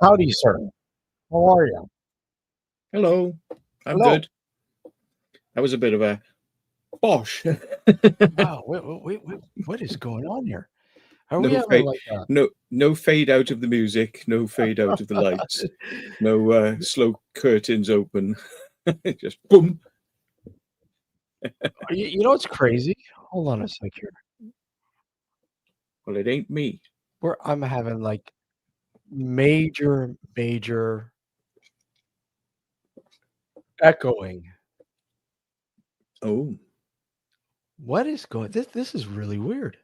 Howdy, sir. How are you? Hello, I'm Hello. good. That was a bit of a bosh. Wow. What is going on here? Are we No having fade, like a? no fade out of the music, no fade out of the lights, no slow curtains open. Just boom. You know what's crazy? Hold on a sec here. Well, it ain't me. Where I'm having like major echoing. Oh, What is going? This is really weird.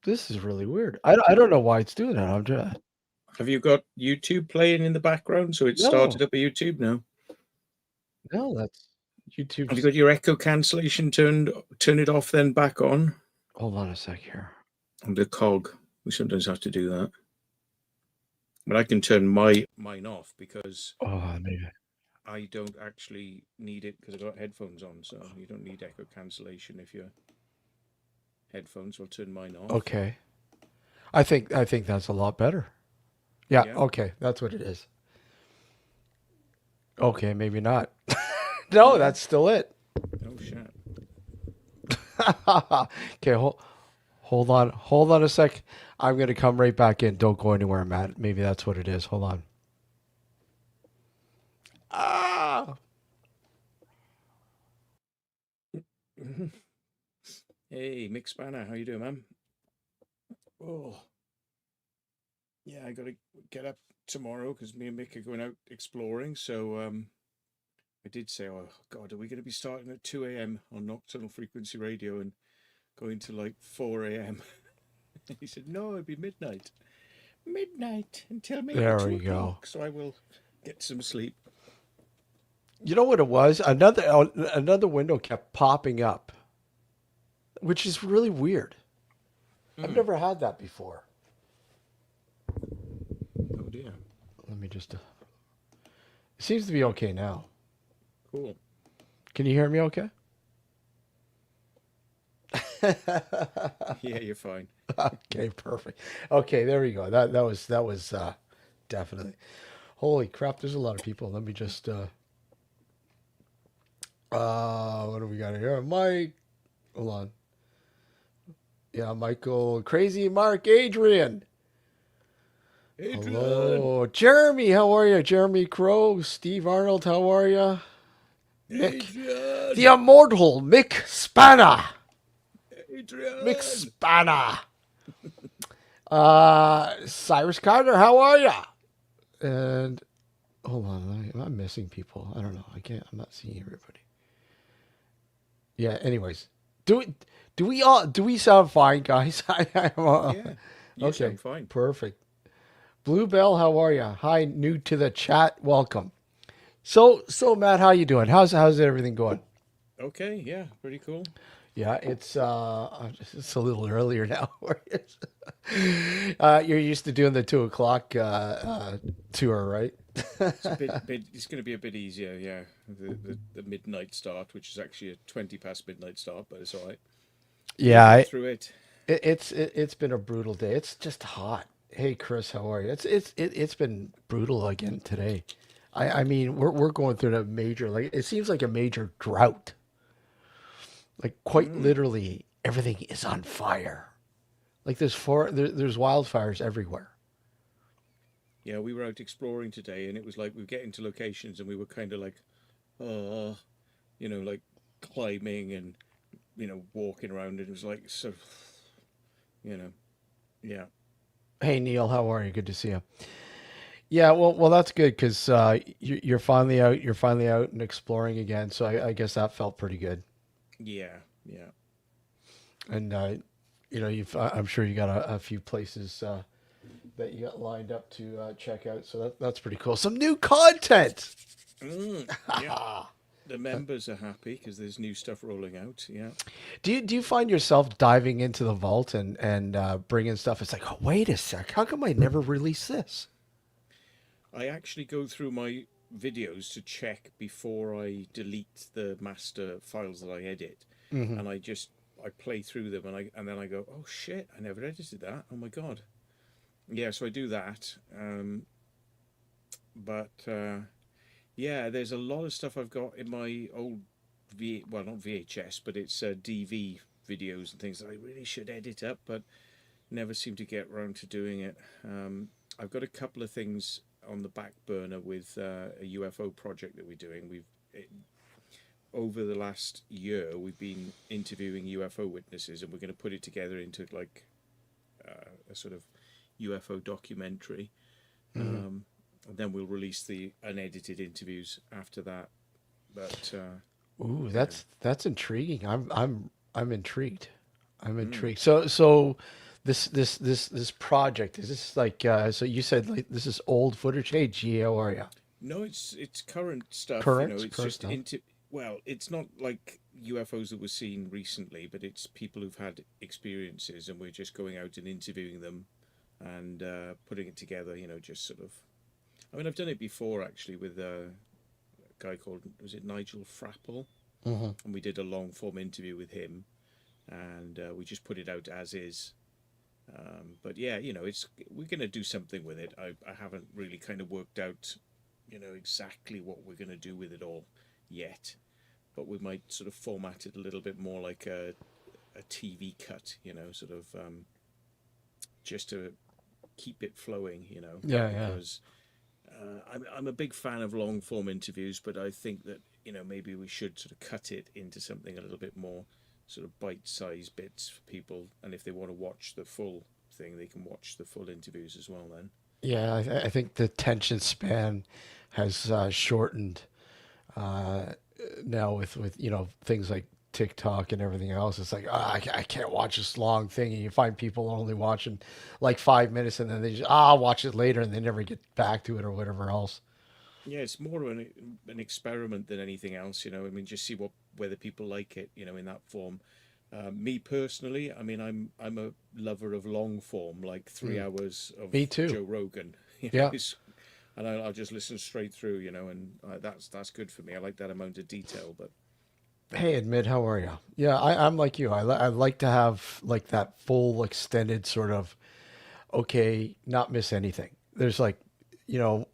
This is really weird. I don't know why it's doing that. I'm just have you got YouTube playing in the background? So it no started up a YouTube now. no. That's Have you YouTube's. got your echo cancellation turned? Turn it off, then back on. Hold on a sec here. And the cog. We sometimes have to do that. But I can turn mine off because Oh, maybe. I don't actually need it because I've got headphones on, so you don't need echo cancellation if your headphones. I'll turn mine off. Okay. I think that's a lot better. Yeah. Yeah. Okay. That's what it is. Okay. Maybe not. No, No. that's still it. Oh shit. Okay, hold on a sec. I'm gonna come right back in. Don't go anywhere, Matt. Maybe that's what it is. Hold on. Ah, Hey, Mick Spanner, how you doing, man? Oh, yeah, I gotta get up tomorrow because me and Mick are going out exploring. So I did say, oh God, are we going to be starting at 2 a.m. on Nocturnal Frequency Radio and going to like 4 a.m.? He said, no, it'd be midnight. Midnight until maybe there 2 we go. o'clock. So I will get some sleep. You know what it was? Another window kept popping up, which is really weird. I've never had that before. Oh dear. Let me just. It seems to be okay now. Cool. Can you hear me? Okay. Yeah, you're fine. Okay, perfect. Okay, there we go. That was definitely. Holy crap! There's a lot of people. Let me just. What do we got here? Mike. Hold on. Yeah, Michael. Crazy Mark. Adrian. Adrian! Hello, Jeremy. How are you? Jeremy Crow, Steve Arnold. How are you? Mick, the Adrian! immortal Mick Spanner. Mick Adrian! Spanner. Cyrus Carter. How are you? And hold on, I'm missing people. I don't know. I can't. I'm not seeing everybody. Yeah. Anyways, do it. Do we sound fine, guys? Yeah, you Okay. sound fine. Perfect. Bluebell, how are you? Hi, new to the chat. Welcome. So Matt, how you doing? How's everything going? Okay, yeah, pretty cool. Yeah, it's a little earlier now. You're used to doing the 2 o'clock tour, right? It's going to be a bit easier, yeah. The midnight start, which is actually a 20 past midnight start, but it's all right. We'll Yeah, get through it. it's been a brutal day. It's just hot. Hey Chris, how are you? It's been brutal again today. I mean we're going through a major, like it seems like a major drought. Like quite Mm. literally everything is on fire. Like there's wildfires everywhere. Yeah, we were out exploring today, and it was like we were getting to locations, and we were kind of like, oh, like climbing and walking around. And it was like so, you know, yeah, Hey Neil, how are you? Good to see you. Yeah, well, that's good because you're finally out. You're finally out and exploring again. So I guess that felt pretty good. yeah, yeah. And you've I'm sure you got a few places that you got lined up to check out. So that's pretty cool. Some new content. Yeah. The members are happy because there's new stuff rolling out. Yeah. Do you find yourself diving into the vault and bringing stuff? It's like, oh, wait a sec. How come I never released this? I actually go through my videos to check before I delete the master files that I edit, Hmm. and I play through them, and then I go, oh shit, I never edited that. Oh my god. Yeah, so I do that. But yeah, there's a lot of stuff I've got in my old well, not VHS, but it's DV videos and things that I really should edit up, but never seem to get around to doing it. I've got a couple of things on the back burner with a UFO project that we're doing. Over the last year, we've been interviewing UFO witnesses, and we're going to put it together into like a sort of UFO documentary. Hmm. Um, and then we'll release the unedited interviews after that. But Ooh, yeah, that's intriguing. I'm intrigued. I'm mm. intrigued. So this project is this like so you said like this is old footage. Hey, Gio, are you No, it's current stuff. current It's current just stuff? into well, it's not like UFOs that were seen recently, but it's people who've had experiences, and we're just going out and interviewing them and putting it together. Just sort of. I mean, I've done it before actually with a guy called was it Nigel Frapple, Hmm. and we did a long form interview with him, and we just put it out as is. But yeah, it's we're gonna do something with it. I haven't really kind of worked out, exactly what we're gonna do with it all yet. But we might sort of format it a little bit more like a TV cut, sort of just to keep it flowing, Yeah, yeah. because I'm a big fan of long form interviews, but I think that maybe we should sort of cut it into something a little bit more sort of bite-sized bits for people, and if they want to watch the full thing, they can watch the full interviews as well. Then, Yeah, I think the attention span has shortened uh, now with things like TikTok and everything else. It's like I can't watch this long thing, and you find people only watching like 5 minutes, and then they just I'll watch it later, and they never get back to it or whatever else. yeah, it's more of an experiment than anything else. I mean, just see whether people like it, in that form. Me personally, I mean, I'm a lover of long form, like three Mm. hours of Me too. Joe Rogan. Yeah. And I'll just listen straight through, and that's good for me. I like that amount of detail. But Hey, Admit, how are you? Yeah, I'm like you. I like to have like that full extended sort of okay, not miss anything. There's like,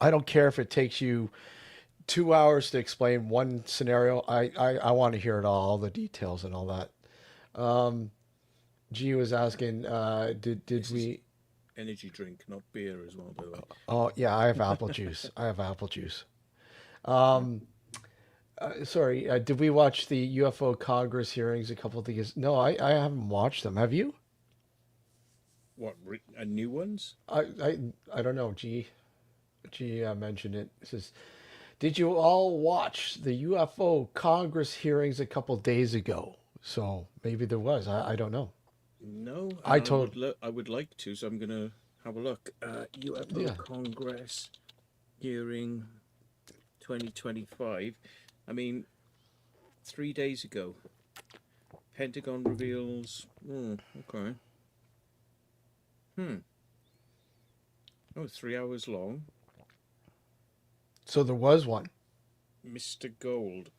I don't care if it takes you 2 hours to explain one scenario. I want to hear it all the details and all that. G was asking, did this is we? energy drink, not beer as well, by the way. Oh yeah, I have apple juice. I have apple juice. Um, Sorry, did we watch the UFO Congress hearings a couple of days? No, I haven't watched them. Have you? What, new ones? I I, I don't know. G mentioned it. It says, "Did you all watch the UFO Congress hearings a couple days ago?" So maybe there was. I don't know. No, and I told. I would like to, so I'm gonna have a look. UFO Yeah. Congress hearing 2025. I mean, 3 days ago, Pentagon reveals. Okay. Hmm. Oh, 3 hours long. So there was one, Mr. Gold.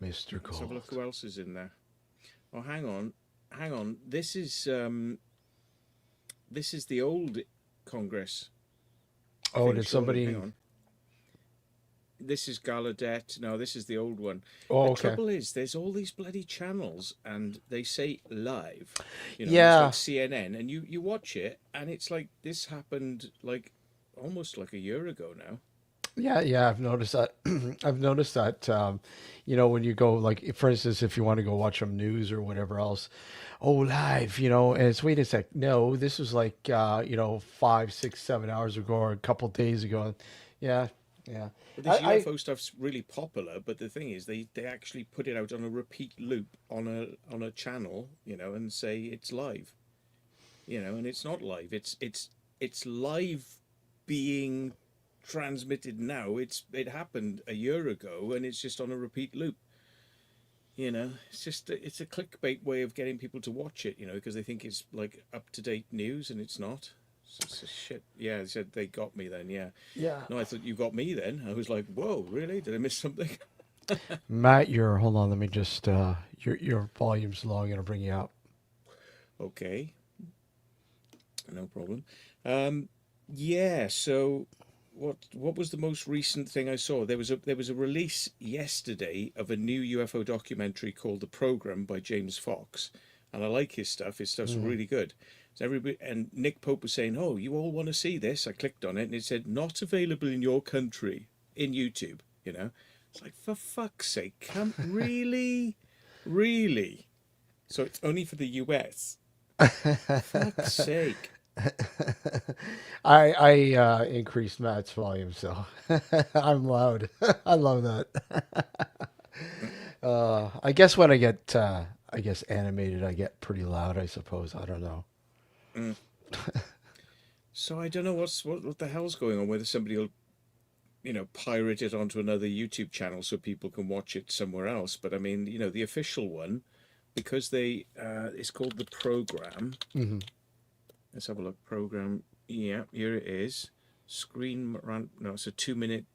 Mr. Let's have a look Gold. who else is in there. Oh, hang on. This is the old Congress Oh, thing. did Surely, hang somebody? on. This is Gallaudet. No, this is the old one. The Oh, okay. trouble is, there's all these bloody channels, and they say live, and it's like Yeah, CNN, and you watch it, and it's like this happened like almost like a year ago now. yeah. I've noticed that. I've noticed that. When you go, like, for instance, if you want to go watch some news or whatever else, oh, live, and it's wait a sec. No, this was like 5, 6, 7 hours ago or a couple days ago. Yeah, yeah. But I, this I UFO stuff's really popular. But the thing is, they actually put it out on a repeat loop on a channel, and say it's live, and it's not live. It's live being transmitted now. It happened a year ago, and it's just on a repeat loop. It's a clickbait way of getting people to watch it. Because they think it's like up to date news, and it's not. It's shit. Yeah, they said they got me then. Yeah. yeah. No, I thought you got me then. I was like, whoa, really? Did I miss something? Matt, you're hold on. Let me just your volume's low. I'm gonna bring you up. Okay, no problem. Um, yeah. So, what was the most recent thing I saw? There was a release yesterday of a new UFO documentary called The Program by James Fox, and I like his stuff. His stuff's Mhm. really good. So everybody and Nick Pope was saying, "Oh, you all want to see this?" I clicked on it and it said, "Not available in your country in YouTube." It's like, for fuck's sake, come really, really. So it's only for the US. Fuck's sake. I increased Matt's volume, so I'm loud. I love that. I guess when I guess animated, I get pretty loud. I suppose. I don't know. Mm. So I don't know what the hell's going on. Whether somebody will pirate it onto another YouTube channel so people can watch it somewhere else. But I mean, the official one, because it's called The Program. Hmm. Let's have a look. Program. Yeah, here it is. Screen run. No, it's a 2 minute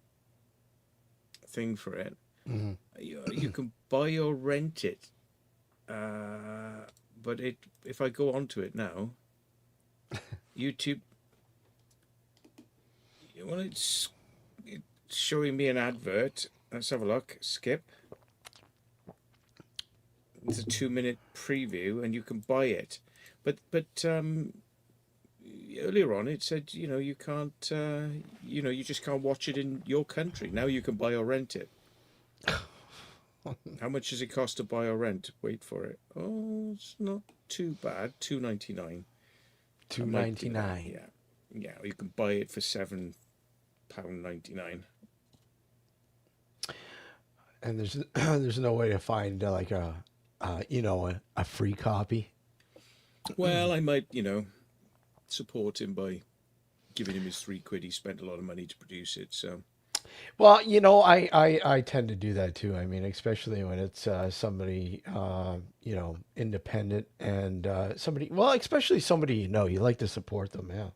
thing for it. Hmm. You can buy or rent it. Uh, but if I go onto it now, YouTube. Well, it's showing me an advert. Let's have a look. Skip. It's a 2 minute preview, and you can buy it. But earlier on it said you can't you just can't watch it in your country. Now you can buy or rent it. How much does it cost to buy or rent? Wait for it. Oh, it's not too bad. 2.99. I Two might ninety do that. nine. Yeah, yeah. You can buy it for £7.99. And there's there's no way to find like a free copy. Well, I might support him by giving him his £3. He spent a lot of money to produce it, so Well, I tend to do that too. I mean, especially when it's somebody, independent and somebody, well, especially somebody you like to support them. Yeah.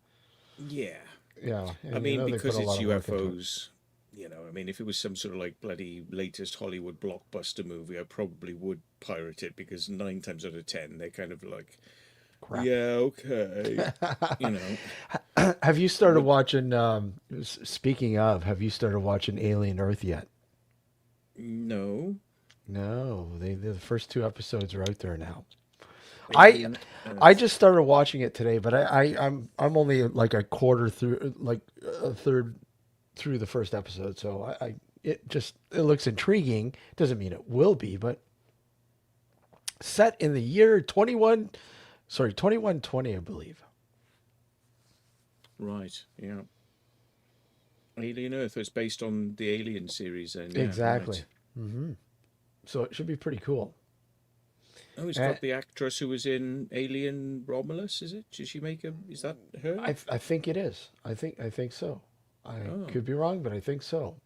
yeah. Yeah. I And mean, they put because a it's lot of work into it. UFOs, I mean, if it was some sort of like bloody latest Hollywood blockbuster movie, I probably would pirate it because 9 times out of 10, they're kind of like, Crap. yeah, okay, you know. Have you started But watching, speaking of, have you started watching Alien Earth yet? no, No, the first two episodes are out there now. I Alien I Earth. just started watching it today, but I'm only like a quarter through, like a third through the first episode. So I it looks intriguing. Doesn't mean it will be, but set in the year 2120, I believe. Right. Yeah. Alien Earth was based on the Alien series. Then yeah. Exactly. Right. So it should be pretty cool. Oh, it's And got the actress who was in Alien Romulus. Is it? Did she make a? Is that her? I think it is. I think so. I Oh, could be wrong, but I think so.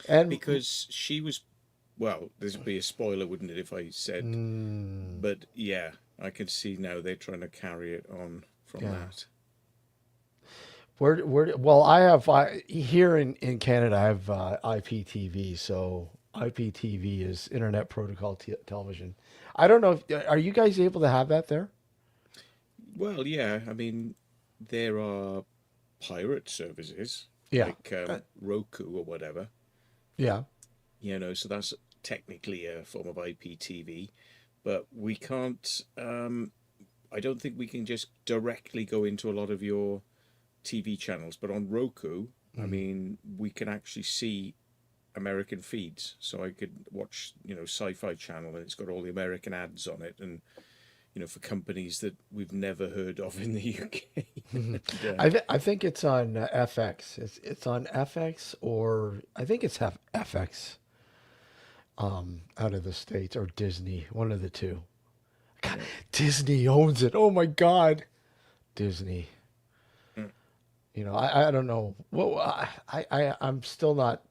And because she was. Well, this would be a spoiler, wouldn't it, if I said? But yeah, I can see now they're trying to carry it on from yeah. that. Well, I have here in Canada. I have IPTV, so IPTV is Internet Protocol Television. I don't know if are you guys able to have that there? Well, yeah. I mean, there are pirate services Yeah, like Roku or whatever. yeah. So that's technically a form of IPTV, but we can't. I don't think we can just directly go into a lot of your TV channels, but on Roku, I Mm. mean, we can actually see American feeds. So I could watch, Sci-Fi Channel, and it's got all the American ads on it, and for companies that we've never heard of in the UK. and I think it's on FX. It's on FX, or I think it's have FX out of the States, or Disney, one of the two. God, yeah, Disney owns it. Oh my God, Disney. mm, I don't know. Well, I'm still not.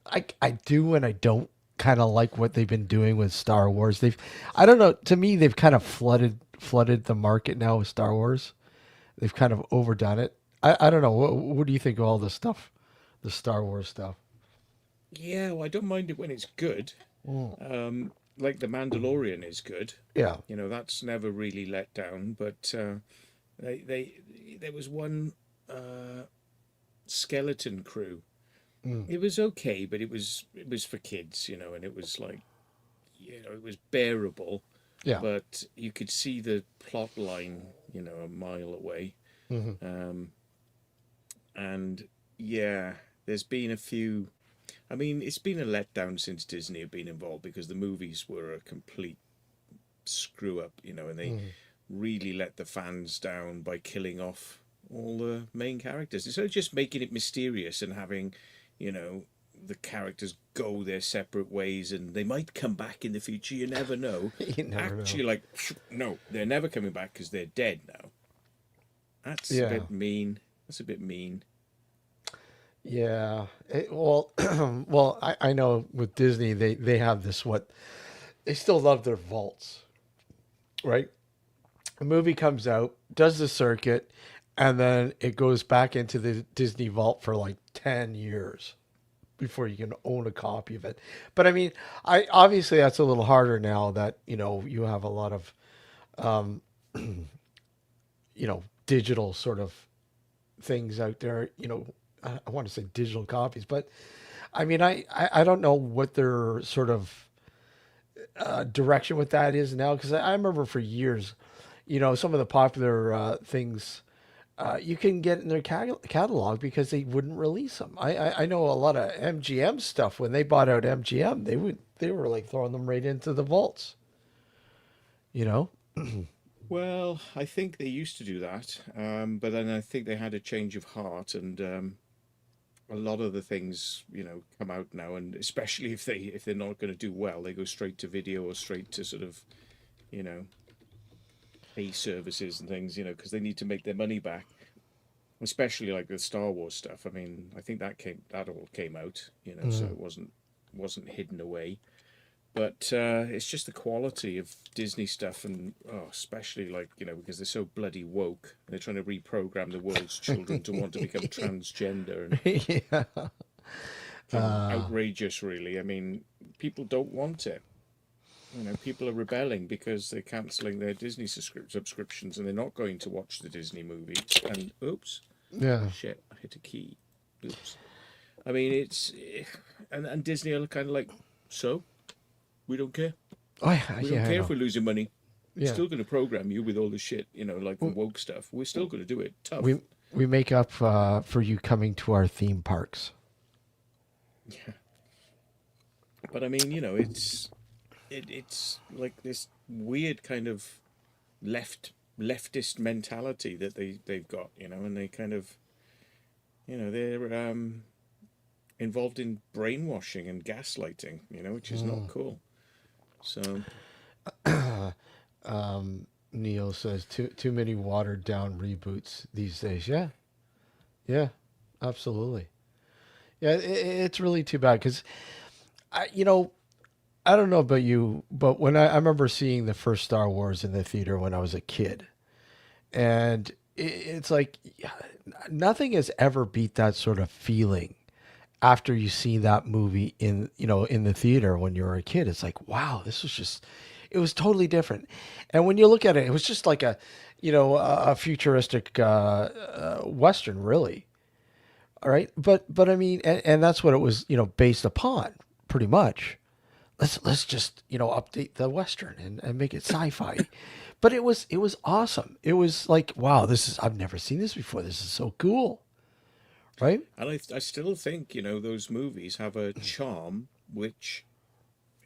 I do and I don't kind of like what they've been doing with Star Wars. I don't know. To me, they've kind of flooded the market now with Star Wars. They've kind of overdone it. I don't know. What do you think of all this stuff, the Star Wars stuff? yeah. Well, I don't mind it when it's good. Mm. Like the Mandalorian is good. Yeah. That's never really let down. But they there was one uh, skeleton crew. Mm. It was okay, but it was for kids, and it was like it was bearable, Yeah. but you could see the plot line, a mile away. Hmm. Um, and yeah, there's been a few. I mean, it's been a letdown since Disney have been involved because the movies were a complete screw up, and they Hmm. really let the fans down by killing off all the main characters. Instead of just making it mysterious and having, you know, the characters go their separate ways and they might come back in the future, you never know. You never know. Actually, like, no, they're never coming back because they're dead now. That's a Yeah. bit mean. That's a bit mean. Yeah. Well, well, I know with Disney they have this what they still love their vaults, right? A movie comes out, does the circuit, and then it goes back into the Disney vault for like 10 years before you can own a copy of it. But I mean, I obviously that's a little harder now that, you have a lot of digital sort of things out there, I want to say digital copies, but I mean, I don't know what their sort of direction with that is now because I remember for years, some of the popular things you can get in their catalog because they wouldn't release them. I know a lot of MGM stuff when they bought out MGM, they were like throwing them right into the vaults, you know. Well, I think they used to do that, but then I think they had a change of heart, and a lot of the things come out now, and especially if they're not going to do well, they go straight to video or straight to sort of you know pay services and things, because they need to make their money back. Especially like the Star Wars stuff. I mean, I think that all came out, so Mm. it wasn't hidden away. But it's just the quality of Disney stuff, and especially like because they're so bloody woke, they're trying to reprogram the world's children to want to become transgender and Yeah. Uh, outrageous. Really, I mean, people don't want it. People are rebelling because they're cancelling their Disney subscriptions and they're not going to watch the Disney movies. And oops, yeah. shit, I hit a key. Oops. I mean, and Disney are kind of like, so we don't care. Oh yeah, We don't yeah, I care if know. we're losing money. Yeah. still going to program you with all the shit, like the W- woke stuff. We're still going to do it tough. We we make up for you coming to our theme parks. Yeah. But I mean, it's like this weird kind of leftist mentality that they've got, and they kind of, they're involved in brainwashing and gaslighting, which is not Mm. cool. So Neil says too many watered down reboots these days. Yeah, yeah, absolutely. Yeah, it's really too bad because I, I don't know about you, but when I remember seeing the first Star Wars in the theater when I was a kid, and it's like yeah, nothing has ever beat that sort of feeling after you see that movie in in the theater when you were a kid. It's like wow, this was just it was totally different. And when you look at it, it was just like a a futuristic western, really. All right, but I mean, and that's what it was based upon pretty much. Let's just update the western and make it sci-fi. But it was awesome. It was like wow, this is I've never seen this before. This is so cool, right? and I still think, those movies have a charm which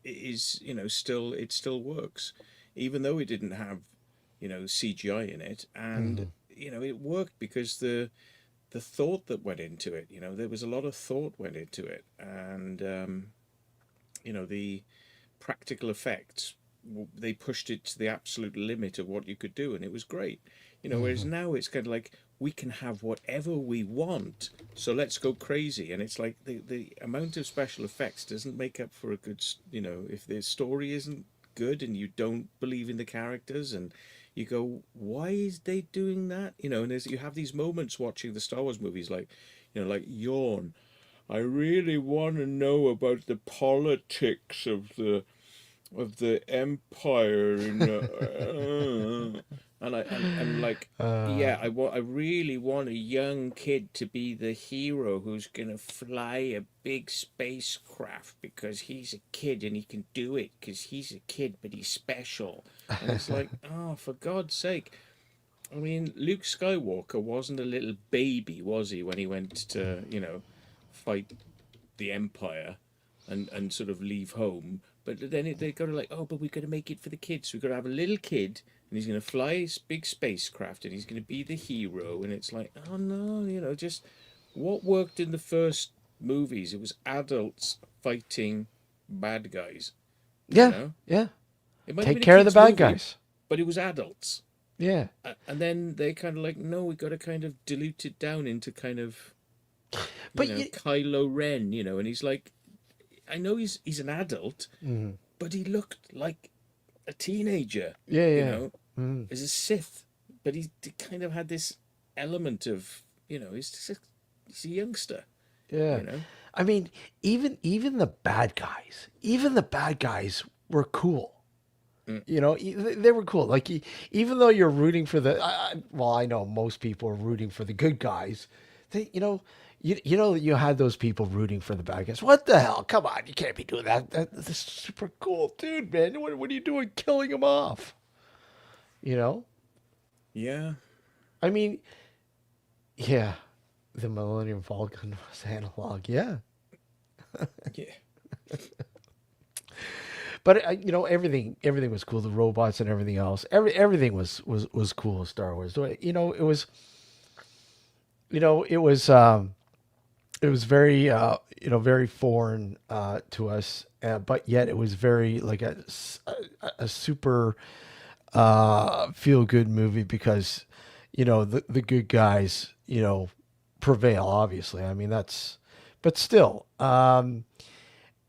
is, still it still works, even though it didn't have, CGI in it, and Hmm. it worked because the thought that went into it, there was a lot of thought went into it, and the practical effects, they pushed it to the absolute limit of what you could do, and it was great. Whereas Hmm. now it's kind of like we can have whatever we want, so let's go crazy. And it's like the amount of special effects doesn't make up for a good, if the story isn't good and you don't believe in the characters, and you go, why is they doing that? And you have these moments watching the Star Wars movies, like, like yawn. I really want to know about the politics of the empire and like, uh, yeah, I really want a young kid to be the hero who's gonna fly a big spacecraft because he's a kid and he can do it because he's a kid but he's special. And it's like, oh, for God's sake. I mean, Luke Skywalker wasn't a little baby, was he, when he went to, fight the Empire and sort of leave home. But then they got to like, oh, but we've got to make it for the kids. So we've got to have a little kid, and he's going to fly his big spacecraft, and he's going to be the hero. And it's like, oh no, just what worked in the first movies? It was adults fighting bad guys. You yeah, know, yeah. it might have Take been a care of the kids' bad movie, guys. but it was adults. Yeah, And then they kind of like, no, we got to kind of dilute it down into kind of, but you, Kylo Ren, and he's like, I know he's an adult, mhm. but he looked like a teenager, Yeah, you yeah. know, Mhm. as a Sith, but he kind of had this element of, he's a youngster, Yeah. you know. I mean, even even the bad guys were cool. Mm. They were cool. Like even though you're rooting for the, well, I know most people are rooting for the good guys. They, you had those people rooting for the bad guys. What the hell? Come on, you can't be doing that. That's super cool, dude, man. What are you doing, killing him off? You know? Yeah, I mean, yeah, the Millennium Falcon was analog. Yeah, yeah, but everything was cool. The robots and everything else. Everything was cool. Star Wars. It was. It was very very foreign to us, but yet it was very like a super feel good movie because the good guys prevail. Obviously, I mean that's, but still, and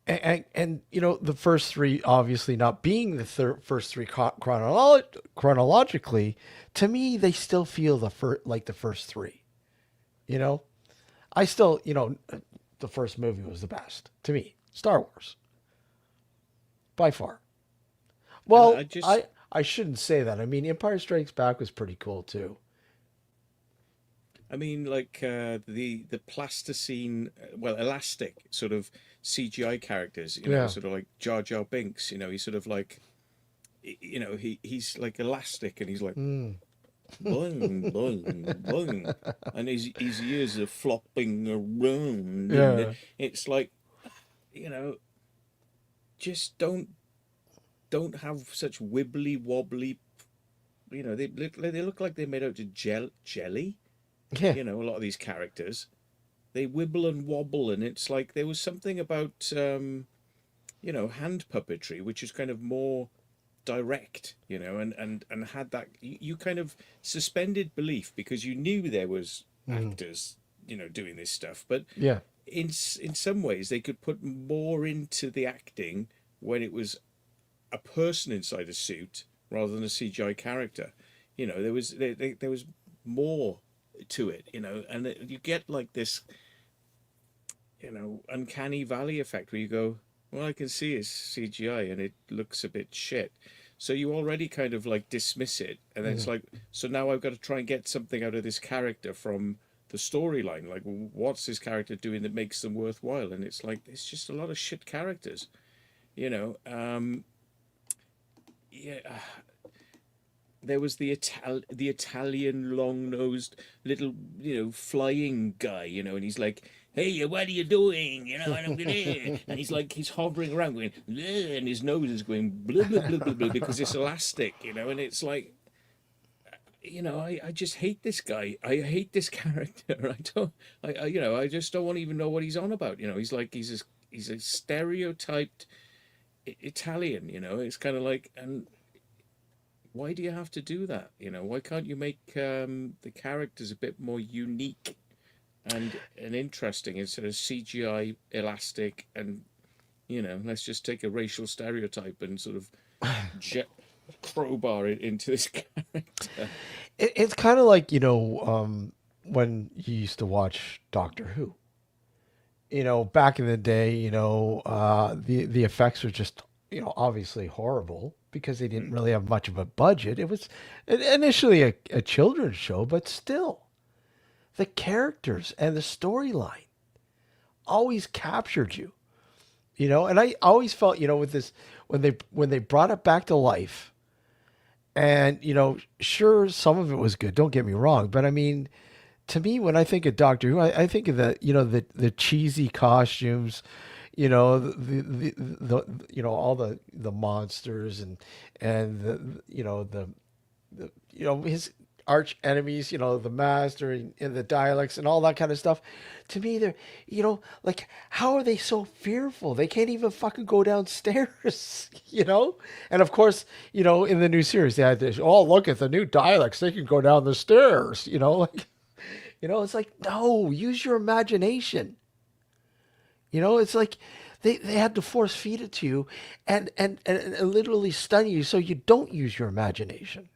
the first three obviously not being the first three chronologically, to me they still feel like the first three. You know, I still, the first movie was the best to me. Star Wars, by far. and I Well, just, I shouldn't say that. I mean, Empire Strikes Back was pretty cool too. I mean, like the plasticine, well, elastic sort of CGI characters, Yeah. sort of like Jar Jar Binks, he's sort of like he's like elastic, and he's like Mm. boing, boing, boing, and his ears are flopping around, and Yeah. it's like, you know, just don't have such wibbly wobbly. They look like they're made out of jelly. Yeah. A lot of these characters, they wibble and wobble, and it's like there was something about hand puppetry, which is kind of more direct, and had that you kind of suspended belief because you knew there was Mm. actors, doing this stuff, but Yeah. in some ways they could put more into the acting when it was a person inside a suit rather than a CGI character. There was more to it, and you get like this, uncanny valley effect where you go, well, I can see it's CGI and it looks a bit shit. So you already kind of like dismiss it, and then it's Mm. like, so now I've got to try and get something out of this character from the storyline. Like, what's this character doing that makes them worthwhile? And it's like, it's just a lot of shit characters, you know. Yeah, there was the Italian long nosed little flying guy, and he's like, hey, what are you doing, and I'm gonna, and he's hovering around going, "Bleh," and his nose is going blah blah blah blah blah because it's elastic, and it's like, I just hate this guy. I hate this character. I just don't want to even know what he's on about. He's like, he's a stereotyped Italian. It's kind of like, and why do you have to do that? Why can't you make the characters a bit more unique and interesting instead of CGI elastic, and let's just take a racial stereotype and sort of jet crowbar it into this character. It's kind of like, when you used to watch Doctor Who. Back in the day, the effects were just, obviously horrible because they didn't Mm. really have much of a budget. It was initially a children's show, but still, the characters and the storyline always captured you. And I always felt, with this, when they brought it back to life, and sure, some of it was good. Don't get me wrong, but I mean, to me, when I think of Doctor Who, I think of the cheesy costumes, all the monsters, and his arch enemies, the master, and the dialects and all that kind of stuff. To me, they're, like, how are they so fearful? They can't even fucking go downstairs, And of course, in the new series, they had this, oh, look at the new dialects. They can go down the stairs, like, it's like, no, use your imagination. It's like they had to force feed it to you and literally stun you so you don't use your imagination,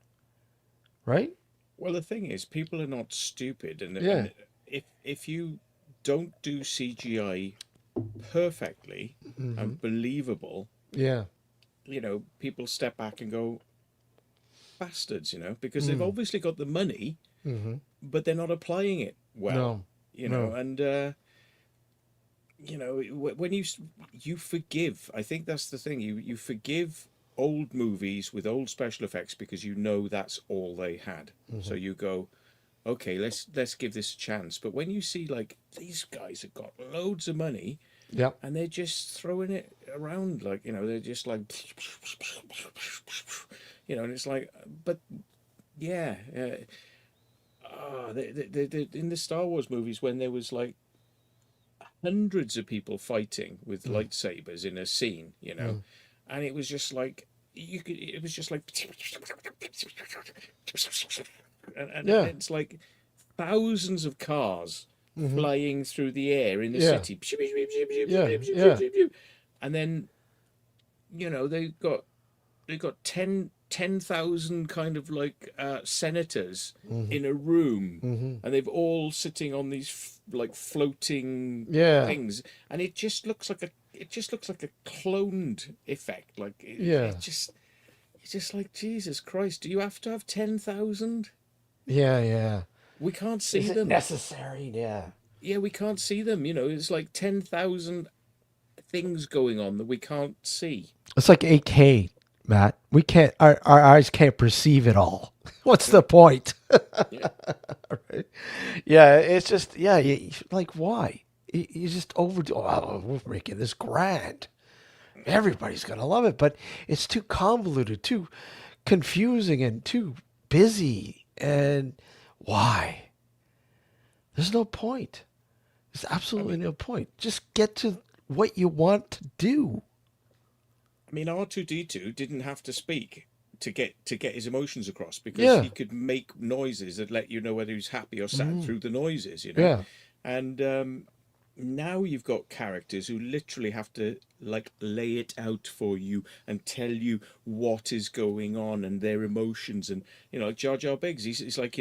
right? Well, the thing is, people are not stupid, and Yeah. if you don't do CGI perfectly Hmm. and believable, Yeah. people step back and go, bastards, because they've Mm. obviously got the money, Hmm. but they're not applying it well, No. No. and when you forgive. I think that's the thing. You forgive old movies with old special effects because that's all they had. So Hmm. you go, okay, let's give this a chance. But when you see like these guys have got loads of money Yep. and they're just throwing it around, like, they're just like, and it's like, but yeah, in the Star Wars movies when there was like hundreds of people fighting with Mm. lightsabers in a scene, Mm. and it was just like, it was just like, and Yeah. it's like thousands of cars Hmm. flying through the air in the Yeah. city, Yeah. Yeah. and then they got 10,000 kind of like senators Hmm. in a room, Hmm. and they've all sitting on these like floating Yeah. things, and it just looks like a cloned effect. Like Yeah. it's just like, Jesus Christ, do you have to have 10,000? Yeah. Yeah. We can't Is see it them. necessary? Yeah. Yeah, we can't see them. It's like 10,000 things going on that we can't see. It's like 8K. Matt. We can't. Our eyes can't perceive it all. What's the Yeah, point? yeah. Right? Yeah, it's just yeah. Like why? You just overdo. Oh, we're making this grand. Everybody's gonna love it, but it's too convoluted, too confusing, and too busy. And why? There's no point. There's I absolutely mean, no point. Just get to what you want to do. R2D2 didn't have to speak to get his emotions across because Yeah. he could make noises that let you know whether he's happy or sad Mm, through the noises, you know. yeah. And now you've got characters who literally have to like lay it out for you and tell you what is going on and their emotions and like Jar Jar Binks. He's like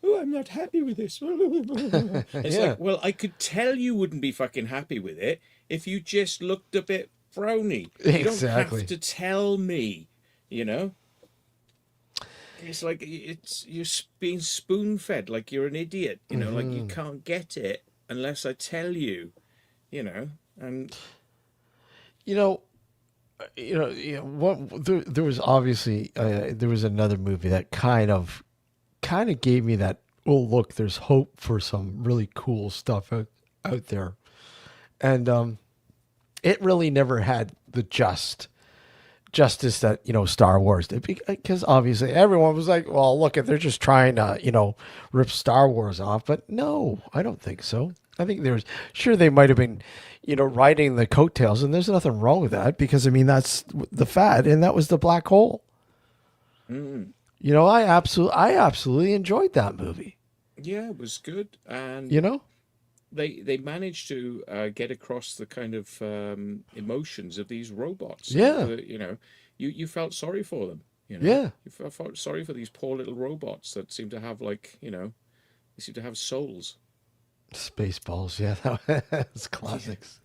oh, I'm not happy with this. It's like, Yeah. well, I could tell you wouldn't be fucking happy with it if you just looked a bit frowny. You don't have Exactly. to tell me, you know. It's like you're being spoon fed like you're an idiot, like you Hmm. can't get it unless I tell you, you know. And You know, what there was obviously there was another movie that kind of gave me that. Oh, look, there's hope for some really cool stuff out there, and it really never had the justice that Star Wars did because obviously everyone was like, well, look, if they're just trying to rip Star Wars off, but no, I don't think so. I think there's sure they might have been riding the coattails, and there's nothing wrong with that because I mean that's the fad, and that was the black hole. mm, I absolutely enjoyed that movie. yeah, it was good, You and know, they managed to get across the kind of emotions of these robots. yeah, You felt sorry for them. yeah. You felt sorry for these poor little robots that seem to have like they seem to have souls. Spaceballs, yeah, that's Yeah, classics.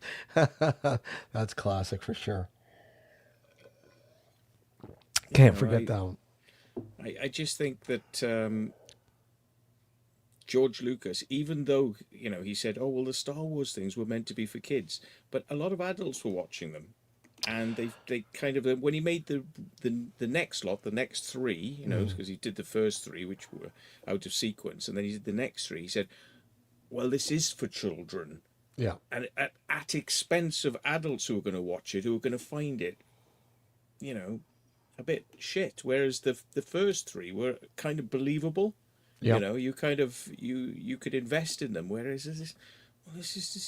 That's classic for sure. you Can't know, forget I that one. I just think that George Lucas, even though he said, "Oh well, the Star Wars things were meant to be for kids," but a lot of adults were watching them, and they kind of when he made the next lot, the next three, Mm, because he did the first three which were out of sequence, and then he did the next three. He said, "Well, this is for children." yeah. And at expense of adults who are going to watch it, who are going to find it, you know, a bit shit. Whereas the first three were kind of believable. Yep. You kind of you could invest in them. Whereas this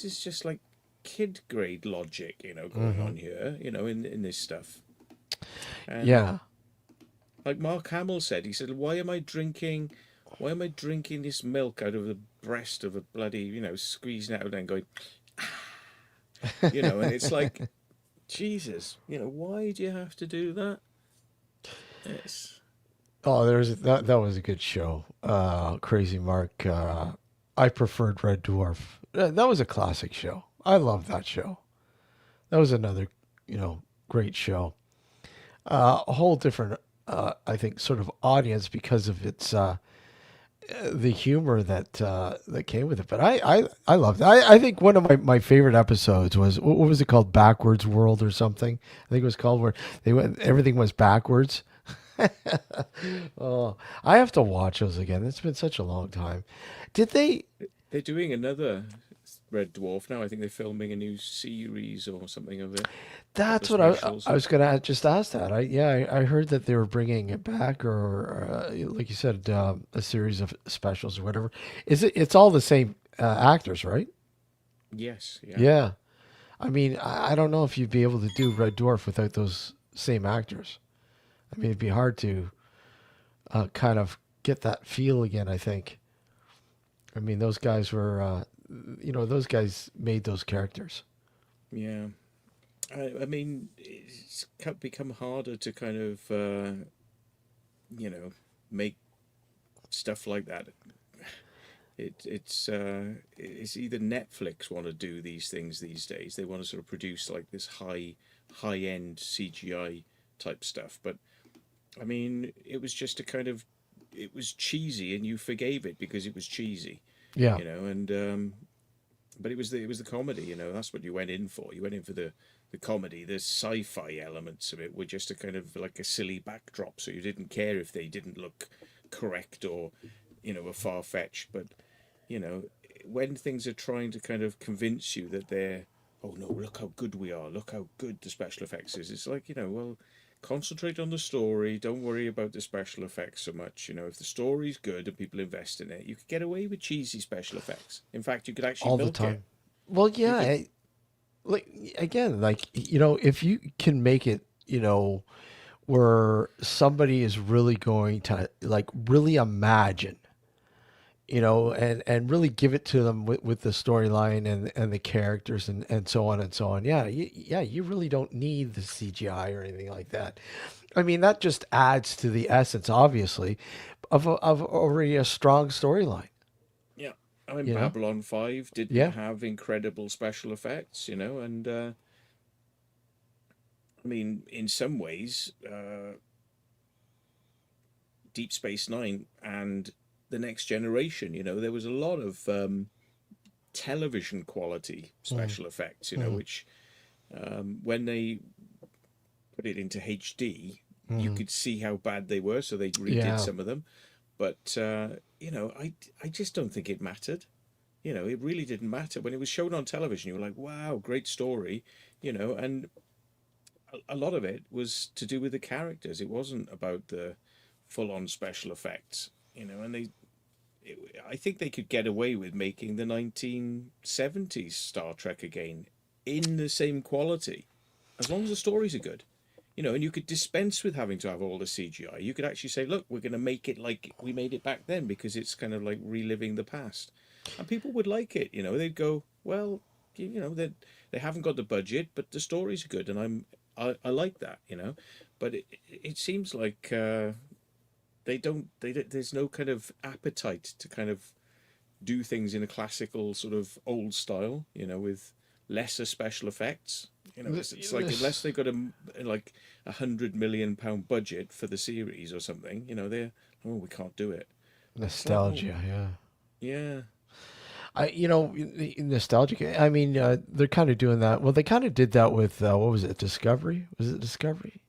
is just like kid grade logic, going Hmm. on here, in this stuff. And Yeah. like Mark Hamill said, he said, Why am I drinking this milk out of the breast of a bloody, squeezing it out and going, and it's like, Jesus, why do you have to do that? It's Oh, that was a good show. Crazy Mark. I preferred Red Dwarf. That was a classic show. I love that show. That was another, great show. A whole different, I think, sort of audience because of its the humor that came with it. But I loved it. I think one of my favorite episodes was what was it called? Backwards World or something. I think it was called where everything was backwards. Oh, I have to watch those again. It's been such a long time. Did they? they're doing another Red Dwarf now. I think they're filming a new series or something of it. A couple That's of what I specials. was gonna just ask that. I heard that they were bringing it back, or like you said, a series of specials or whatever. Is it? It's all the same actors, right? Yes, yeah. Yeah. I mean, I don't know if you'd be able to do Red Dwarf without those same actors. I mean, it'd be hard to kind of get that feel again. I think. I mean, those guys were, those guys made those characters. Yeah. I mean, it's become harder to kind of, you know, make stuff like that. It's either Netflix want to do these things these days. They want to sort of produce like this high end CGI type stuff. But I mean, it was just a kind of it was cheesy, and you forgave it because it was cheesy, Yeah. And but it was the comedy. That's what you went in for. You went in for the comedy. The sci-fi elements of it were just a kind of like a silly backdrop, so you didn't care if they didn't look correct or were far-fetched. But you know when things are trying to kind of convince you that they're, oh no, look how good we are, look how good the special effects is, it's like, well, concentrate on the story, don't worry about the special effects so much. If the story's good and people invest in it, you could get away with cheesy special effects. In fact, you could actually all the milk it. time. Well, You yeah, could. like again, like if you can make it, where somebody is really going to like really imagine, and really give it to them with the storyline and the characters and so on and so on. Yeah, you really don't need the CGI or anything like that. I mean, that just adds to the essence, obviously, of already a strong storyline. Yeah, I mean, You know? Babylon 5 didn't Yeah. have incredible special effects, and I mean, in some ways, Deep Space Nine and The Next Generation, there was a lot of television quality Mm, special effects, mm, which when they put it into HD, you mm. could see how bad they were, so they redid Yeah. some of them. But I just don't think it mattered. It really didn't matter when it was shown on television. You were like, "Wow, great story," and a lot of it was to do with the characters. It wasn't about the full-on special effects, and I think they could get away with making the 1970s Star Trek again in the same quality, as long as the stories are good. And you could dispense with having to have all the CGI. You could actually say, look, we're going to make it like we made it back then because it's kind of like reliving the past. And people would like it. They'd go, well, they haven't got the budget, but the stories are good. And I like that. But it seems like they don't, there's no kind of appetite to kind of do things in a classical sort of old style, with lesser special effects. It's like unless This they got like £100 million budget for the series or something, they're, oh, we can't do it. It's like, well, nostalgia, yeah. yeah. Nostalgic. I mean, they're kind of doing that. Well, they kind of did that with what was it? Discovery? Was it Discovery?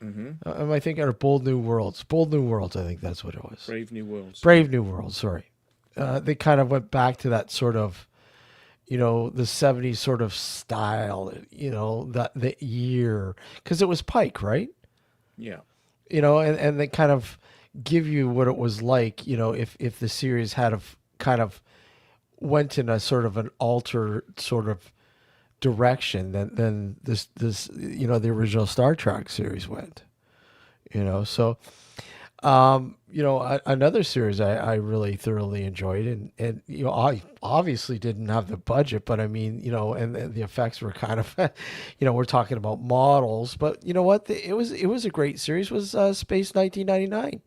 Mm-hmm. Am I thinking of Bold New Worlds? Bold New Worlds. I think that's what it was. Brave New Worlds. Brave New World. Sorry. They kind of went back to that sort of, the '70s sort of style. That the year because it was Pike, right? Yeah. And they kind of give you what it was like. If the series had kind of went in a sort of an altered sort of direction than this the original Star Trek series went. So another series I really thoroughly enjoyed, and I obviously didn't have the budget, but I mean, and the effects were kind of, we're talking about models, but you know what? It was a great series. Was Space 1999?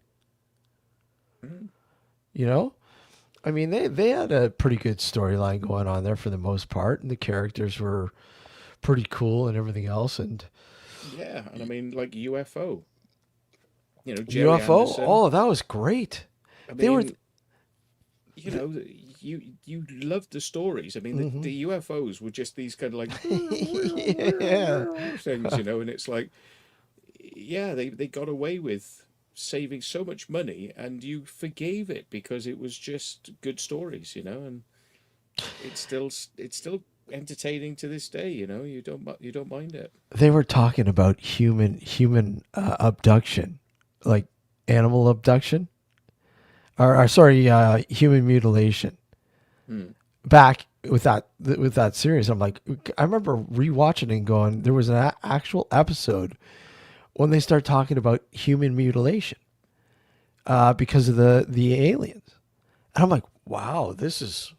Mm-hmm. You know, I mean, they had a pretty good storyline going on there for the most part, and the characters were pretty cool and everything else, and Yeah. And I mean, like UFO, Jerry UFO. Anderson. Oh, that was great. I They were. mean, you know, you loved the stories. I mean, Hmm. the UFOs were just these kind of like Yeah. things, and it's like, yeah, they got away with saving so much money, and you forgave it because it was just good stories, and it's still entertaining to this day. You don't mind it. They were talking about human abduction, like animal abduction, or sorry, human mutilation. Hmm. Back with that series, I'm like, I remember rewatching and going, there was an actual episode when they start talking about human mutilation because of the aliens, and I'm like, wow, this is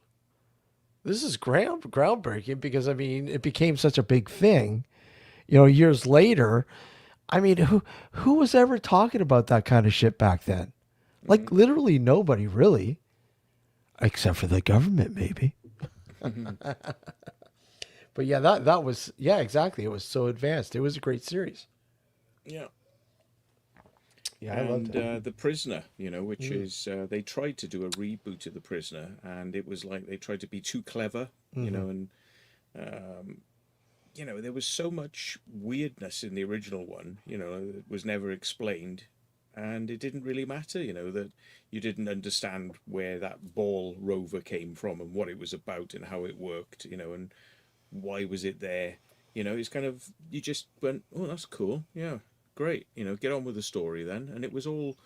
groundbreaking because I mean, it became such a big thing. Years later, I mean, who was ever talking about that kind of shit back then? Like literally nobody really, except for the government maybe. Hmm. But yeah, that was yeah, exactly. It was so advanced. It was a great series. Yeah. Yeah, I loved and it. The Prisoner, which Mm. is they tried to do a reboot of The Prisoner, and it was like they tried to be too clever, Hmm. and um, there was so much weirdness in the original one, it was never explained, and it didn't really matter, that you didn't understand where that ball rover came from and what it was about and how it worked, and why was it there. It's kind of, you just went, oh, that's cool, yeah, great, get on with the story then. And it was all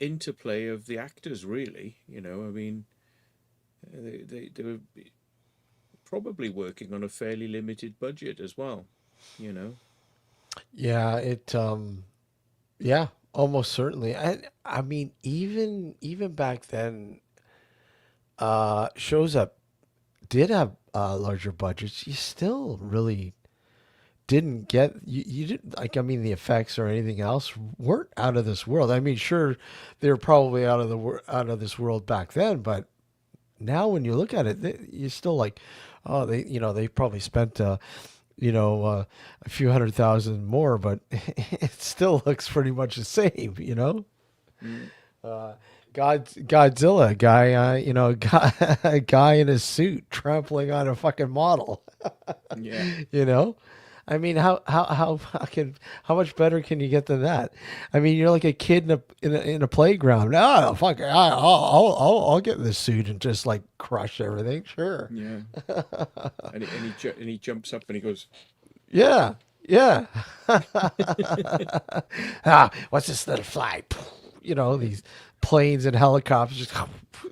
interplay of the actors, really. I mean, they were probably working on a fairly limited budget as well, you know. Yeah, yeah, almost certainly. I mean, even back then, shows that did have larger budgets, you still really didn't get you didn't like, I mean, the effects or anything else weren't out of this world. I mean, sure, they were probably out of this world back then, but now when you look at it, you're still like, oh, they probably spent a few 100,000 more, but it still looks pretty much the same, you know. Mm, Uh, Godzilla guy, guy, a guy in a suit trampling on a fucking model, yeah, you know. I mean, how fucking how much better can you get than that? I mean, you're like a kid in a playground. Oh, fuck, I'll get in this suit and just like crush everything. Sure. yeah. And he jumps up and he goes, Yeah. Yeah. Ah, what's this little fly? You know, these planes and helicopters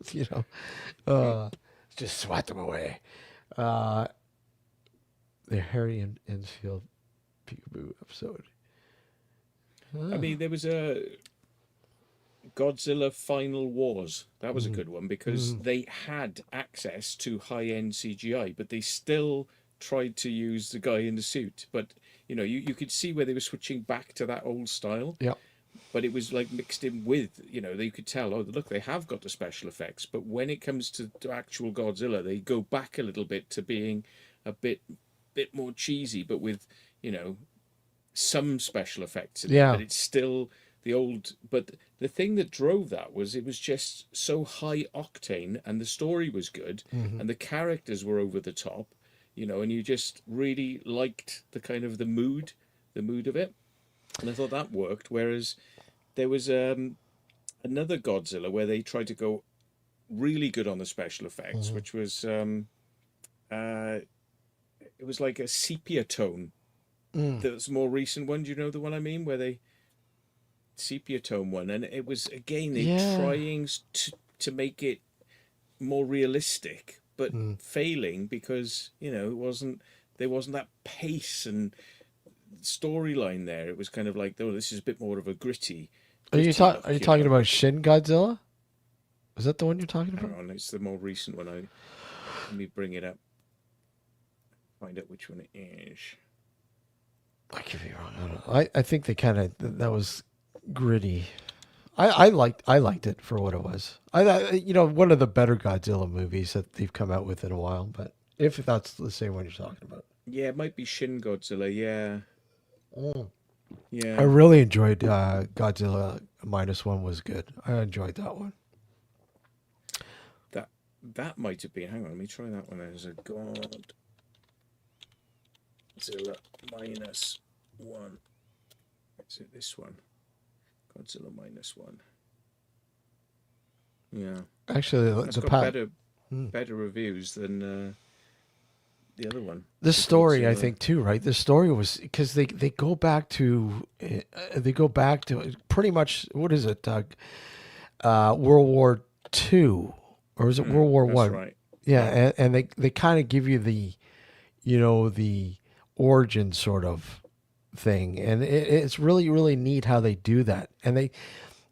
just, uh, just swat them away. Uh, the Harry and Enfield Peekaboo episode. I Oh. mean, there was a Godzilla Final Wars. That was a Mm, good one because mm, they had access to high end CGI, but they still tried to use the guy in the suit. But you could see where they were switching back to that old style, yeah. but it was like mixed in with, they could tell, oh, look, they have got the special effects. But when it comes to actual Godzilla, they go back a little bit to being a bit more cheesy, but with, you know, some special effects in it, Yeah. but it's still the old. But the thing that drove that was it was just so high octane, and the story was good, Hmm. and the characters were over the top, and you just really liked the mood of it, and I thought that worked. Whereas there was another Godzilla where they tried to go really good on the special effects, Hmm. which was uh, it was like a sepia tone. Mm. That's a more recent one. Do you know the one I mean? Where they sepia tone one, and it was again they Yeah. trying to make it more realistic, but Mm. failing because it wasn't there wasn't that pace and storyline there. It was kind of like, oh, this is a bit more of a gritty Are look, you talking about Shin Godzilla? Is that the one you're talking Hang about? on, it's the more recent one. Let me bring it up, find out which one it is. I could be wrong. I don't know. I think they kind of that was gritty. I liked it for what it was. One of the better Godzilla movies that they've come out with in a while. But if that's the same one you're talking about, Yeah, it might be Shin Godzilla. Yeah, mm. I yeah. really enjoyed Godzilla -1 was good. I enjoyed that one. That that might have been. Hang on, let me try that one. There's a Godzilla -1. Is it this one? Godzilla -1. Yeah, Actually, that's the got pat mm. better reviews than the other one, the the story, I Godzilla. think too, right? The story was because they go back to pretty much what is it? World War Two, or is it World War That's One? right. Yeah, Yeah, and they kind of give you the origin sort of thing, and it's really neat how they do that, and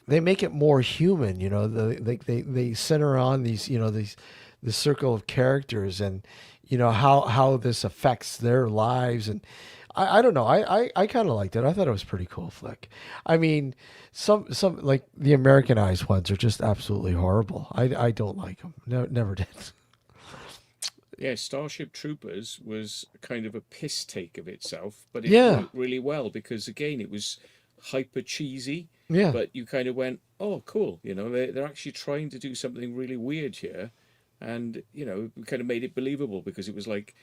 they make it more human. They center on these the circle of characters, and how this affects their lives, and I don't know. I kind of liked it. I thought it was a pretty cool flick. I mean, some like the Americanized ones are just absolutely horrible. I don't like them. No, never did. yeah. Starship Troopers was kind of a piss take of itself, but it Yeah. worked really well because again, it was hyper cheesy, Yeah. but you kind of went, oh, cool. They're actually trying to do something really weird here. And, we kind of made it believable because it was like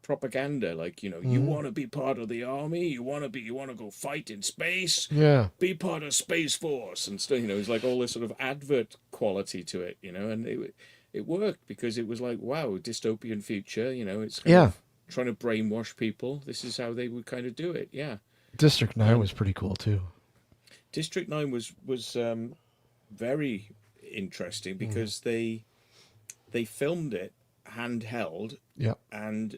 propaganda. Like, you Hmm. want to be part of the army, you want to go fight in space, Yeah. be part of Space Force and stuff. It's like all this sort of advert quality to it, and it worked because it was like, wow, dystopian future. It's kind Yeah. of trying to brainwash people. This is how they would kind of do it. Yeah. District 9 And was pretty cool too. District 9 was very interesting Mm. because they filmed it handheld Yeah. and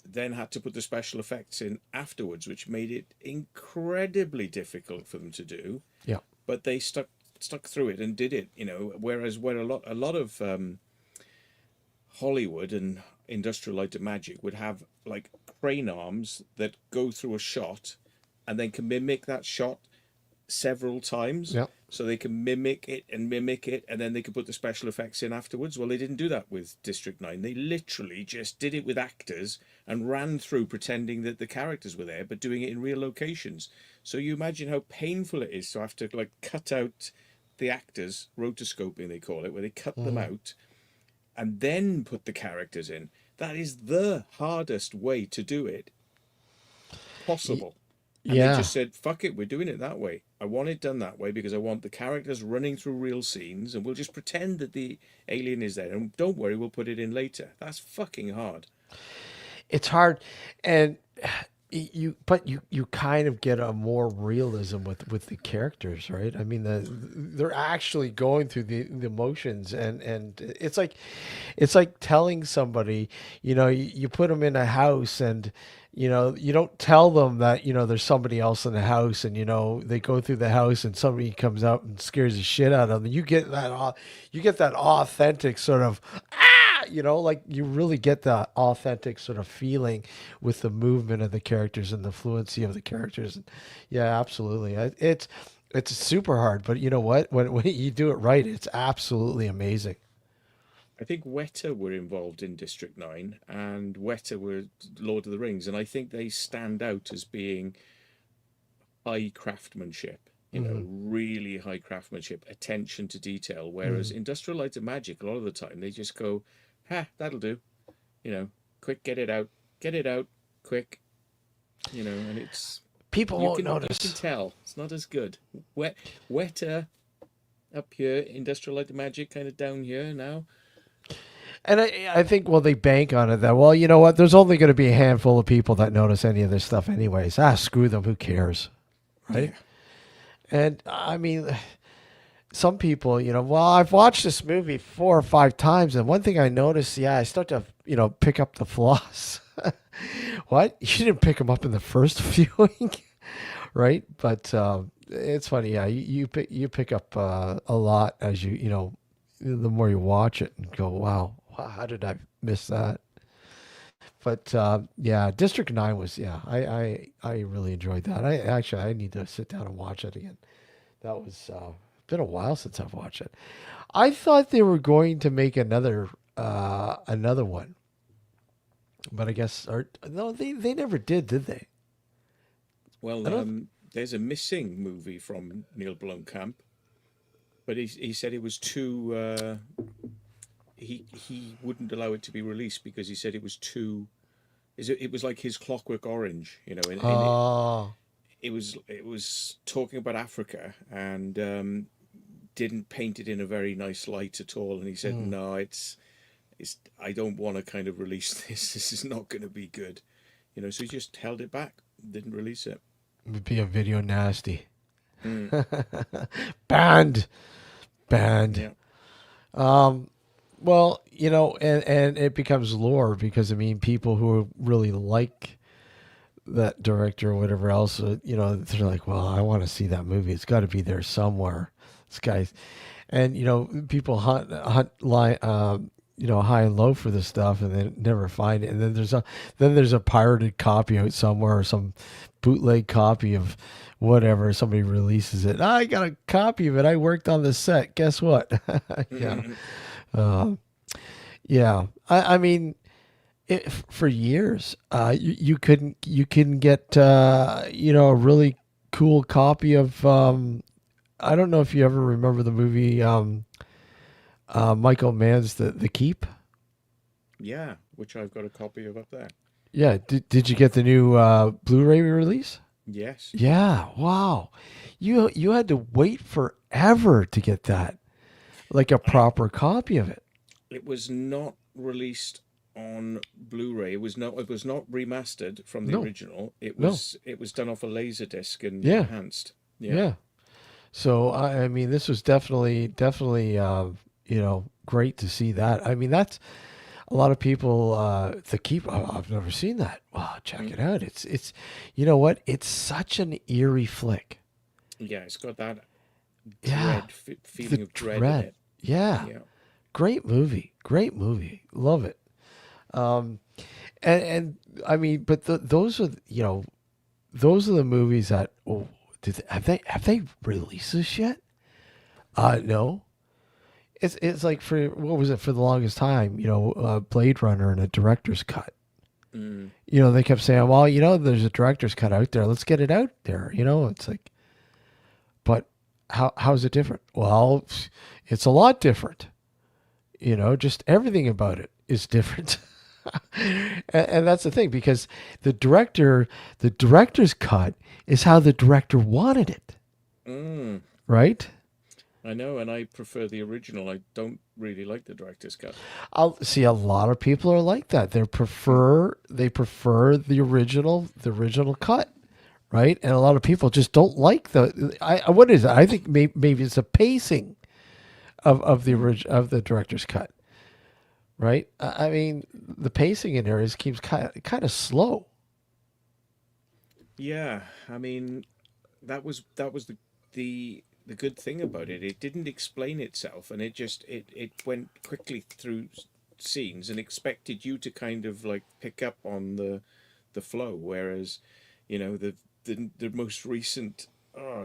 then had to put the special effects in afterwards, which made it incredibly difficult for them to do. Yeah. But they stuck through it and did it. Whereas where a lot of Hollywood and Industrial Light and Magic would have like crane arms that go through a shot and then can mimic that shot several times, Yeah. so they can mimic it and then they can put the special effects in afterwards. Well, they didn't do that with District 9. They literally just did it with actors and ran through pretending that the characters were there but doing it in real locations. So you imagine how painful it is to have to like cut out the actors, rotoscoping they call it, where they cut them Hmm. out and then put the characters in. That is the hardest way to do it possible. And they Yeah. just said, fuck it, we're doing it that way. I want it done that way because I want the characters running through real scenes and we'll just pretend that the alien is there. And don't worry, we'll put it in later. That's fucking hard. It's hard, and but you kind of get a more realism with the characters, right? I mean, they're actually going through the emotions, and it's like telling somebody, you put them in a house, and you don't tell them that there's somebody else in the house, and they go through the house and somebody comes out and scares the shit out of them. You get that authentic sort of like you really get the authentic sort of feeling with the movement of the characters and the fluency of the characters. Yeah, absolutely. It's super hard, but you know what? When you do it right, it's absolutely amazing. I think Weta were involved in District 9 and Weta were Lord of the Rings. And I think they stand out as being high craftsmanship, Hmm. really high craftsmanship, attention to detail. Whereas Hmm. Industrial Light and Magic, a lot of the time, they just go, ha, that'll do, you know, quick, get it out, quick, and it's People you won't can you can notice. tell it's not as good. Wetter up here, Industrial Light and Magic kind of down here now. And I think, well, they bank on it that, well, you know what? There's only going to be a handful of people that notice any of this stuff anyways. Screw them. Who cares? Right? Yeah. And I mean, some people, well, I've watched this movie 4 or 5 times, and one thing I noticed, yeah, I start to, pick up the flaws. What? You didn't pick them up in the first viewing, right? But it's funny, yeah. You pick up a lot as the more you watch it and go, wow, how did I miss that? But yeah, District 9 was, yeah, I really enjoyed that. I need to sit down and watch it again. That was been a while since I've watched it. I thought they were going to make another one, but I guess, or no, they never did they? Well, I don't. there's a missing movie from Neil Blomkamp, but he said it was too. He wouldn't allow it to be released because he said it was too. It was like his Clockwork Orange, and Oh, it was talking about Africa and didn't paint it in a very nice light at all. And he said, mm, no, it's I don't want to kind of release this. This is not going to be good, So he just held it back, didn't release it. would be a video nasty. Mm, Banned, banned. yeah, Well, and it becomes lore because I mean, people who really like that director or whatever else, they're like, well, I want to see that movie. It's got to be there somewhere. This guy's, and people hunt line, high and low for this stuff, and they never find it. And then there's a pirated copy out somewhere, or some bootleg copy of whatever. Somebody releases it. I got a copy of it. I worked on the set. Guess what? Yeah, uh, yeah. I mean, for years, you couldn't get a really cool copy of. I don't know if you ever remember the movie Michael Mann's The Keep. Yeah, which I've got a copy of up there. Yeah, did you get the new Blu-ray release? Yes. Yeah, wow. You had to wait forever to get that, like a I proper copy of it. It was not released on Blu-ray. It was not remastered from the No, original. It no. was it was done off a laser disc and Yeah, enhanced. Yeah. yeah. So I mean, this was definitely great to see that. I mean, that's a lot of people. The Keep. I've never seen that. Wow, check Mm. it out. It's you know what? It's such an eerie flick. Yeah, it's got that Yeah, the feeling of dread in dread. it. Yeah, Yeah. great movie. Great movie. Love it. Um, and I mean, but those are those are the movies that have they released this yet? No. It's like for what was it for the longest time? Blade Runner and a director's cut. Mm. They kept saying, well, there's a director's cut out there. Let's get it out there. It's like, but how's it different? Well, it's a lot different. Just everything about it is different. And that's the thing because the director's cut is how the director wanted it, Mm. right? I know, and I prefer the original. I don't really like the director's cut. I'll see a lot of people are like that. Mm. They prefer the original cut, right? And a lot of people just don't like what is it? I think maybe it's a pacing of the Mm. of the director's cut, right? I mean, the pacing in there keeps kind of slow. Yeah, I mean, that was the good thing about it. It didn't explain itself, and it went quickly through scenes and expected you to kind of like pick up on the flow. Whereas, the most recent,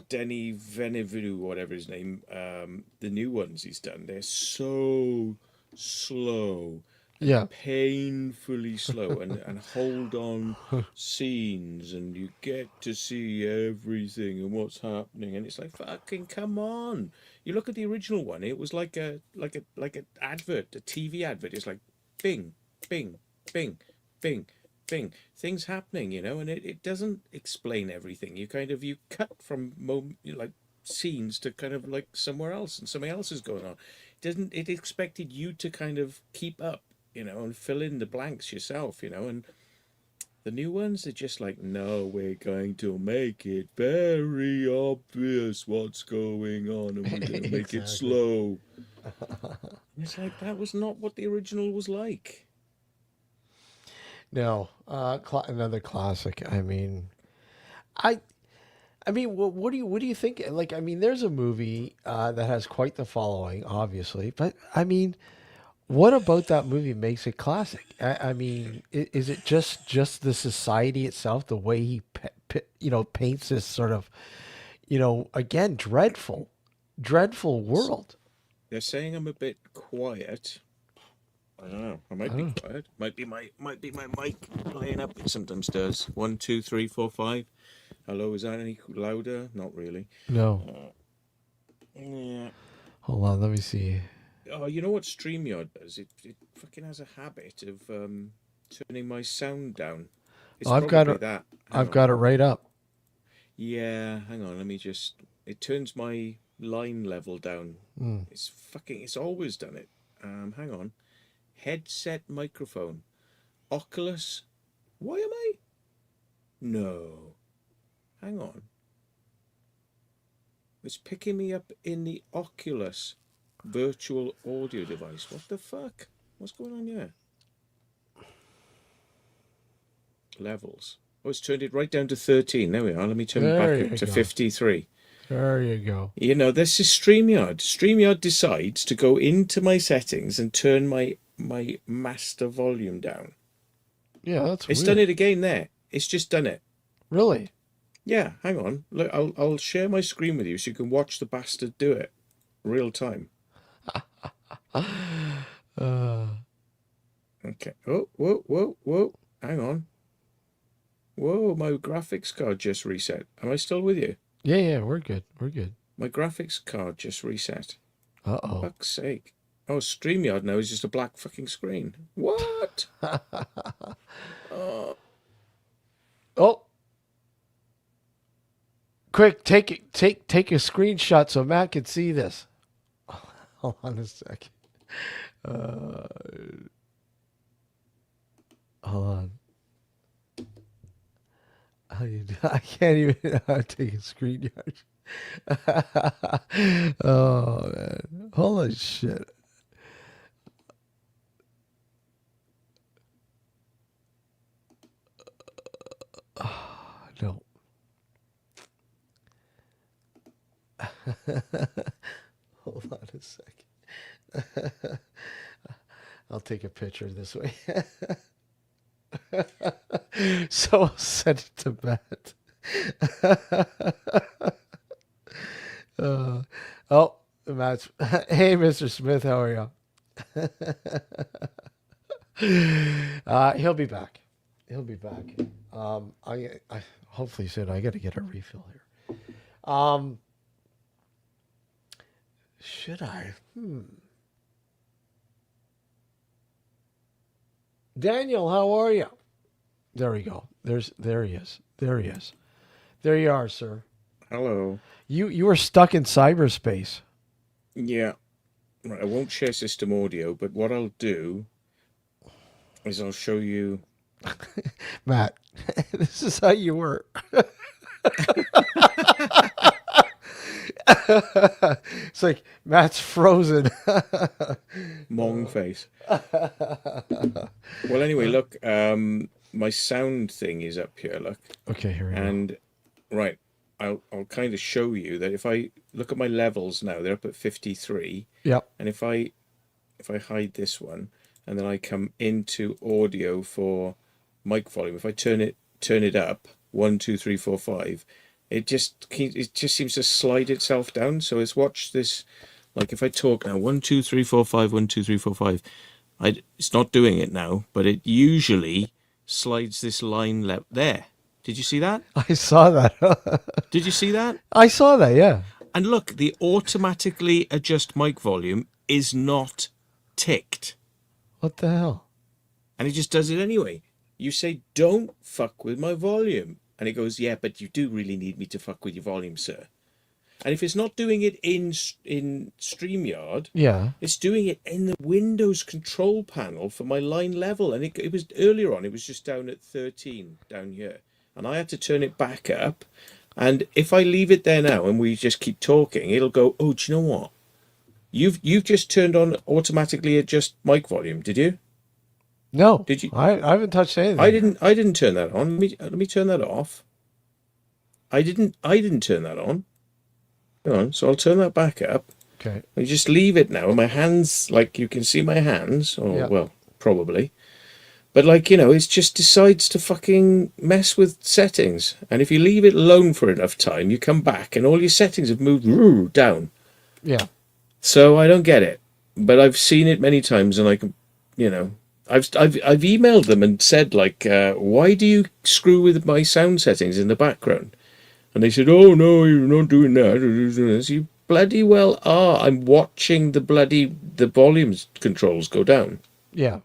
Denny Veneville, whatever his name, the new ones he's done, they're so slow and Yeah. painfully slow, and hold on scenes, and you get to see everything and what's happening, and it's like, fucking come on. You look at the original one, it was like an advert, a TV advert. It's like bing, bing, bing, bing, bing, things happening, and it doesn't explain everything. You cut from like scenes to kind of like somewhere else, and something else is going on. It expected you to kind of keep up, and fill in the blanks yourself, and the new ones are just like, no, we're going to make it very obvious what's going on, and we're going to make it Exactly. slow. And it's like, that was not what the original was like. No, another classic. I I mean, what do you think? Like, I mean, there's a movie that has quite the following, obviously, but I mean, what about that movie makes it classic? I mean, is it just the society itself, the way he paints this sort of again dreadful world? They're saying I'm a bit quiet. I don't know. I might be Oh, quiet. Might be my mic playing up. It sometimes does. 1, 2, 3, 4, 5. Hello, is that any louder? Not really. no, Uh, yeah. hold on, let me see. Oh, you know what StreamYard does? It fucking has a habit of turning my sound down. It's Oh, I've got probably it. that. Hang I've on. got it right up. Yeah, hang on. Let me just. It turns my line level down. Mm. It's always done it. Hang on. Headset microphone. Oculus. Why am I? No. Hang on. It's picking me up in the Oculus virtual audio device. What the fuck? What's going on here? Levels. Oh, it's turned it right down to 13. There we are. Let me turn it There back up you to go. 53. There you go. This is StreamYard. StreamYard decides to go into my settings and turn my master volume down. Yeah, that's It's done weird. it again there. It's just done it. Really? Yeah, hang on. Look, I'll share my screen with you so you can watch the bastard do it real time. Uh, Okay. Oh, whoa, whoa, whoa. Hang on. Whoa, my graphics card just reset. Am I still with you? Yeah, yeah, we're good. We're good. My graphics card just reset. Uh Fuck's sake. Oh, StreamYard now is just a black fucking screen. What? oh. Oh, Oh, quick, take a screenshot so Matt can see this. Hold on a second. Uh, hold on. I can't even take a screenshot. Oh man. Holy shit. No. Hold on a second. I'll take a picture this way. So I'll send it to Matt. Oh, Matt's. Hey, Mr. Smith, how are you? He'll be back. He'll be back. I hopefully soon. I got to get a refill here. Um, should I? Daniel, how are you? There we go. There he is. There he is. There you are, sir. hello. You were stuck in cyberspace. Yeah. Right, I won't share system audio, but what I'll do is I'll show you. Matt, this is how you were. It's like Matt's frozen. Mong face. Well, anyway, look, my sound thing is up here, look. Okay, here we go. And right, I'll kind of show you that if I look at my levels now, they're up at 53. Yep. And if I hide this one and then I come into audio for mic volume, if I turn it up 1, 2, 3, 4, 5, it just seems to slide itself down. So it's watch this. Like if I talk now 1, 2, 3, 4, 5, 1, 2, 3, 4, 5, it's not doing it now, but it usually slides this line there. Did you see that? I saw that. Did you see that? I saw that, yeah. And look, the automatically adjust mic volume is not ticked. What the hell? And it just does it anyway. You say, don't fuck with my volume. And it goes, yeah, but you do really need me to fuck with your volume, sir. And if it's not doing it in StreamYard, Yeah. it's doing it in the Windows control panel for my line level. And it was earlier on, it was just down at 13 down here. And I had to turn it back up. And if I leave it there now and we just keep talking, it'll go, oh, do you know what? You've just turned on automatically adjust mic volume, did you? No. Did you? I haven't touched anything. I didn't turn that on. Let me turn that off. I didn't turn that on. Hang on, so I'll turn that back up. Okay. I just leave it now. My hands, like you can see my hands, or Yeah. well, probably. But like, it just decides to fucking mess with settings. And if you leave it alone for enough time, you come back and all your settings have moved down. Yeah. So I don't get it. But I've seen it many times and I can, I've emailed them and said like, why do you screw with my sound settings in the background? And they said, oh no, you're not doing that. You bloody well are. I'm watching the volumes controls go down. Yeah.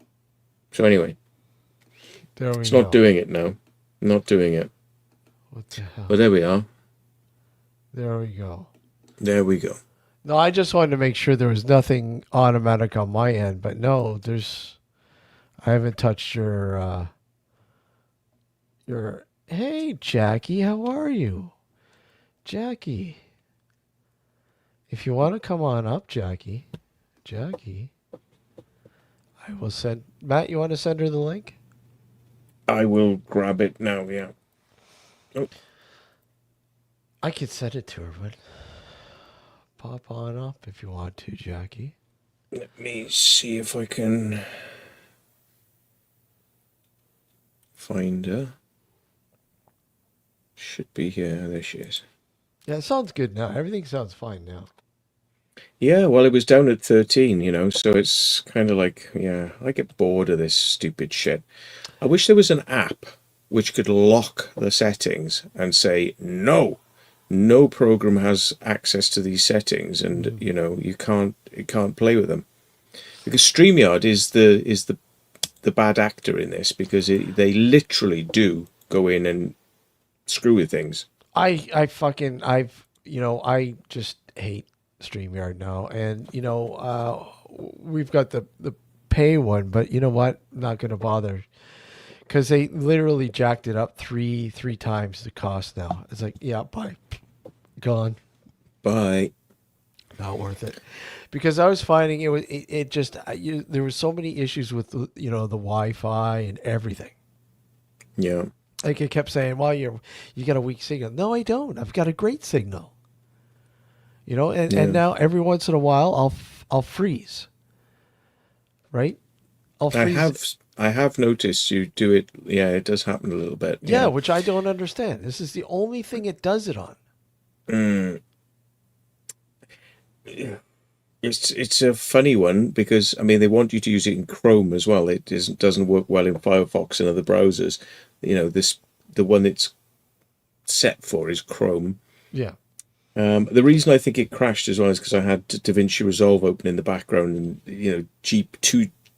So anyway. There we go. It's not doing it now. Not doing it. What the hell? But there we are. There we go. There we go. No, I just wanted to make sure there was nothing automatic on my end, but no, I haven't touched your hey Jackie, how are you? Jackie. If you want to come on up, Jackie, I will send Matt, you want to send her the link? I will grab it now, yeah. Oh. I could send it to her, but pop on up if you want to, Jackie. Let me see if I can find her. Should be here. There she is. Yeah, it sounds good now. Everything sounds fine now. Yeah, well, it was down at 13, so it's kind of like, yeah, I get bored of this stupid shit. I wish there was an app which could lock the settings and say no program has access to these settings, and Mhm. it can't play with them, because StreamYard is the bad actor in this, because they literally do go in and screw with things. I fucking I just hate StreamYard now, and we've got the pay one, but you know what? I'm not gonna bother because they literally jacked it up three times the cost now. It's like, yeah, bye, gone, Bye. not worth it. Because I was finding it just there was so many issues with the Wi-Fi and everything. Yeah. Like it kept saying, well, you got a weak signal. No, I don't. I've got a great signal. And Yeah. now every once in a while I'll freeze, right? I'll I freeze. have I have noticed you do it. Yeah, it does happen a little bit. Yeah, Yeah. which I don't understand. This is the only thing it does it on. Mm. Yeah. It's a funny one, because I mean they want you to use it in Chrome as well. It doesn't work well in Firefox and other browsers. The one it's set for is Chrome. Yeah. The reason I think it crashed as well is because I had DaVinci Resolve open in the background, and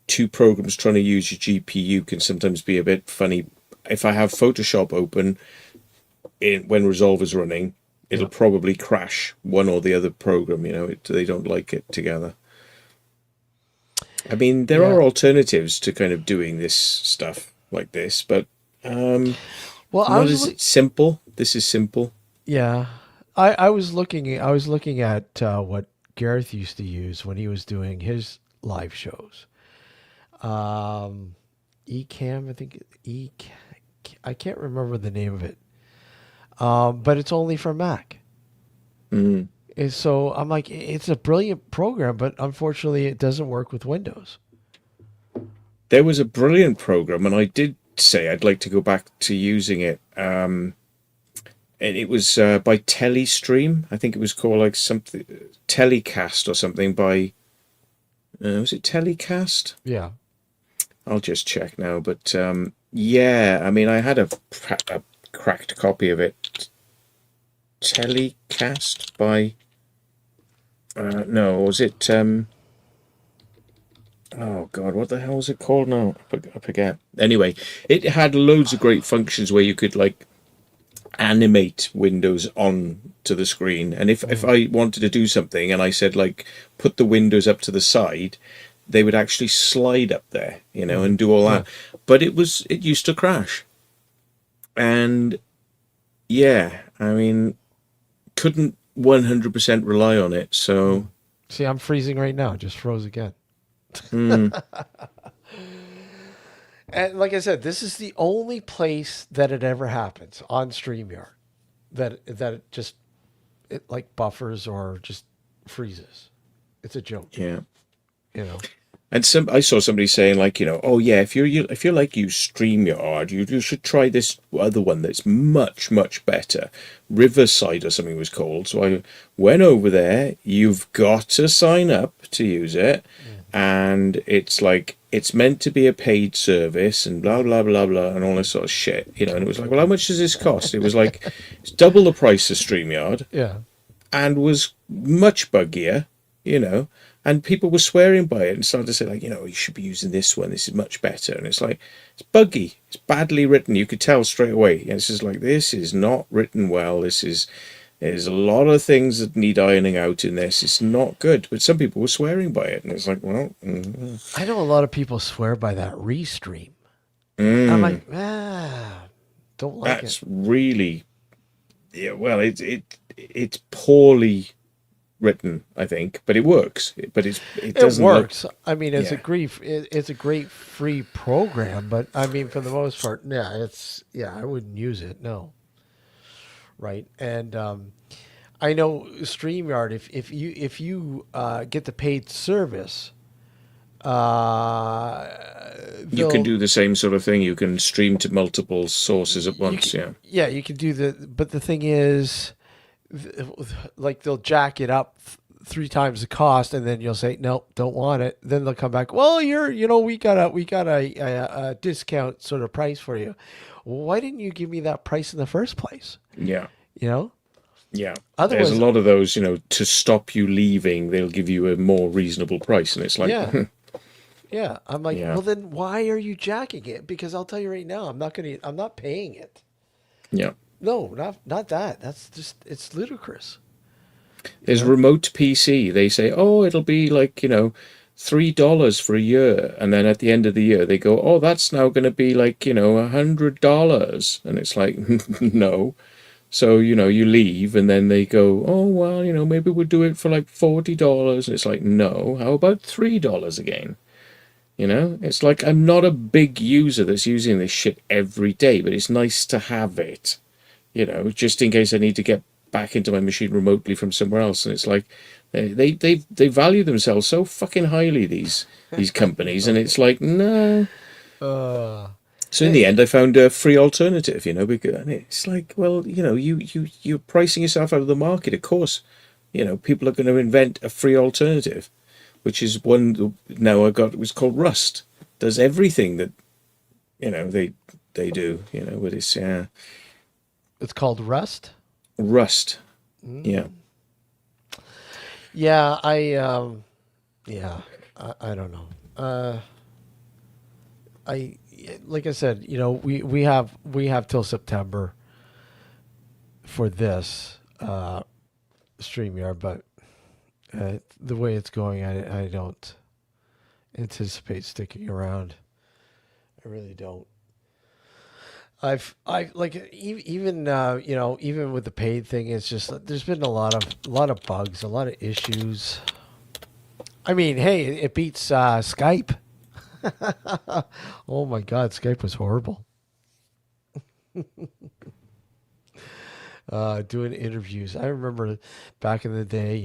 two programs trying to use your GPU can sometimes be a bit funny. If I have Photoshop open when Resolve is running, it'll Yeah. probably crash one or the other program. They don't like it together. I mean, there Yeah. are alternatives to kind of doing this stuff like this, but um, Well, not as simple. This is simple. yeah. I was looking at what Gareth used to use when he was doing his live shows. Um, Ecamm, I think I can't remember the name of it. But it's only for Mac. Mm. And so I'm like, it's a brilliant program, but unfortunately, it doesn't work with Windows. There was a brilliant program, and I did say I'd like to go back to using it. And it was by Telestream. I think it was called like something Telecast or something by. Was it Telecast? Yeah. I'll just check now. But yeah, I mean, I had a cracked copy of it. Telecast by. No, was it? Oh God, what the hell was it called now? I forget. Anyway, it had loads of great functions where you could like animate windows on to the screen, and if Mm. I wanted to do something and I said like put the windows up to the side, they would actually slide up there, Hmm. and do all Yeah. that. But it used to crash, and yeah, I mean, couldn't 100% rely on it. Mm. So See, I'm freezing right now. Just froze again. mm, And like I said, this is the only place that it ever happens on StreamYard that it like buffers or just freezes. It's a joke, yeah. you know. And I saw somebody saying like, oh yeah, if you're like you StreamYard, you should try this other one that's much much better, Riverside or something it was called. So I went over there. You've got to sign up to use it, and it's meant to be a paid service and blah blah blah blah and all this sort of shit, And it was like, well, how much does this cost? It was like it's double the price of StreamYard, Yeah. and was much buggier, you know. And people were swearing by it and started to say, like, you should be using this one. This is much better. And it's like, it's buggy. It's badly written. You could tell straight away. And it's just like, this is not written well. There's a lot of things that need ironing out in this. It's not good. But some people were swearing by it. And it's like, well, I know a lot of people swear by that restream. I'm mm, like, don't like it. that's really, yeah, well, it's poorly written, I think, but it works. But it It doesn't look, works. I mean, yeah. it's a great free program, but I mean, for the most part, yeah, I wouldn't use it. No, right? And I know Streamyard. If you get the paid service, uh, You can they'll do the same sort of thing. You can stream to multiple sources at you once. can, Yeah. yeah, you can do the. But the thing is, th- like they'll jack it up three times the cost, and then you'll say nope, don't want it. Then they'll come back. Well, we got a discount sort of price for you. Why didn't you give me that price in the first place? Yeah. You know. Yeah. There's a Otherwise, lot of those, to stop you leaving, they'll give you a more reasonable price. And it's like, yeah, yeah. I'm like, yeah, well, then why are you jacking it? Because I'll tell you right now, I'm not paying it. yeah. No, not that. That's just it's ludicrous. You There's know. remote PC. They say, oh, it'll be like, $3 for a year. And then at the end of the year, they go, oh, that's now going to be like, $100. And it's like, no. So, you leave and then they go, oh, well, maybe we'll do it for like $40. And it's like, no, how about $3 again? It's like I'm not a big user that's using this shit every day, but it's nice to have it, just in case I need to get back into my machine remotely from somewhere else. And it's like they value themselves so fucking highly, these companies, and it's like, no. Uh, So in the eh, end, I found a free alternative, because and it's like, well, you're pricing yourself out of the market. Of course, people are going to invent a free alternative, which is one now I got. It was called Rust. Does everything that they do. But it's it's called Rust. Rust. Yeah. Mm. Yeah, yeah, I don't know. I like I said, we have till September for this Streamyard, but the way it's going, I don't anticipate sticking around. I really don't. I like even even with the paid thing, it's just there's been a lot of bugs, a lot of issues. I mean, hey, it beats Skype. Oh my God, Skype was horrible. Doing interviews. I remember back in the day,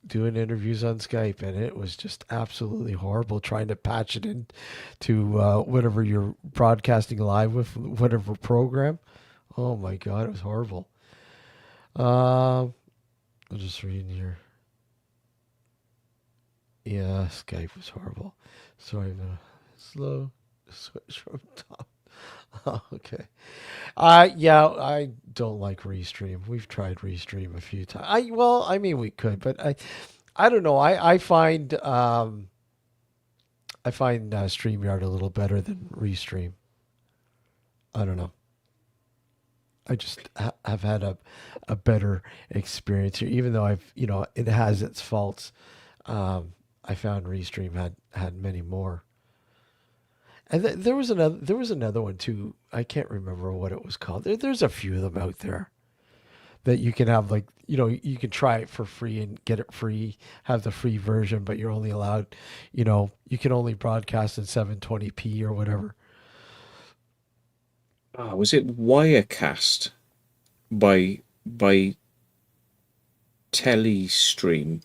doing interviews on Skype, and it was just absolutely horrible trying to patch it in to whatever you're broadcasting live with, whatever program. Oh my God, it was horrible. I'm just reading here. Yeah, Skype was horrible. Sorry, I'm gonna slow switch from top. Okay. Yeah, I don't like Restream. We've tried Restream a few times. I mean, we could, but I don't know. I find Streamyard a little better than Restream. I don't know. I just have had a better experience here, even though it has its faults. I found Restream had many more. And there was another one too. I can't remember what it was called. There's a few of them out there that you can have, like, you can try it for free and get it free, have the free version, but you're only allowed, you can only broadcast in 720p or whatever. Was it Wirecast by Telestream?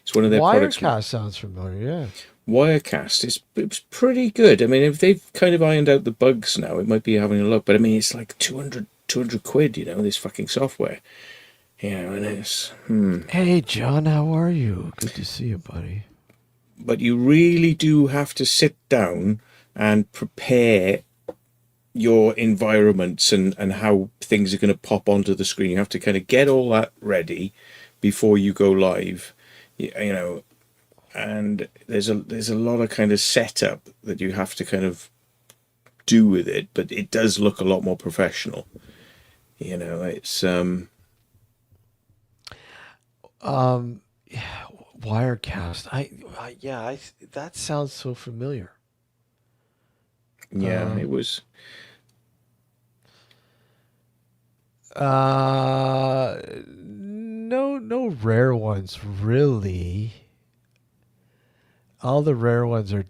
It's one of their products. Wirecast sounds familiar. Yeah. Wirecast is it's pretty good. I mean, if they've kind of ironed out the bugs now, it might be having a look. But I mean, it's like 200 quid, this fucking software. And it's Hey, John, how are you? Good to see you, buddy. but you really do have to sit down and prepare your environments and how things are going to pop onto the screen. You have to kind of get all that ready before you go live. You know, and there's a lot of kind of setup that you have to kind of do with it, but it does look a lot more professional. It's Um, Wirecast. Yeah, that sounds so familiar. yeah, it Um, was. no, no rare ones really. All the rare ones are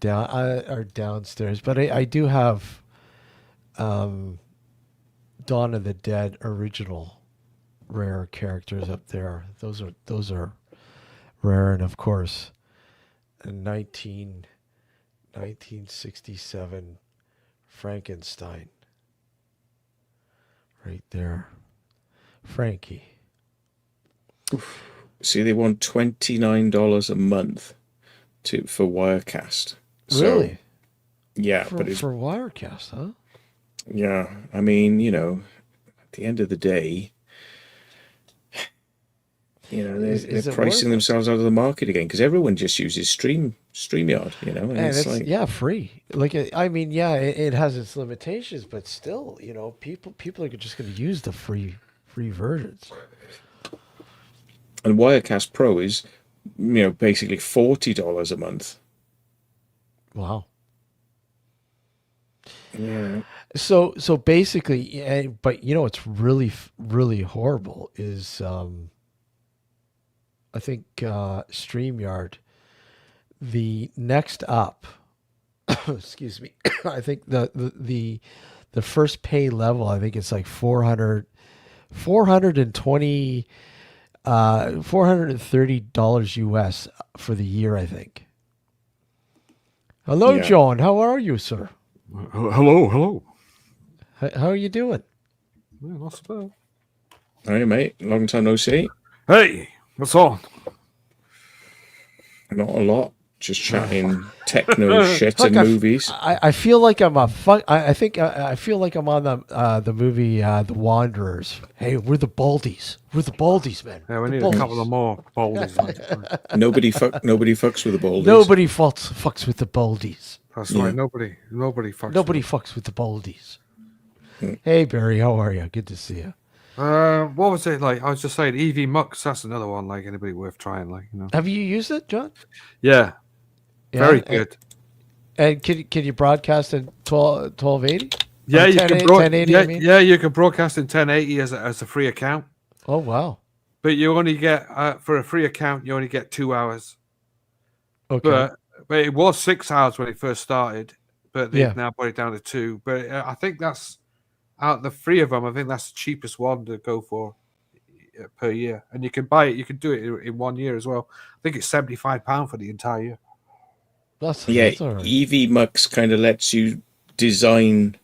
downstairs, but I do have um, Dawn of the Dead original rare characters up there. Those are rare, and of course, a 1967 Frankenstein right there, Frankie. See, they want $29 a month for Wirecast. So Really? yeah, For but it's Wirecast, huh? yeah. I mean, at the end of the day, they're Is it pricing worth it? themselves out of the market again because everyone just uses StreamYard, and And it's it's like, yeah, free. Like I mean, yeah, it has its limitations, but still, people are just going to use the free versions. and Wirecast Pro is, basically $40 a month. Wow. Yeah, So basically, yeah, but what's really horrible is I think StreamYard, the next up, excuse me, I think the first pay level, I think it's like 420 $430 US for the year, I think. Hello, yeah. John. How are you, sir? Hello, hello. How are you doing? Yeah, not so bad. All right, mate. Long time no see. Hey, what's on? Not a lot. Just chatting techno shit Look, and movies. I feel like I'm a fuck. I think I feel like I'm on the movie The Wanderers. Hey, we're the Baldies. We're the Baldies, man. Yeah, we The need a couple of Baldies. more boulders. Nobody fucks with the Baldies. Nobody fucks with the Baldies. That's Yeah. right. Nobody fucks. Nobody with fucks with the Baldies. Mm. Hey, Barry, how are you? Good to see you. What was it like? I was just saying, EV Mux. That's another one. Like anybody worth trying. Have you used it, John? Yeah, Yeah. very good. And can you broadcast in 1280? Yeah, you can. 1080. Yeah, I mean. yeah, you can broadcast in 1080 as a free account, Oh wow. but you only get for a free account you only get 2 hours. Okay. But it was 6 hours when it first started, but they've Yeah. now put it down to 2. But I think that's out of the 3 of them. I think that's the cheapest one to go for per year, and you can buy it. You can do it in 1 year as well. I think it's £75 for the entire year. That's all right. EV Mux kind of lets you design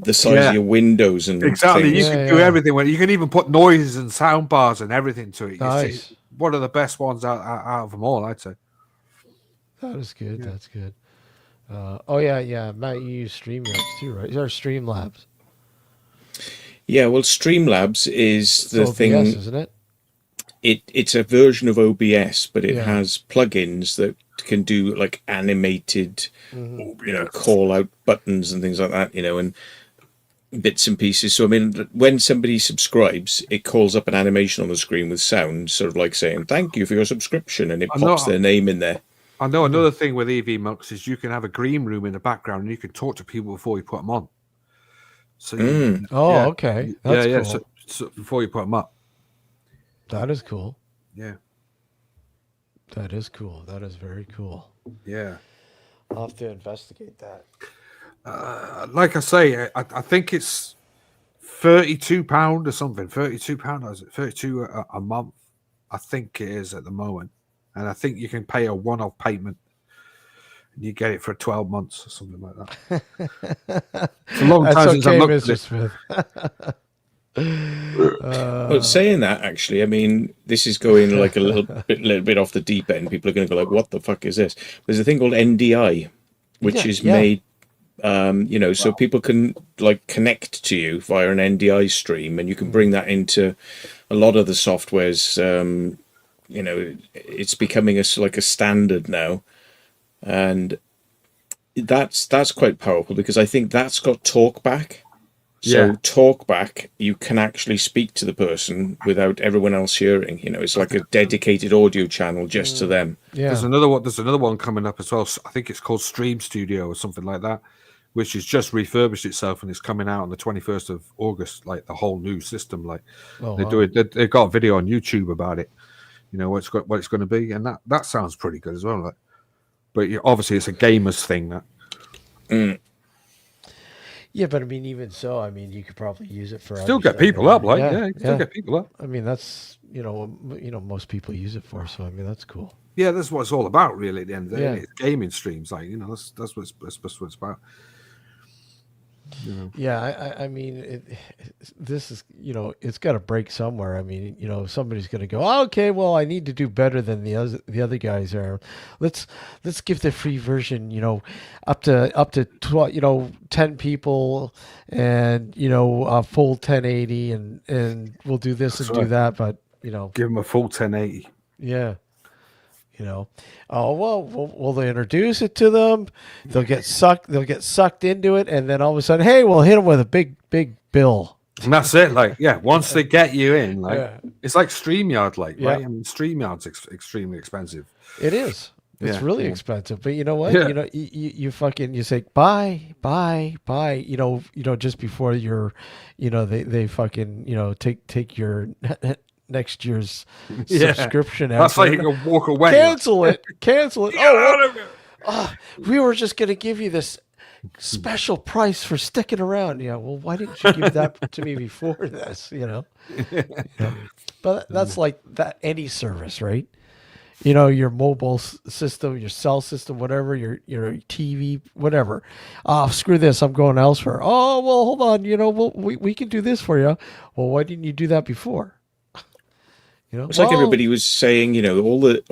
the size Yeah. of your windows and Exactly, things. you can do everything with it. You can even put noises and sound bars and everything to it. Nice. It's one of the best ones out of them all, I'd say. That is good. Yeah. That's good. Oh yeah. Matt, you use StreamYards too, right? Or Streamlabs. Yeah, well, Streamlabs is the It's OBS, thing. isn't it? It's a version of OBS, but it Yeah. has plugins that can do like animated, Mm-hmm. call out buttons and things like that, and bits and pieces. So I mean, when somebody subscribes, it calls up an animation on the screen with sound, sort of like saying "Thank you for your subscription," and it pops their name in there. I know another thing with EV Mux is you can have a green room in the background and you can talk to people before you put them on. So Oh, okay. That's cool. So before you put them up. That is cool. Yeah. That is cool. That is very cool. Yeah. I'll have to investigate that. Like I say, I think it's £32 or something. £32, is it? 32 a month. I think it is at the moment. And I think you can pay a one-off payment and you get it for 12 months or something like that. It's a long time since I looked at Mr. it. Smith. Well, saying that, actually, I mean, this is going like a little bit off the deep end. People are going to go like, "What the fuck is this?" There's a thing called NDI, which is made, so people can like connect to you via an NDI stream, and you can bring that into a lot of the softwares. It's becoming like a standard now, and that's quite powerful because I think that's got talkback. So talkback, you can actually speak to the person without everyone else hearing. It's like a dedicated audio channel just to them. Yeah. There's another one coming up as well. I think it's called Stream Studio or something like that, which has just refurbished itself and it's coming out on the 21st of August. Like the whole new system. Like they've got a video on YouTube about it. What it's going to be, and that sounds pretty good as well. Like, but obviously it's a gamers thing. That. Yeah, but I mean, even so, I mean, you could probably use it for Still other get stuff, people up, like still get people up. I mean, that's most people use it for. So I mean, that's cool. Yeah, that's what it's all about, really. At the end of the day, Yeah. It's gaming streams, like that's what it's about. Yeah, I mean, this is, it's got to break somewhere. I mean, somebody's going to go, "Oh, okay, well, I need to do better than the other guys are. Let's give the free version, up to 12, 10 people, and full 1080, and we'll do this That's and do right. that, but Give them a full 1080. yeah." Oh well, will they introduce it to them? They'll get sucked into it, and then all of a sudden, hey, we'll hit them with a big bill. And that's it. Like, yeah, once they get you in, like, Yeah. it's like StreamYard, like, Yeah. right? I mean, StreamYard's extremely expensive. It is. It's Yeah, really yeah. expensive, but you know what? Yeah. You say bye. Just before they fucking take your next year's subscription. That's like you can walk away. Cancel it. Oh, Out of it. we were just going to give you this special price for sticking around. Yeah, well, why didn't you give that to me before this? But that's like that any service, right? Your mobile system, your cell system, whatever, your TV, whatever. Oh, screw this, I'm going elsewhere. Oh, well, hold on. We can do this for you. Well, why didn't you do that before? It's like everybody was saying, all the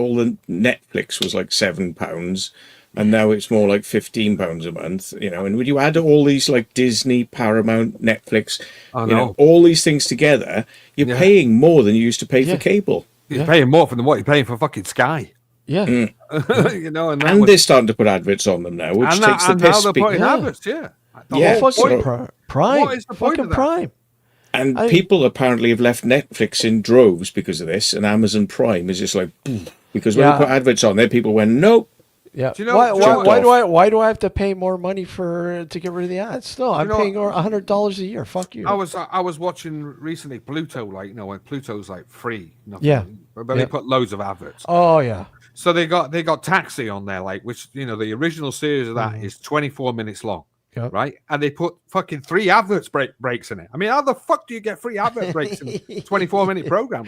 Netflix was like £7, and now it's more like £15 a month. And when you add all these like Disney, Paramount, Netflix, all these things together, you're paying more than you used to pay for cable. You're paying more than what you're paying for fucking Sky. Yeah. And they're starting to put adverts on them now, which takes the piss. Now they're putting adverts, Prime. What is the point of that? Prime. And people apparently have left Netflix in droves because of this, and Amazon Prime is just like, because when you put adverts on there, people went, nope. Yeah. Do you know, why do I have to pay more money to get rid of the ads? No, I'm paying $100 a year. Fuck you. I was watching recently Pluto, like when Pluto's like free, nothing, Yeah. but they put loads of adverts. Oh yeah. So they got Taxi on there, like, which the original series of that is 24 minutes long. Yep. Right, and they put fucking 3 adverts breaks in it. I mean, how the fuck do you get 3 advert breaks in a 24-minute program?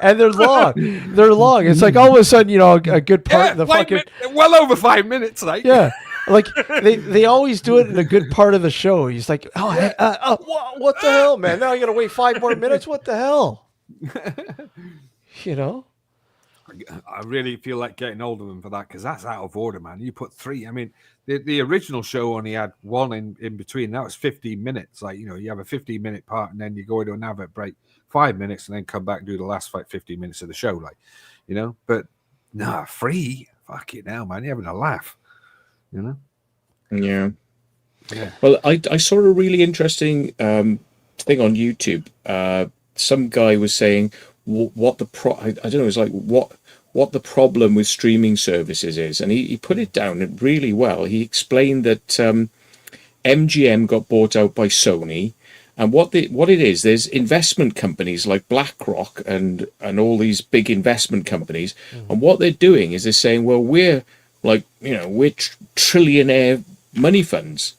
And they're long. It's like all of a sudden, a good part of the fucking well over 5 minutes, like like they always do it in a good part of the show. He's like, what the hell, man? Now I got to wait 5 more minutes. What the hell? I really feel like getting hold of them for that, because that's out of order, man. You put 3. I mean, the original show only had 1 in between. That was 15 minutes. Like, you have a 15-minute part, and then you go into an advert break 5 minutes, and then come back and do the last 15 minutes of the show. Like, but nah, free. Fuck it now, man. You're having a laugh. Yeah. Well, I saw a really interesting thing on YouTube. Some guy was saying what the I don't know. It's like what the problem with streaming services is, and he put it down really well. He explained that MGM got bought out by Sony, and what it is, there's investment companies like BlackRock and all these big investment companies, and what they're doing is they're saying, well, we're like we're trillionaire money funds,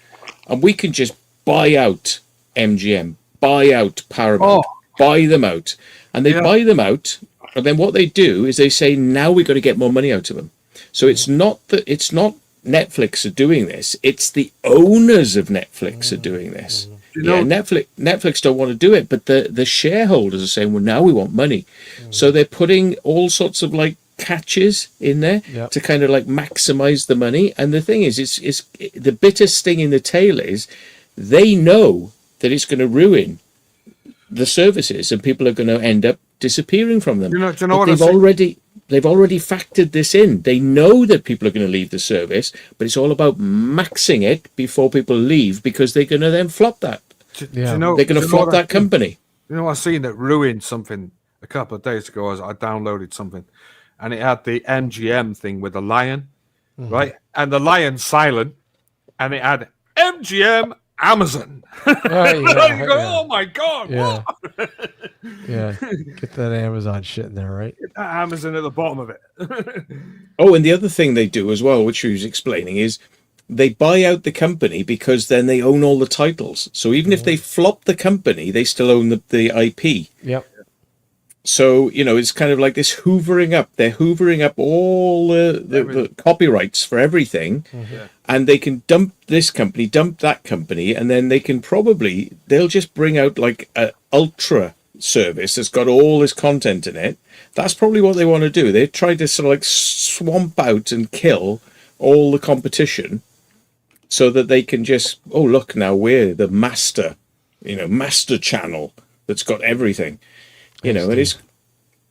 and we can just buy out MGM, buy out Paramount, buy them out, and they buy them out. And then what they do is they say, now we've got to get more money out of them. So it's not Netflix are doing this. It's the owners of Netflix are doing this. Netflix don't want to do it, but the shareholders are saying, well, now we want money. So they're putting all sorts of like catches in there to kind of like maximize the money. And the thing is, it's the bitter sting in the tail is they know that it's going to ruin the services, and people are going to end up disappearing from them. Do you know what they've already factored this in. They know that people are going to leave the service, but it's all about maxing it before people leave, because they're going to then flop that. They're going to flop that company. I seen that ruined something a couple of days ago. As I downloaded something, and it had the MGM thing with the lion, right? And the lion's silent, and it had MGM Amazon. Oh my god! Yeah, get that Amazon shit in there, right? Get that Amazon at the bottom of it. And the other thing they do as well, which he was explaining, is they buy out the company because then they own all the titles. So even if they flop the company, they still own the IP. Yep. So, it's kind of like this hoovering up. They're hoovering up all the copyrights for everything. Yeah. And they can dump this company, dump that company, and then they'll just bring out like an ultra service that's got all this content in it. That's probably what they want to do. They try to sort of like swamp out and kill all the competition so that they can just, oh, look, now we're the master channel that's got everything. And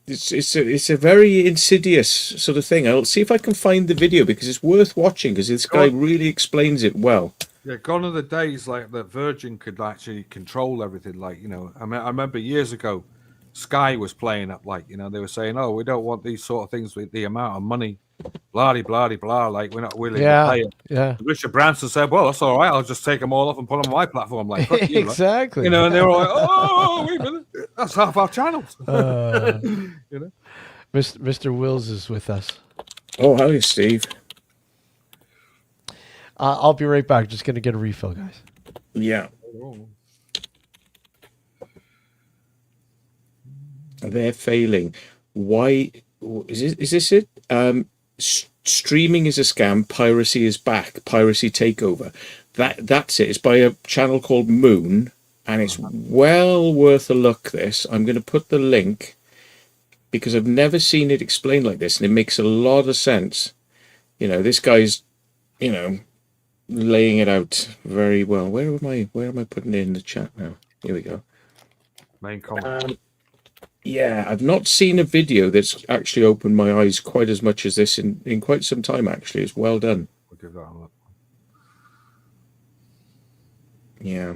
it's a very insidious sort of thing. I'll see if I can find the video because it's worth watching because this guy really explains it well. Yeah, gone are the days like that Virgin could actually control everything. Like, I mean, I remember years ago, Sky was playing up like, they were saying, oh, we don't want these sort of things with the amount of money, blah, blah, blah, like we're not willing to pay it. Yeah. Richard Branson said, well, that's all right. I'll just take them all off and put them on my platform. Like, fuck you, exactly. And they were like, oh, wait a minute. That's half our channels. Mr. Wills is with us. Oh, howdy, Steve. I'll be right back. Just going to get a refill, guys. Yeah. They're failing. Why? Is this it? Streaming is a scam. Piracy is back. Piracy takeover. That's it. It's by a channel called Moon, and it's well worth a look. This I'm going to put the link because I've never seen it explained like this, and it makes a lot of sense. This guy's, laying it out very well. Where am I putting it in the chat now? Here we go. Main comment. Yeah, I've not seen a video that's actually opened my eyes quite as much as this in quite some time, actually. It's well done. We'll give that a look. Yeah.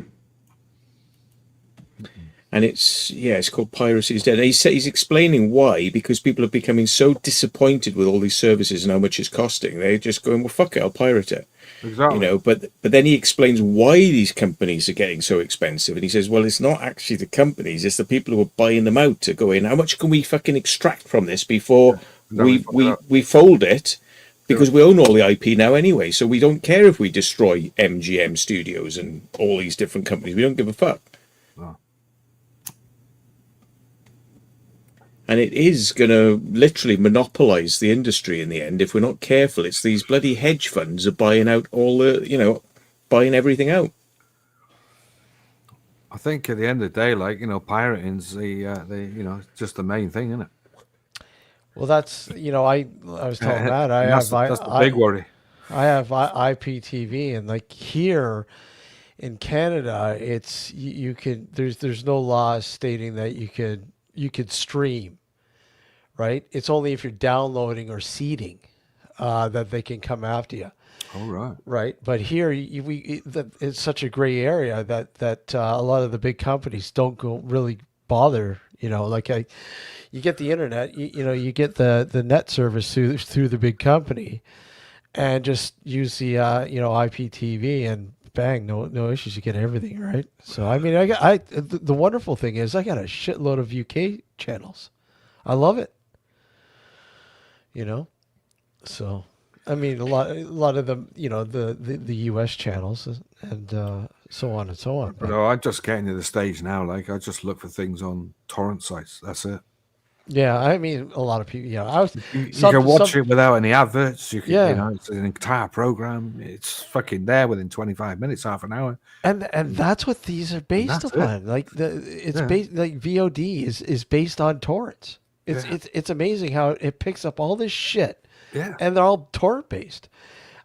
And it's called Piracy is Dead. And he's explaining why, because people are becoming so disappointed with all these services and how much it's costing. They're just going, well, fuck it, I'll pirate it. Exactly. But then he explains why these companies are getting so expensive. And he says, well, it's not actually the companies, it's the people who are buying them out to go in. How much can we fucking extract from this before we fold it? Because we own all the IP now anyway. So we don't care if we destroy MGM Studios and all these different companies. We don't give a fuck. No. And it is going to literally monopolize the industry in the end if we're not careful. It's these bloody hedge funds are buying out all the, buying everything out. I think at the end of the day, like, pirating's just the main thing, isn't it? Well, that's, I was telling Matt, that's the big worry. I have IPTV, and like here in Canada, it's you can there's no laws stating that you could stream, right? It's only if you're downloading or seeding that they can come after you. All right. Right, but here it's such a gray area that a lot of the big companies don't really bother. You get the internet, you get the net service through the big company, and just use the IPTV, and bang, no issues. You get everything, right? So I mean, the wonderful thing is I got a shitload of UK channels. I love it. So I mean, a lot of them, the US channels and so on and so on. But no, I'm just getting to the stage now. Like, I just look for things on torrent sites. That's it. Yeah, I mean, a lot of people. You can watch it without any adverts. You can, it's an entire program. It's fucking there within 25 minutes, half an hour. And that's what these are based upon. Like based like VOD is based on torrents. It's amazing how it picks up all this shit. Yeah, and they're all torrent based.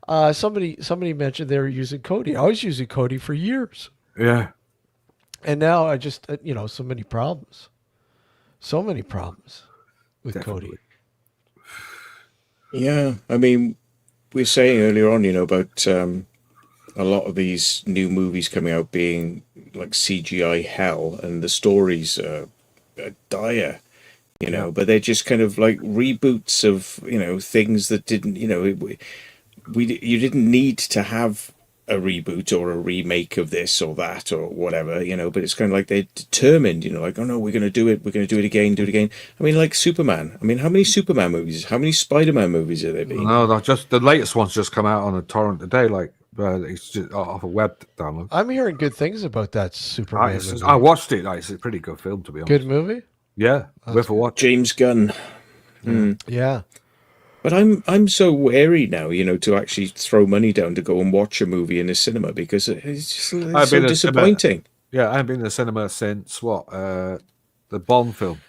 Somebody mentioned they were using Kodi. I was using Kodi for years. Yeah, and now I just so many problems. So many problems with Kodi. Yeah, I mean, we were saying earlier on, about a lot of these new movies coming out being like CGI hell, and the stories are dire, but they're just kind of like reboots of things that didn't, you didn't need to have a reboot or a remake of this or that or whatever, but it's kind of like they're determined, like, oh no, we're going to do it again. I mean, like Superman. I mean, how many Superman movies, how many Spider-Man movies have there been? No, just the latest one's just come out on a torrent today, like it's just off a web download. I'm hearing good things about that Superman movie. I watched it. It's a pretty good film, to be honest. Good movie? Yeah, worth a watch. James Gunn. Yeah. But I'm so wary now, to actually throw money down to go and watch a movie in the cinema because it's so disappointing. I haven't been in the cinema since the Bond film.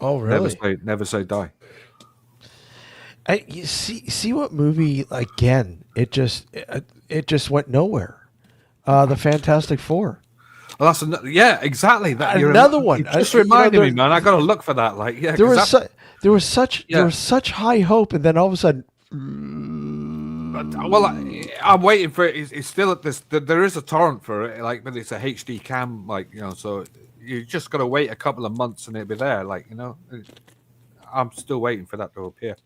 Oh, really? Never Say Die. You see what movie again? It just went nowhere. The Fantastic Four. Well, that's exactly. That Another one. You just reminded me, man. I got to look for that. There was such high hope, and then all of a sudden. Well, I'm waiting for it. It's still at this. There is a torrent for it, but it's a HD cam, so you just got to wait a couple of months and it'll be there. I'm still waiting for that to appear.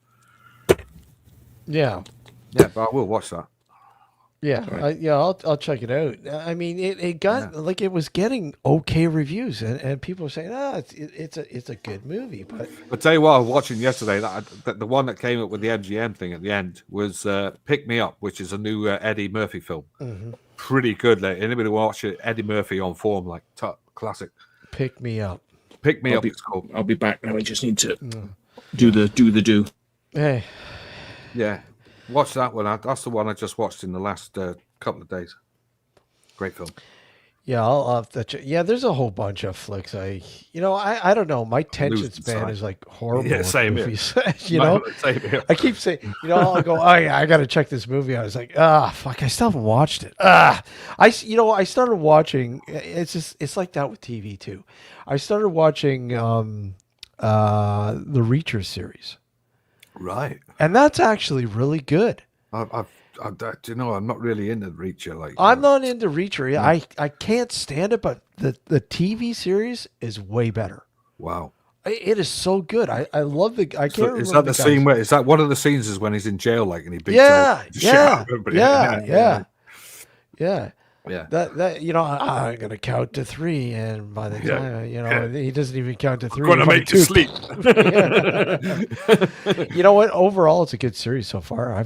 Yeah. Yeah, but I will watch that. Yeah, Right. I'll check it out. I mean, it got it was getting okay reviews, and people were saying, it's a good movie. But I'll tell you what, I was watching yesterday. That the one that came up with the MGM thing at the end was Pick Me Up, which is a new Eddie Murphy film. Mm-hmm. Pretty good. Anybody watch it? Eddie Murphy on form, classic. Pick Me Up. Pick Me Up. It's called. I'll be back now. I just need to do the do. Hey. Yeah. Watch that one. That's the one I just watched in the last couple of days. Great film. Yeah, I'll have to check. Yeah, there's a whole bunch of flicks. I don't know. My attention span is horrible. Yeah, same movies. here. Same here. I keep saying, I'll go, oh yeah, I got to check this movie. I was like, fuck, I still haven't watched it. I started watching. It's like that with TV too. I started watching the Reacher series. Right. And that's actually really good. I'm not really into Reacher. I'm not into Reacher. I can't stand it, but the TV series is way better. Wow. It is so good. I love the. I can't remember. Is that the scene where? Is that one of the scenes? Is when he's in jail, and he beats Yeah. That I'm gonna count to 3, and by the time he doesn't even count to 3. I'm gonna make you sleep. You know what? Overall, it's a good series so far. I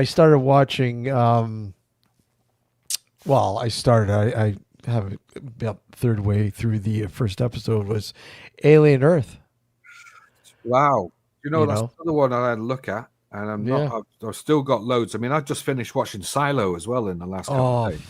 started watching. I have about third way through the first episode was Alien Earth. Wow. That's another one I had to look at. And I've still got loads. I mean, I just finished watching Silo as well in the last couple of days.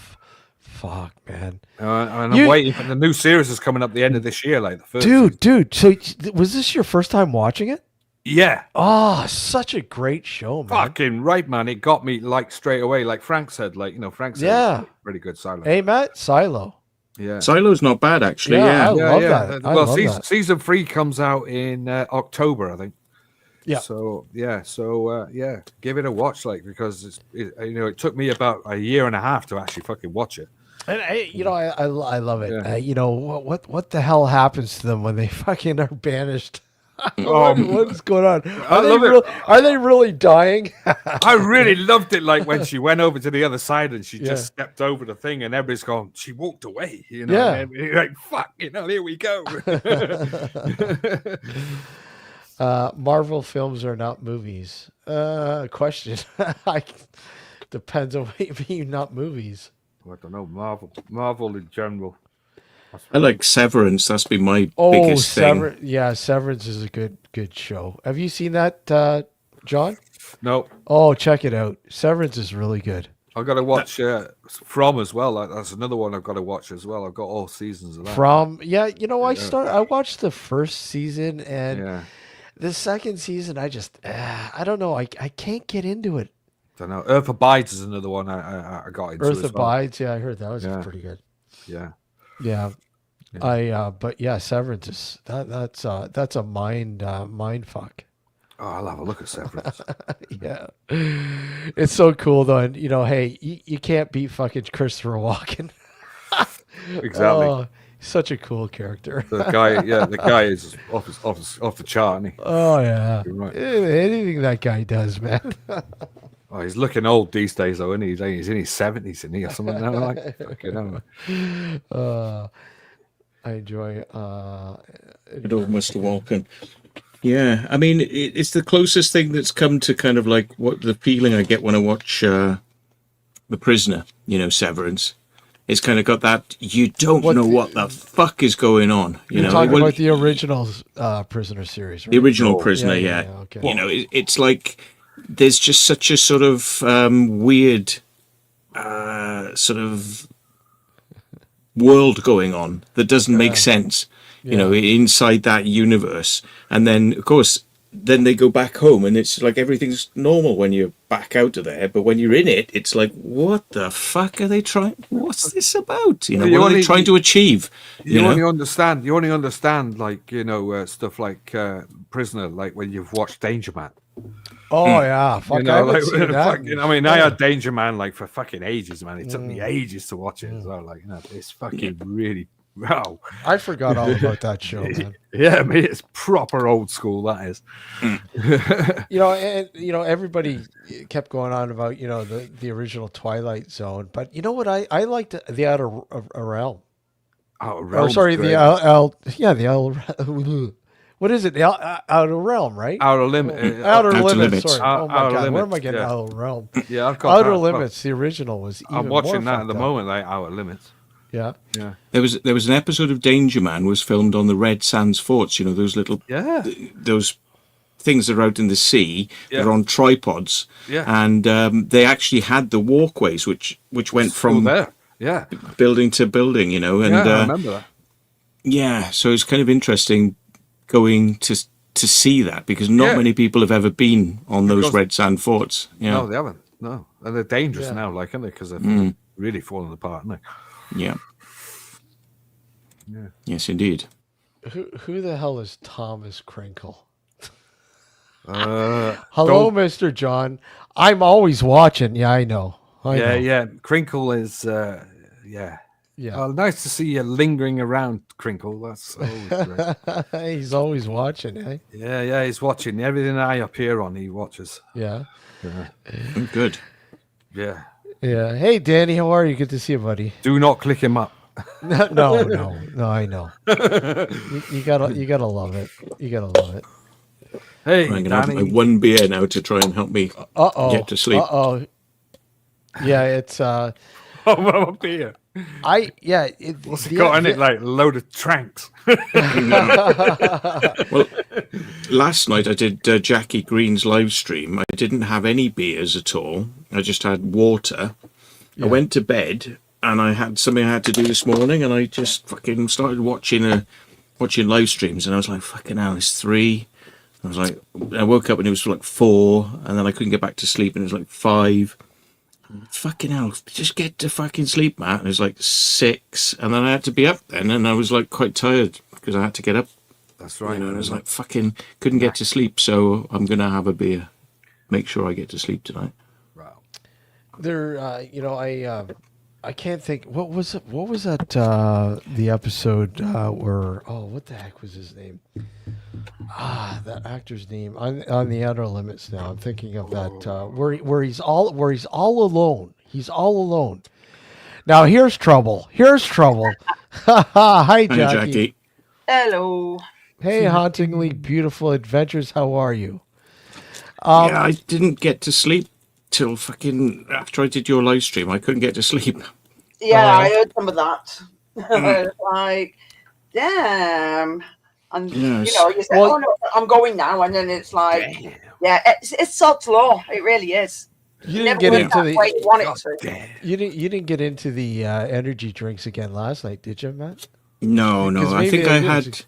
Fuck, man. And I'm waiting for the new series is coming up the end of this year, the first dude. So was this your first time watching it? Yeah. Oh, such a great show, man. Fucking right, man. It got me straight away. Like Frank said, Frank said pretty good Silo. Hey, Matt, Silo. Yeah. Silo's not bad, actually. I love that. Well, season 3 comes out in October, I think. Yeah. So give it a watch, because it took me about a year and a half to actually fucking watch it. And I love it. Yeah. What the hell happens to them when they fucking are banished? What's going on? Are they really dying? I really loved it. When she went over to the other side and she just stepped over the thing, and everybody's going, she walked away. Yeah. And you're like, fuck, here we go. Marvel films are not movies. Question. Depends on what you mean, not movies. I don't know. Marvel in general. I like Severance. That's been my biggest thing. Yeah, Severance is a good show. Have you seen that, John? No. Oh, check it out. Severance is really good. I've got to watch From as well. That's another one I've got to watch as well. I've got all seasons of that. I watched the first season, and the second season, I don't know. I can't get into it. I don't know. Earth Abides is another one I got into. Earth Abides, I heard that was pretty good. Yeah. Yeah. Severance is that's a mind fuck. Oh, I'll have a look at Severance. Yeah, it's so cool though, and hey, you can't beat fucking Christopher Walken. Exactly. Such a cool character. The guy is off the chart, isn't he? Oh yeah. You're right. Anything that guy does, man. Oh, he's looking old these days, though, isn't he? He's in his 70s, isn't he, or something like that? I enjoy It Mr. Walken. Yeah, I mean, it's the closest thing that's come to kind of what the feeling I get when I watch The Prisoner, Severance. it's kind of got that you don't know what the fuck is going on. You're talking about the original Prisoner series, right? The original Prisoner, yeah. Okay. You know, it's like there's just such a sort of weird sort of world going on that doesn't make sense. You know, inside that universe, and then of course. Then they go back home and it's like everything's normal when you're back out of there. But when you're in it, it's like, what the fuck are they trying? What's this about? You know, what are they trying to achieve? You only understand like, you know, stuff like Prisoner, like when you've watched Danger Man. Oh yeah, fuck, you know, I seen that. I mean, I had Danger Man like for fucking ages, man. It took me ages to watch it as well. Like, you know, it's fucking really wow. I forgot all about that show, man. Yeah, I mean, it's proper old school. That is. You know, everybody kept going on about the original Twilight Zone, but you know what? I liked the Outer Realm. Outer Realm. Or sorry, the Outer. What is it? The Outer Realm, right? Outer Limit. Outer Limits. Sorry. Oh my God. Limits, Where am I getting Outer Realm? Yeah, I've got Outer that. Limits. The original was. Even I'm watching more that at the fucked up. moment. Like Outer Limits. Yeah. Yeah. There was an episode of Danger Man was filmed on the Red Sands forts. You know, those little those things that are out in the sea. Yeah. They're on tripods. Yeah. And they actually had the walkways which went from there. Yeah. building to building. You know, and I remember that. Yeah, so it's kind of interesting going to see that because not many people have ever been on those red sand forts. Yeah. No, they haven't. No, and they're dangerous now, like, aren't they? Because they're really falling apart, aren't they? Yeah. Yes, indeed. Who the hell is Thomas Crinkle? Hello, Mr. John. I'm always watching. Yeah, I know. I know. Yeah. Crinkle is, yeah. Oh, nice to see you lingering around, Crinkle. That's always great. He's always watching, eh? Yeah, he's watching. Everything I appear on, he watches. Yeah. Good. Yeah. Yeah. Hey, Danny, how are you? Good to see you, buddy. Do not click him up. No, I know. You gotta love it. You gotta love it. Hey, I'm gonna have my one beer now to try and help me get to sleep. Yeah, it's a beer. What's it got in it? Like a load of tranks. Well, last night I did Jackie Green's live stream. I didn't have any beers at all. I just had water. I went to bed and I had something I had to do this morning, and I just fucking started watching live streams, and I was like, fucking hell, it's 3. I was like, I woke up and it was like 4, and then I couldn't get back to sleep, and it was like 5. Fucking hell, just get to fucking sleep, Matt. And it was like 6, and then I had to be up then, and I was like quite tired because I had to get up. That's right. You know, and I was like, fucking couldn't get to sleep, so I'm gonna have a beer. Make sure I get to sleep tonight. Wow. There, I can't think. What was it? What was that? The episode where? Oh, what the heck was his name? That actor's name on the Outer Limits. Now I'm thinking of that where he's all alone. He's all alone. Now here's trouble. Hi, Jackie. Hello. Hey, hauntingly beautiful adventures. How are you? Yeah, I didn't get to sleep till fucking after I did your live stream. I couldn't get to sleep. Yeah, I heard some of that. Like, damn. And you say, "Oh no, I'm going now," and then it's like, it's Sod's law. It really is. You didn't get into the. You want it to. You didn't get into the energy drinks again last night, did you, Matt? No. I think I had.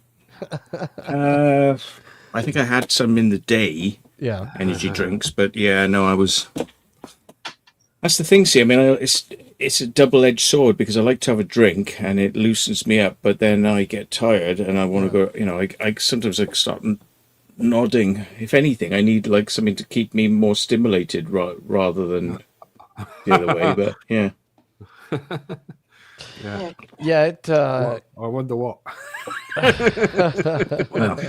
I think I had some in the day. Yeah. Energy drinks, but I was. That's the thing. See, I mean, it's a double-edged sword because I like to have a drink and it loosens me up, but then I get tired and I want to go. You know, I sometimes I start nodding. If anything, I need like something to keep me more stimulated rather than the other way. But yeah. I wonder what. Well,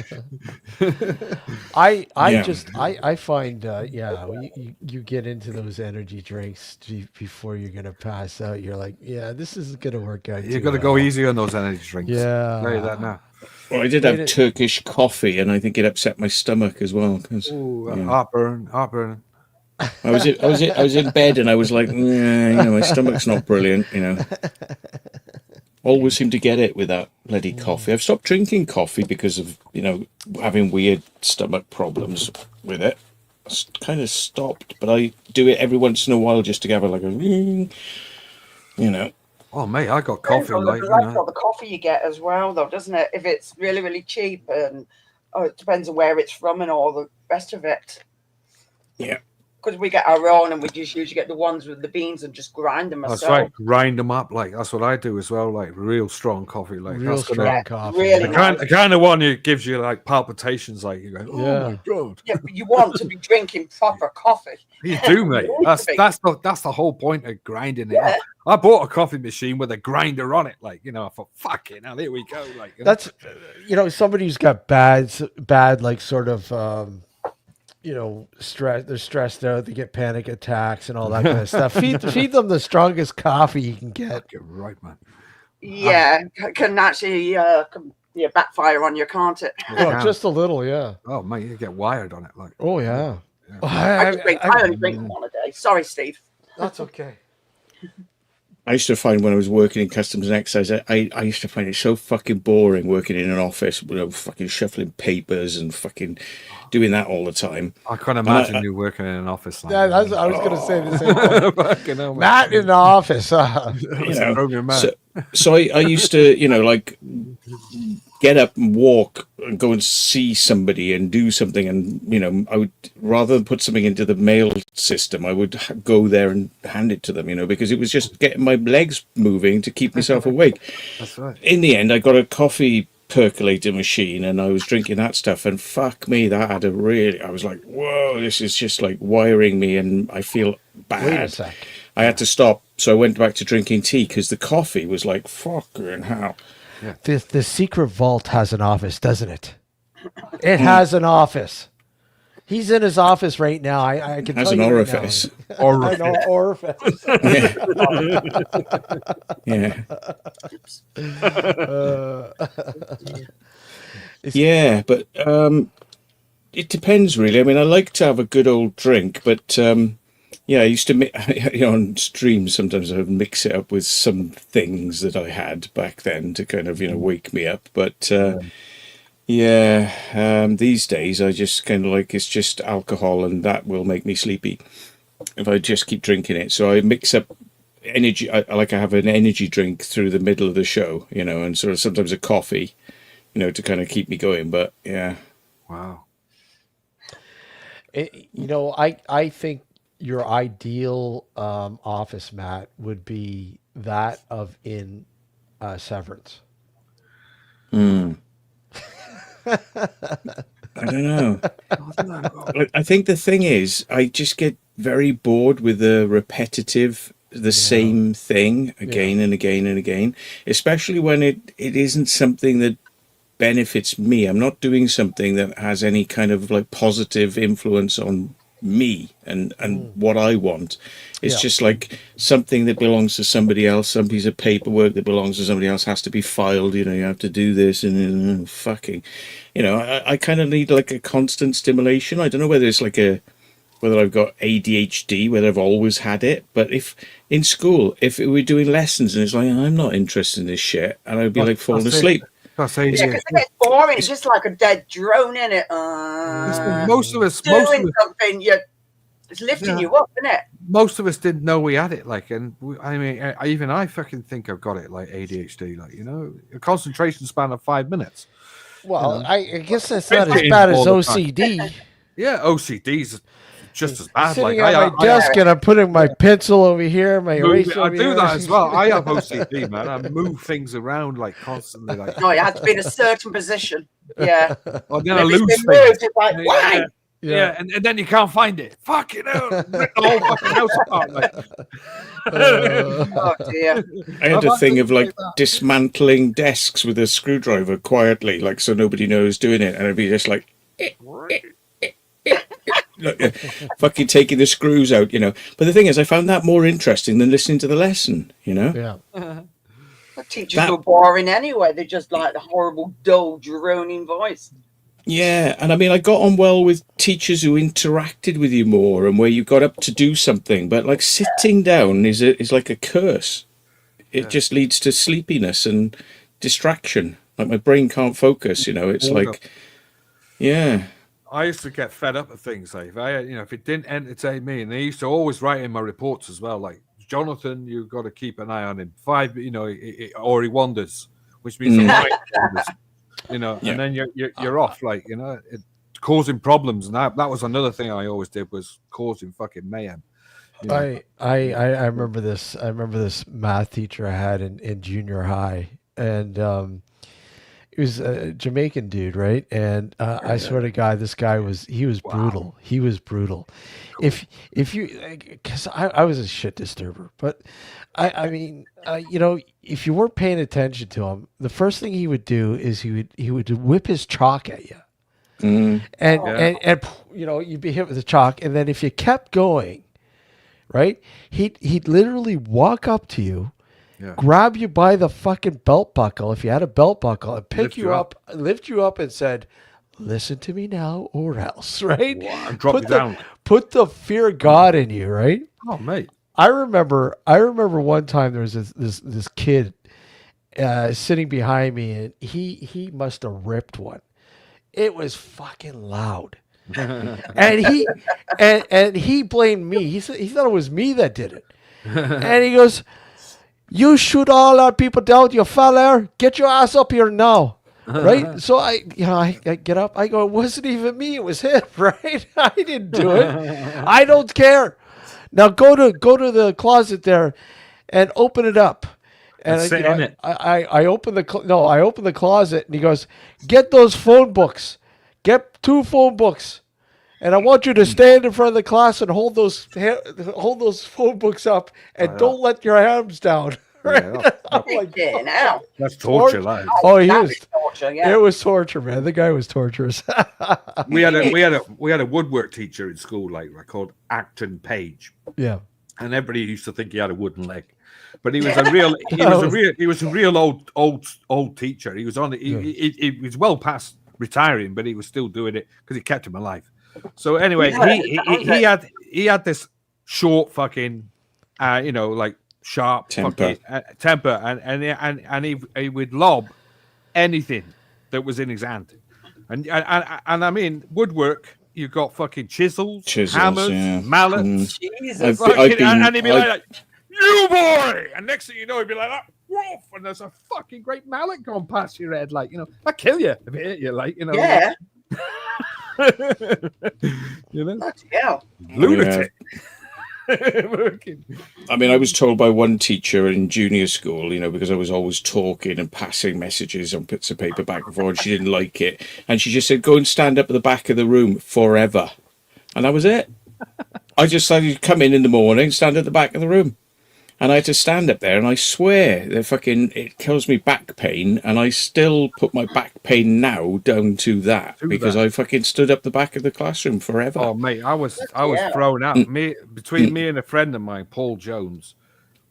I find you get into those energy drinks before you're gonna pass out. You're like, this isn't gonna work out. You got to go easy on those energy drinks. Yeah, Tell you that now. Well, I did have Turkish coffee, and I think it upset my stomach as well. Heartburn. I was in bed and I was like, my stomach's not brilliant, Always seem to get it with that bloody coffee. I've stopped drinking coffee because of, having weird stomach problems with it. Kind of stopped, but I do it every once in a while just to have like a, Oh, mate, I got coffee Depends on the coffee you get as well, though, doesn't it? If it's really, really cheap, and it depends on where it's from and all the rest of it. Yeah. Because we get our own, and we just usually get the ones with the beans and just grind them That's ourselves. right, grind them up. Like that's what I do as well. Like real strong coffee. Like real that's strong coffee. Really the kind of one that gives you like palpitations. Like you go, oh my god. Yeah, but you want to be drinking proper coffee. You do, mate. That's the whole point of grinding it up. I bought a coffee machine with a grinder on it. Like I thought, fucking hell, here we go. Like that's somebody who's got bad like sort of stress. They're stressed out. They get panic attacks and all that kind of stuff. Feed them the strongest coffee you can get. You're right, man. Yeah, can actually backfire on you, can't it? Well, just a little, yeah. Oh, mate, you get wired on it. Like, oh yeah. I only drink one a day. Sorry, Steve. That's okay. I used to find when I was working in customs and excise, I used to find it so fucking boring working in an office, fucking shuffling papers and fucking doing that all the time. I can't imagine you working in an office. Like I was going to say the same thing. Matt in the office. So I used to, get up and walk and go and see somebody and do something. And, I would, rather than put something into the mail system, I would go there and hand it to them, because it was just getting my legs moving to keep myself awake. That's right. In the end, I got a coffee percolator machine and I was drinking that stuff, and fuck me, that had I was like, whoa, this is just like wiring me and I feel bad. Wait a sec. I had to stop. So I went back to drinking tea because the coffee was like, fucking hell. Yeah. The secret vault has an office, doesn't it? It has an office. He's in his office right now. I can has tell an you orifice. Right now. Orifice. Yeah, but it depends really. I mean, I like to have a good old drink, but I used to on streams sometimes I would mix it up with some things that I had back then to kind of wake me up. But these days I just kind of like, it's just alcohol and that will make me sleepy if I just keep drinking it. So I mix up energy. I have an energy drink through the middle of the show, and sort of sometimes a coffee, to kind of keep me going. But yeah. Wow. I think your ideal office, Matt, would be that of in Severance. I don't know. I think the thing is, I just get very bored with the repetitive, same thing again and again and again, especially when it isn't something that benefits me. I'm not doing something that has any kind of like positive influence on me and what I want. It's just like something that belongs to somebody else. Some piece of paperwork that belongs to somebody else has to be filed. You have to do this and fucking, I kind of need like a constant stimulation. I don't know whether it's like whether I've got ADHD, whether I've always had it. But if in school, if we're doing lessons and it's like, I'm not interested in this shit, and I'd be like falling asleep. That's because it's boring. It's just like a dead drone in it. Most of us doing something. It's lifting you up, isn't it? Most of us didn't know we had it. Like, and I fucking think I've got it. Like ADHD. Like, a concentration span of 5 minutes. Well, I guess that's not as bad as OCD. Yeah, OCD's just as bad. Sitting at my desk and I'm putting my pencil over here, my eraser. I do that as well. I have OCD, man. I move things around like constantly. Like, no, it has to be in a certain position. Yeah. Or then I lose things. It's like, why? Yeah, and then you can't find it. Fucking hell. Rip the whole fucking house apart. Like. Oh, dear. I had a thing of like dismantling desks with a screwdriver quietly, like so nobody knows doing it. And I'd be just like, fucking taking the screws out, But the thing is, I found that more interesting than listening to the lesson, Yeah. The teachers were boring anyway. They're just like the horrible, dull, droning voice. Yeah, and I mean, I got on well with teachers who interacted with you more and where you got up to do something. But like sitting down is like a curse. It just leads to sleepiness and distraction. Like my brain can't focus. It's like, yeah. I used to get fed up of things like if it didn't entertain me, and they used to always write in my reports as well, like Jonathan, you've got to keep an eye on him. Or he wanders, which means the mind wanders. And then you're off, like causing problems, and that was another thing I always did was causing fucking mayhem. I remember this. I remember this math teacher I had in junior high, and he was a Jamaican dude, right? And I swear to God, this guy was brutal. He was brutal. Cool. If you, because I was a shit disturber, but I mean, if you weren't paying attention to him, the first thing he would do is he would whip his chalk at you, and you'd be hit with the chalk, and then if you kept going, right, he'd literally walk up to you. Yeah. Grab you by the fucking belt buckle if you had a belt buckle and lift you up and said, listen to me now or else, right? And drop you down. Put the fear of God in you, right? Oh, mate. I remember one time there was this kid sitting behind me, and he must have ripped one. It was fucking loud. and he blamed me. He thought it was me that did it. And he goes, you shoot all our people down, you fell there. Get your ass up here now, right? So I get up. I go, it wasn't even me. It was him, right? I didn't do it. I don't care. Now go to the closet there, and open it up. And I open the closet, and he goes, get those phone books. Get 2 phone books. And I want you to stand in front of the class and hold those phone books up, and don't let your hands down. Right? Yeah, that's torture, like. Oh, he was torture. Yeah. It was torture, man. The guy was torturous. we had a woodwork teacher in school, like called Acton Page. Yeah, and everybody used to think he had a wooden leg, but he was a real old teacher. He was on. He was well past retiring, but he was still doing it because it kept him alive. So anyway, he had this short fucking, like sharp temper, and he would lob anything that was in his hand, and I mean woodwork. You got fucking chisels, hammers, mallets, and he'd be like, "You boy!" And next thing you know, he'd be like, "Woof!" And there's a fucking great mallet gone past your head, like I'd kill you if it hit you, like Yeah. Lunatic. I mean, I was told by one teacher in junior school, because I was always talking and passing messages on bits of paper back and forth, and she didn't like it. And she just said, go and stand up at the back of the room forever. And that was it. I just started to come in the morning, stand at the back of the room. And I had to stand up there, and I swear it kills me back pain, and I still put my back pain now down to that because I fucking stood up the back of the classroom forever. Oh mate, I was thrown out. Between me and a friend of mine, Paul Jones,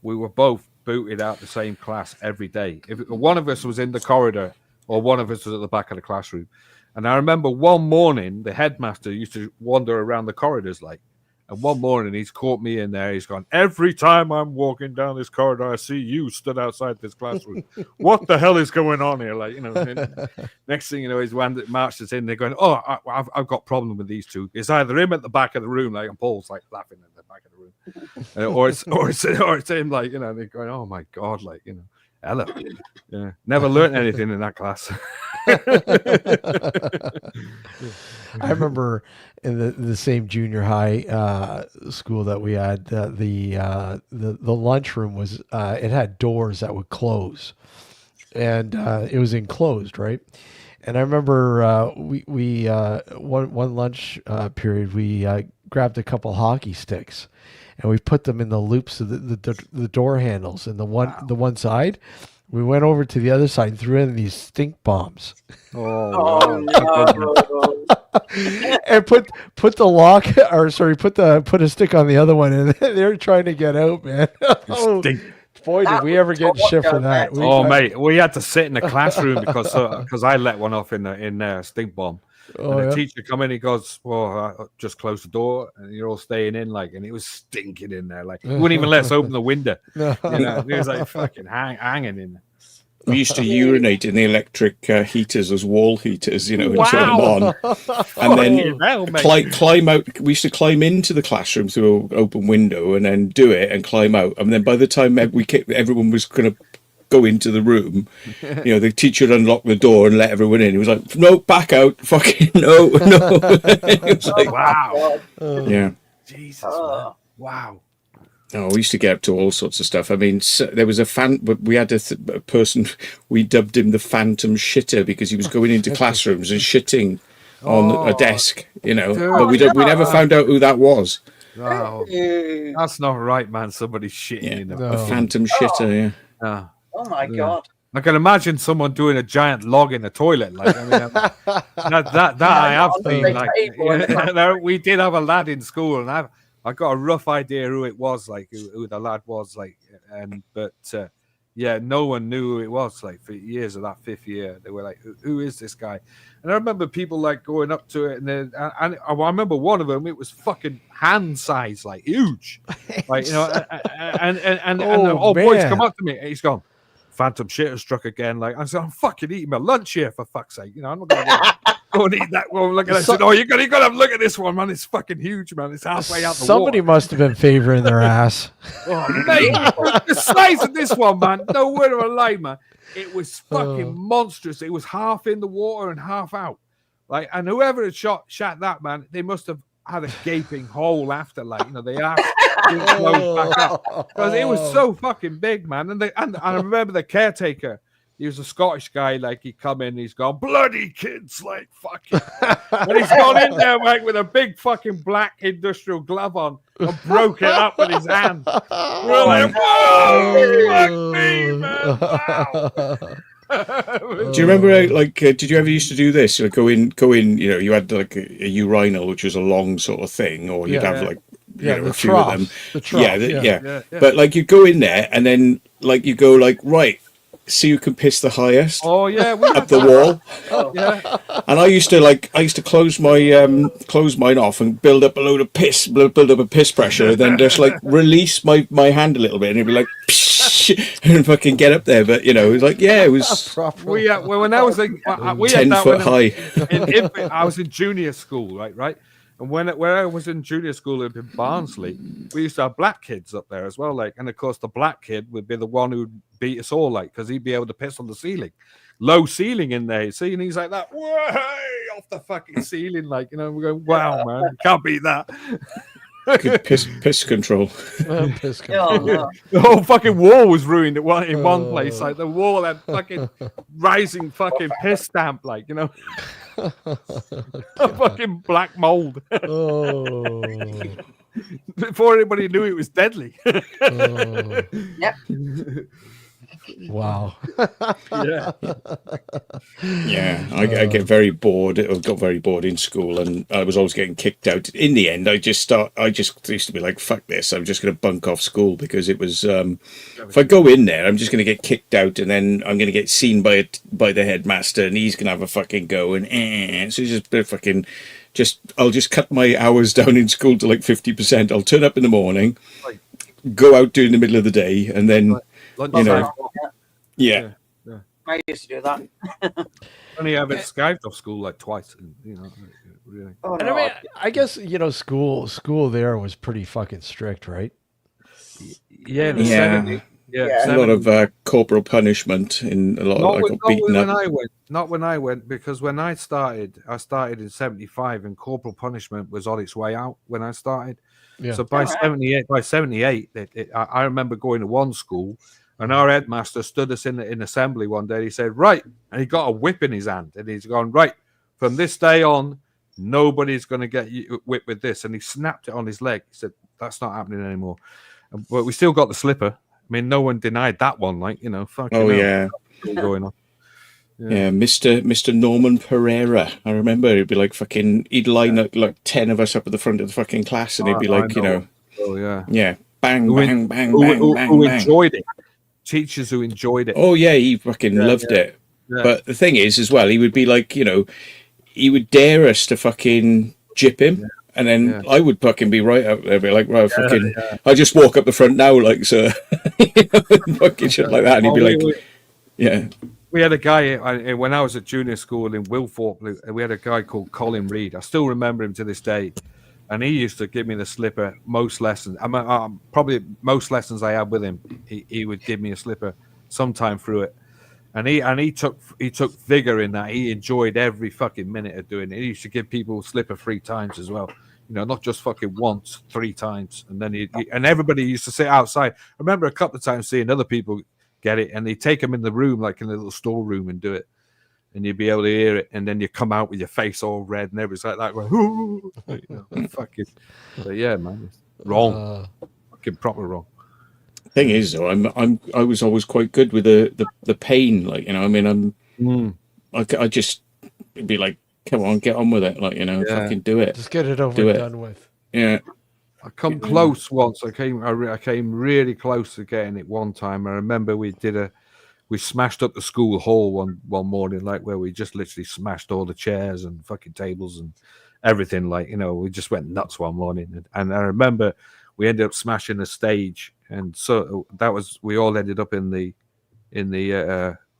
we were both booted out the same class every day. If one of us was in the corridor or one of us was at the back of the classroom, and I remember one morning the headmaster used to wander around the corridors like. And one morning he's caught me in there. He's gone, every time I'm walking down this corridor, I see you stood outside this classroom. What the hell is going on here? Like, next thing you know, he's one that marches in. They're going, oh, I've got a problem with these two. It's either him at the back of the room, like, and Paul's like laughing at the back of the room, or it's him, like, they're going, oh my God, like, hello. Yeah, never learned anything in that class. I remember in the same junior high school that we had, the lunchroom was it had doors that would close, and it was enclosed, right? And I remember we one lunch period we grabbed a couple hockey sticks, and we put them in the loops of the door handles, and the one side. We went over to the other side and threw in these stink bombs. Oh no. And put the lock, or sorry, put a stick on the other one, and they're trying to get out, man. Boy, did we ever get shit for that. Mate, we had to sit in the classroom because I let one off in there, stink bomb. And the teacher come in, he goes, well, just close the door, and you're all staying in, like, and it was stinking in there, like, he wouldn't even let us open the window. You know, he was like fucking hanging in there. We used to urinate in the electric heaters as wall heaters, you know, and turn them on, and then climb out. We used to climb into the classroom through an open window, and then do it and climb out. And then by the time everyone was going to go into the room, you know, the teacher would unlock the door and let everyone in. He was like, "No, back out, fucking no." It was like, wow, yeah, Jesus, man. Wow. Oh, we used to get up to all sorts of stuff. I mean, there was we had a person, we dubbed him the Phantom Shitter because he was going into classrooms and shitting on a desk, you know. But we never found out who that was. Oh, that's not right, man. Somebody's shitting in a Phantom Shitter, yeah. Oh my God. I can imagine someone doing a giant log in the toilet. Like, I mean, that I have seen. Like, we did have a lad in school, and I got a rough idea who it was, like who the lad was, like, but no one knew who it was. Like for years of that fifth year, they were like, "Who is this guy?" And I remember people like going up to it, and I remember one of them. It was fucking hand size, like huge, like you know. And the old boys come up to me, and he's gone, "Phantom shitter struck again." Like I said, "I'm fucking eating my lunch here, for fuck's sake." You know, I'm not gonna go and eat that one. Look at it. I said, "Oh, you gotta have a look at this one, man. It's fucking huge, man. It's halfway out the Somebody water." must have been favoring their ass. Oh, mate, the size of this one, man. No word of a lie, man. It was fucking monstrous. It was half in the water and half out. Like, and whoever had shot that, man, they must have had a gaping hole after, like, you know, they asked closed back up because it was so fucking big, man. And I remember the caretaker. He was a Scottish guy, like he come in, he's gone, "Bloody kids, like fucking," and he's gone in there, like with a big fucking black industrial glove on and broke it up with his hand. We're like, "Whoa, fuck me, man!" Wow. Do you remember, like, did you ever used to do this? Like, go in, you know, you had like a urinal, which was a long sort of thing, or you'd have like, you know, a few of them. Yeah. But like, you go in there, and then like you go like, right, see who can piss the highest. Oh yeah, up the wall. Yeah. And I used to close mine off and build up a load of piss, build up a piss pressure, and then just like release my hand a little bit, and it'd be like, and fucking get up there. But you know, it was like, yeah, it was. When I was like, we 10-foot high. I was in junior school, right. And when I was in junior school in Barnsley, we used to have black kids up there as well. Like, and of course, the black kid would be the one who'd beat us all, like, because he'd be able to piss on the ceiling, low ceiling in there. See, and he's like that, way off the fucking ceiling, like, you know. We're going, wow, man, you can't beat that. Good piss control. Piss control. The whole fucking wall was ruined in one place. Like the wall had fucking rising fucking piss stamp, like, you know. A fucking black mold. Before anybody knew it was deadly. Yep. Wow. Yeah, I get very bored. I got very bored in school, and I was always getting kicked out. In the end, I just used to be like, fuck this, I'm just going to bunk off school, because it was, if I go in there, I'm just going to get kicked out, and then I'm going to get seen by the headmaster, and he's going to have a fucking go, and so it's just fucking, I'll just cut my hours down in school to like 50%. I'll turn up in the morning, go out during the middle of the day, and then, you know, yeah. I used to do that. Only I've been skived off school like twice, and, you know, really. Oh, And no. I mean, I guess, you know, school there was pretty fucking strict, right? Yeah, in the 70s. Yeah, a lot of corporal punishment in a lot of like beaten up. Not when I went, because when I started in 75, and corporal punishment was on its way out when I started. Yeah. So by 78, I remember going to one school, and our headmaster stood us in assembly one day. He said, "Right," and he got a whip in his hand, and he's gone, "Right, from this day on, nobody's going to get you whipped with this." And he snapped it on his leg. He said, "That's not happening anymore." But we still got the slipper. I mean, no one denied that one. Like, you know, fucking. Oh yeah, going on. Yeah, Mr. Norman Pereira. I remember he'd be like fucking. He'd line up like 10 of us up at the front of the fucking class, and he'd be like, you know, oh yeah, bang, bang, bang, who bang, bang, enjoyed it. teachers who enjoyed it. Oh yeah, he fucking loved it. Yeah. But the thing is, as well, he would be like, he would dare us to fucking jip him. And then I would fucking be right up there, be like, right, fucking, I just walk up the front now, like, so, fucking shit like that. And he'd be like, yeah. We had a guy when I was at junior school in Wilthorpe. We had a guy called Colin Reed. I still remember him to this day, and he used to give me the slipper most lessons. Probably most lessons I had with him, he would give me a slipper sometime through it, and he took vigor in that. He enjoyed every fucking minute of doing it. He used to give people slipper 3 times as well. Not just fucking once, 3 times, and then and everybody used to sit outside. I remember a couple of times seeing other people get it, and they take them in the room, like in a little storeroom, and do it, and you'd be able to hear it, and then you come out with your face all red and everything's like that, going, fucking. But yeah, man, it's wrong, fucking proper wrong. Thing is, though, I was always quite good with the pain, like I mean, I just be like, come on, get on with it, like fucking do it, just get it over and done with. Yeah. I come close once. I came really close to getting it one time. I remember we smashed up the school hall one morning, like where we just literally smashed all the chairs and fucking tables and everything. Like we just went nuts one morning. And I remember we ended up smashing the stage, and so we all ended up in the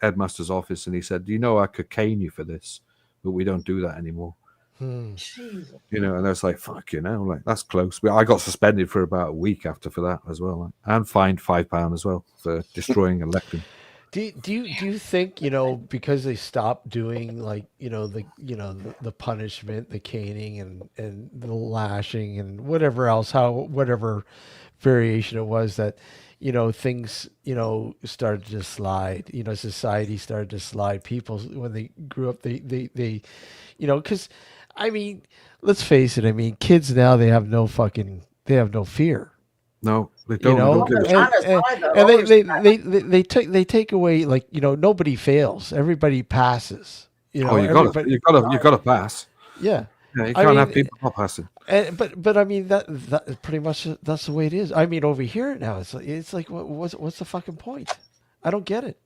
headmaster's office, and he said, "Do you know I could cane you for this, but we don't do that anymore." And I was like, "Fuck, like that's close." But I got suspended for about a week for that as well, and fined £5 as well for destroying a lectern. Do you think because they stopped doing like the punishment, the caning and the lashing and whatever else, whatever variation it was, that things started to slide, society started to slide, people when they grew up, they because I mean, let's face it. I mean, kids now, they have no fear. No, they don't. And they take away, like, nobody fails, everybody passes. You got to pass. Yeah. You can't have people not passing. But I mean that pretty much that's the way it is. I mean, over here now, it's like what's the fucking point? I don't get it.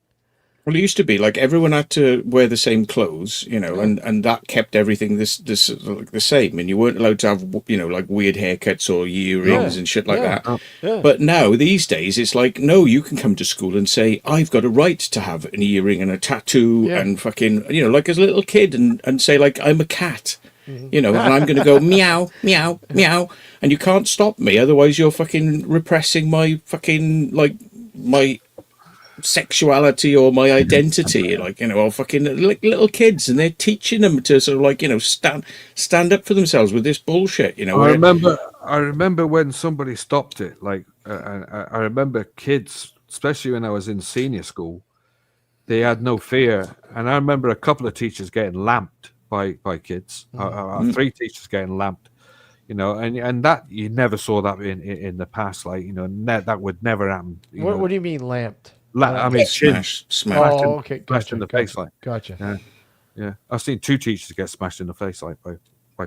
Well, it used to be like everyone had to wear the same clothes, and that kept everything this the same, and you weren't allowed to have like weird haircuts or earrings and shit like that. Yeah. But now these days it's like, no, you can come to school and say, I've got a right to have an earring and a tattoo and fucking like as a little kid, and say like, I'm a cat. And I'm going to go meow, meow, meow, and you can't stop me. Otherwise, you're fucking repressing my fucking my sexuality or my identity, or fucking little kids, and they're teaching them to sort of stand up for themselves with this bullshit. I remember when somebody stopped it. I remember kids, especially when I was in senior school, they had no fear, and I remember a couple of teachers getting lamped by kids. 3 teachers getting lamped. And that you never saw that in the past. That would never happen. What do you mean lamped? I mean, smash. Oh, okay, smashed in the face, like. Gotcha. Yeah. I've seen 2 teachers get smashed in the face, like by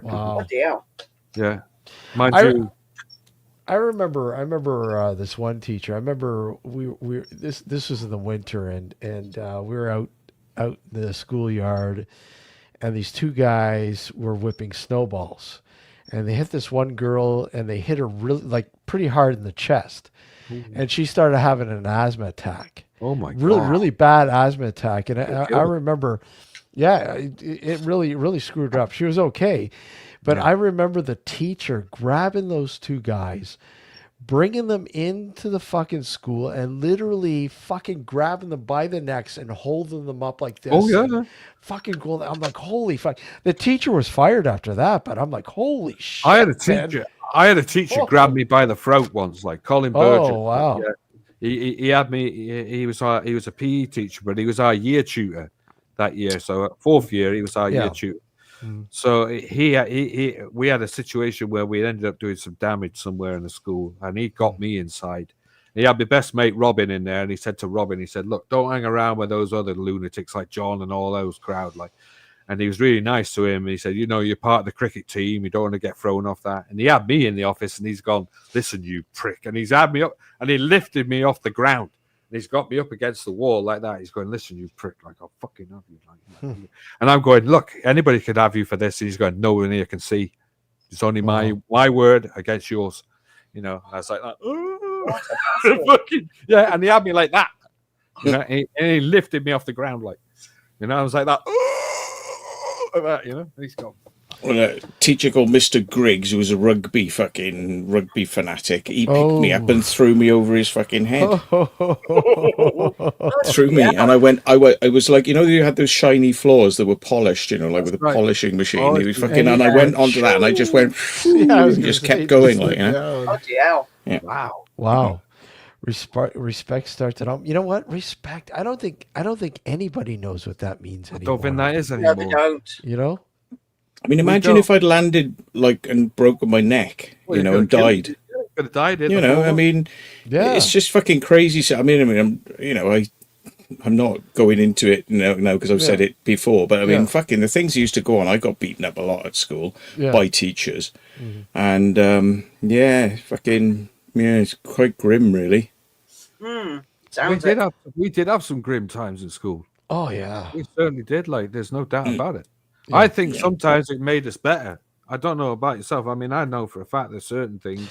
wow. people. Yeah, mind you. I remember this one teacher. I remember this was in the winter, and we were out in the schoolyard, and these 2 guys were whipping snowballs, and they hit this one girl, and they hit her really pretty hard in the chest. And she started having an asthma attack. Oh my God! Really bad asthma attack. And I remember, it really screwed her up. She was okay, but I remember the teacher grabbing those 2 guys, bringing them into the fucking school, and literally fucking grabbing them by the necks and holding them up like this. Oh yeah. Fucking cool. I'm like, holy fuck. The teacher was fired after that, but I'm like, holy shit. I had a teacher grab me by the throat once, like Colin Burgess. Oh wow! Yeah. He had me. He was a PE teacher, but he was our year tutor that year. So 4th year, he was our year tutor. So we had a situation where we ended up doing some damage somewhere in the school, and he got me inside. He had my best mate Robin in there, and he said to Robin, he said, "Look, don't hang around with those other lunatics like John and all those crowd, like." And he was really nice to him. He said, you're part of the cricket team. You don't want to get thrown off that. And he had me in the office, and he's gone, listen, you prick. And he's had me up, and he lifted me off the ground. he's got me up against the wall like that. He's going, listen, you prick, like, I'll fucking have you. Like, and I'm going, look, anybody could have you for this. And he's going, no one here can see. It's only my word against yours. You know, and I was like, fucking, yeah. And he had me like that. You know, and he lifted me off the ground, like, you know, I was like that. Like that, you know, and he's gone. Well, a teacher called Mr. Griggs, who was a rugby fanatic, he picked me up and threw me over his fucking head. Threw me, and I was like, you know, you had those shiny floors that were polished, you know, like with a polishing machine. He was fucking, and I went onto that, and I just went, just kept going, like, you know. Yeah. Wow. Respect starts at home. You know what? Respect. I don't think anybody knows what that means anymore. I don't think that is anymore. No, they don't. You know? I mean, imagine if I'd landed like and broken my neck, you know, and died. Could have died. You know, I mean, it's just fucking crazy. So, I mean, I'm not going into it now because I've said it before. But I mean, fucking the things used to go on. I got beaten up a lot at school by teachers, and it's quite grim, really. We did have some grim times in school. Oh yeah, we certainly did. Like, there's no doubt about it. I think sometimes it made us better. I don't know about yourself. I mean, I know for a fact that certain things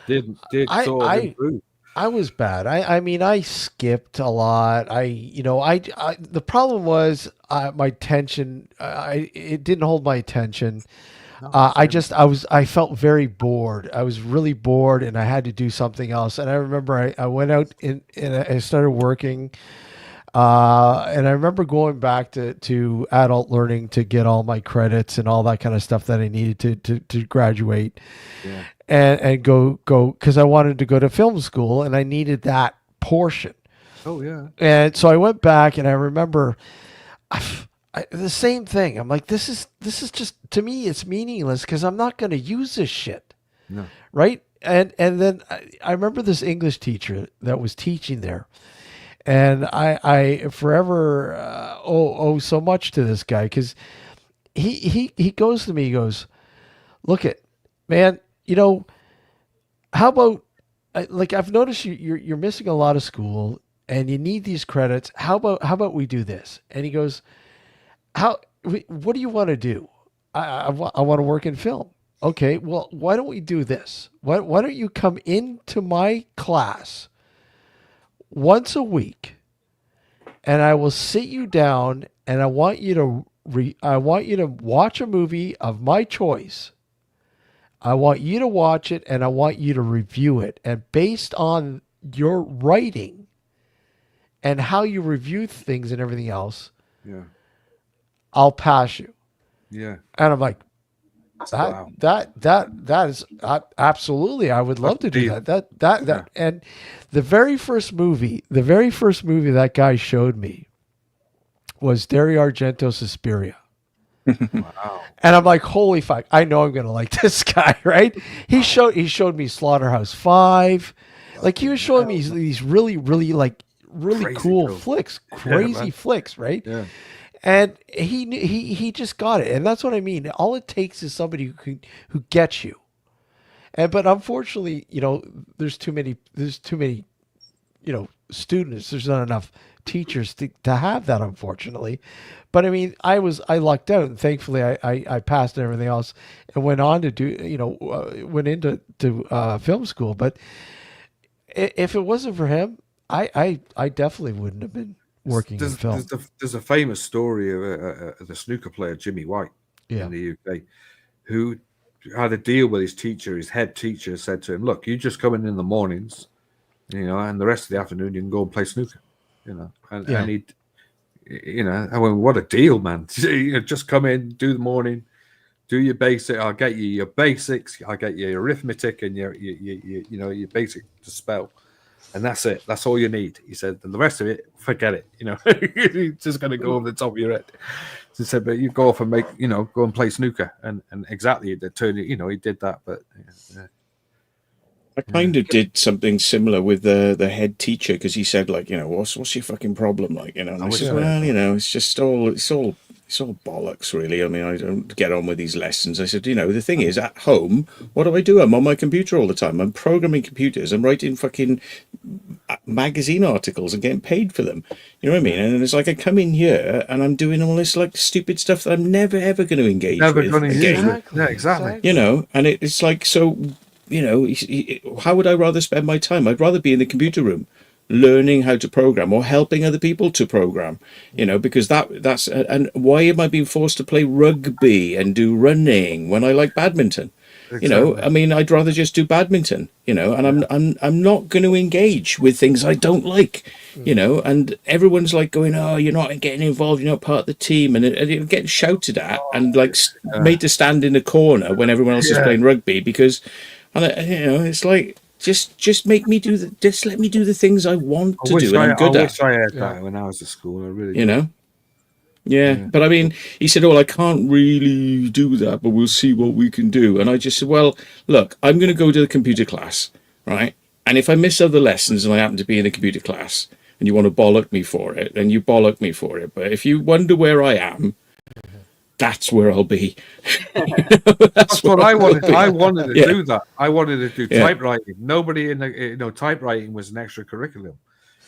did sort of improve. I was bad. I mean, I skipped a lot. The problem was my attention. It didn't hold my attention. I felt very bored. I was really bored, and I had to do something else. And I remember I went out and I started working. And I remember going back to adult learning to get all my credits and all that kind of stuff that I needed to graduate, and go because I wanted to go to film school and I needed that portion. Oh yeah. And so I went back and I remember the same thing. I'm like, this is just, to me, it's meaningless because I'm not going to use this shit. No. Right. And then I remember this English teacher that was teaching there. And I forever owe so much to this guy because he goes to me, he goes, look it, man, you know, how about, like, I've noticed you're missing a lot of school and you need these credits. How about we do this? And he goes, what do you want to do? I want to work in film. Okay, well, why don't we do this? Why don't you come into my class once a week, and I will sit you down, and I want you to watch a movie of my choice. I want you to watch it, and I want you to review it. And based on your writing and how you review things and everything else, I'll pass you. Yeah. And I'm like, that is absolutely. I would love to do that. That and the very first movie that guy showed me was Dario Argento's Suspiria. Wow. And I'm like, holy fuck! I know I'm gonna like this guy, right? He showed me Slaughterhouse 5. Like, he was showing me these really crazy cool flicks, flicks, right? Yeah. And he just got it, and that's what I mean. All it takes is somebody who gets you. But unfortunately, you know, there's too many, you know, students. There's not enough teachers to have that, unfortunately. But I mean, I lucked out, and thankfully I passed and everything else, and went on to do, you know, went into film school. But if it wasn't for him, I definitely wouldn't have been working in film. There's a famous story of the snooker player Jimmy White in the UK, who had a deal with his teacher. His head teacher said to him, "Look, you just come in the mornings, you know, and the rest of the afternoon you can go and play snooker, you know." And he, you know, I mean, what a deal, man! You know, just come in, do the morning, do your basic. I'll get you your basics. I'll get you your arithmetic and your your basic to spell. And that's it. That's all you need. He said, and the rest of it, forget it. You know, it's just going to go over the top of your head. So he said, but you go off and go and play snooker. And exactly, the turn, you know, he did that. But I kind of did something similar with the head teacher, because he said, like, you know, what's your fucking problem, like, you know? And I said, well, you know, it's all it's all bollocks, really. I mean, I don't get on with these lessons. I said, the thing is, at home, what do? I'm on my computer all the time. I'm programming computers. I'm writing fucking magazine articles and getting paid for them. You know what I mean? And it's like I come in here and I'm doing all this like stupid stuff that I'm never ever going to engage with. Exactly. Yeah, exactly. And it's like, so, how would I rather spend my time? I'd rather be in the computer room learning how to program or helping other people to program, because that's and why am I being forced to play rugby and do running when I like badminton? Exactly. I mean, I'd rather just do badminton, and I'm not going to engage with things I don't like, and everyone's like going, oh, you're not getting involved, you're not part of the team, and it gets shouted at and like made to stand in a corner when everyone else is playing rugby because, it's like, just make me do just let me do the things I want to do and I'm good at. I wish I had that when I was at school. I really Yeah, but I mean, he said, I can't really do that, but we'll see what we can do. And I just said, well, look, I'm going to go to the computer class, right? And if I miss other lessons and I happen to be in a computer class and you want to bollock me for it, then you bollock me for it. But if you wonder where I am, that's where I'll be. That's what I wanted. I wanted to do that. I wanted to do typewriting. Nobody in the, typewriting was an extracurriculum.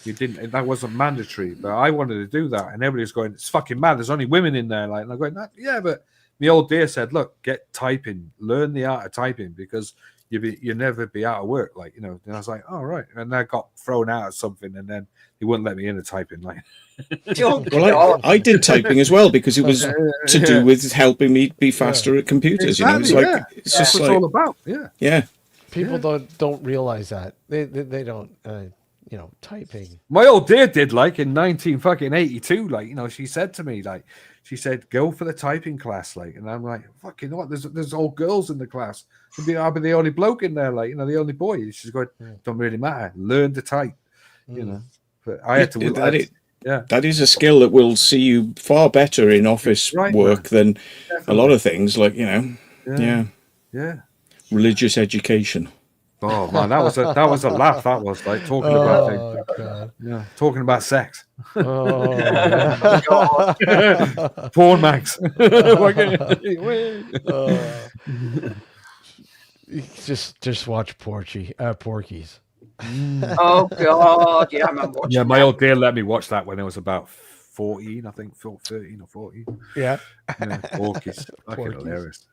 You didn't. That wasn't mandatory. But I wanted to do that, and everybody's going, "It's fucking mad. There's only women in there." Like, and I'm going, "Yeah, but the old dear said, look, get typing, learn the art of typing, because you never be out of work." Like, And I was like, "Oh, right." And I got thrown out of something, and then he wouldn't let me in the typing. Like, well, I did typing as well because it was to do with helping me be faster at computers. Exactly, it's just what it's all about. Yeah. People don't realize that they don't. Typing. My old dear did, like, in 1982. Like, she said to me, like, she said, go for the typing class, like, and I'm like, fucking what? There's all girls in the class. I'll be the only bloke in there, like, the only boy. She's going, don't really matter. Learn to type, But I had to. That is a skill that will see you far better in office work than a lot of things, like religious education. Oh man, that was a laugh. That was like talking about things. Talking about sex. Oh, porn mags. Just watch Porky's. Oh god, yeah, I remember watching my old dear let me watch that when I was about 14, I think, 13 or 14. Yeah. Porky's. Fucking hilarious.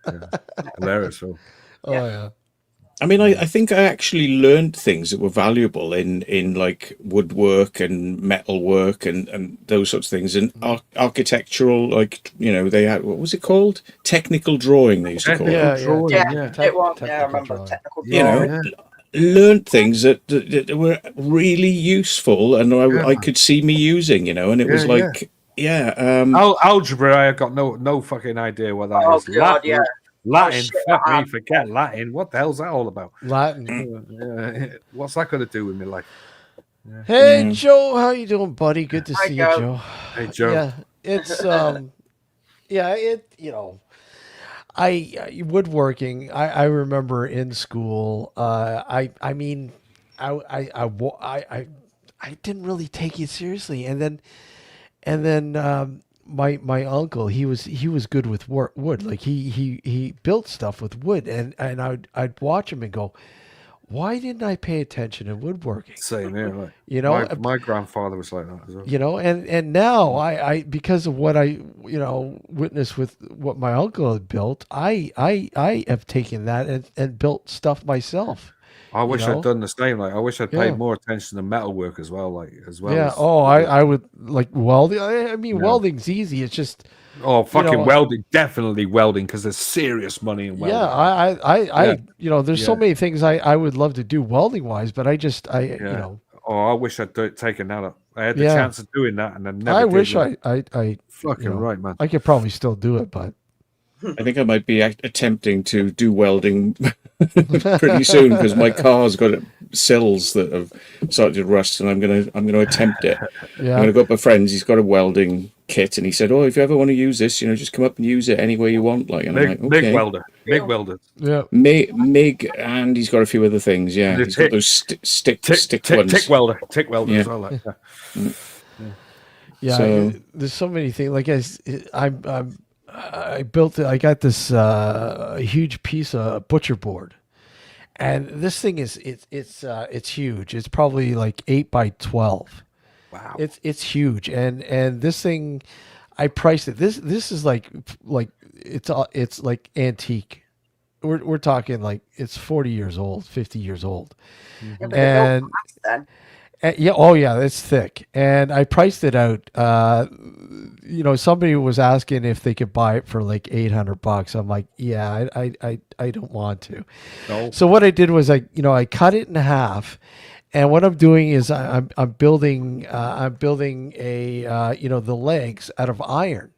Hilarious. Oh yeah. I mean, I think I actually learned things that were valuable in like woodwork and metal work and those sorts of things, and architectural, like, they had, what was it called? Technical drawing, they used to call it. It was. I remember technical drawing. Learned things that were really useful, and I could see me using, and it was like, algebra. I got no fucking idea what that is. God, Latin, fuck me, forget Latin. What the hell's that all about? Latin. What's that going to do with my life? Yeah. Hey, Joe, how you doing, buddy? Good to see you, Joe. Hey, Joe. Yeah, it's woodworking. I remember in school. I didn't really take it seriously, and then. My uncle, he was good with wood. Like he built stuff with wood, and I'd watch him and go, why didn't I pay attention in woodworking? Same here, like, my grandfather was like that as well. And now I because of what I witnessed with what my uncle had built, I have taken that and built stuff myself. I wish I'd done the same. Like, I wish I'd paid more attention to metalwork as well. Like, as well. Yeah. I would like welding. I mean, welding's easy. It's just. Oh, fucking welding! Definitely welding, because there's serious money in welding. Yeah, there's so many things I would love to do welding wise, but I Oh, I wish I'd taken that up. I had the chance of doing that, and then never. I wish I fucking right, man. I could probably still do it, but. I think I might be attempting to do welding pretty soon, because my car's got cells that have started to rust, and I'm gonna attempt it. I'm gonna go up with friends. He's got a welding kit, and he said, "Oh, if you ever want to use this, just come up and use it any way you want." Like, and I'm like, okay. Big welder. Yeah, MIG, and he's got a few other things. Yeah, he's got those stick ones. Tick welder as well. Like that. Yeah, So there's so many things. Like I built it. I got this huge piece of butcher board, and this thing is it's huge. It's probably like 8 by 12. Wow. It's huge, and this thing, I priced it. This is like it's like antique. We're talking like it's 40 years old, 50 years old, Yeah, but and. then. Yeah, oh yeah, it's thick, and I priced it out. Somebody was asking if they could buy it for like $800. I'm like, yeah, I don't want to. No. So what I did was I cut it in half, and what I'm doing is I'm building a the legs out of iron.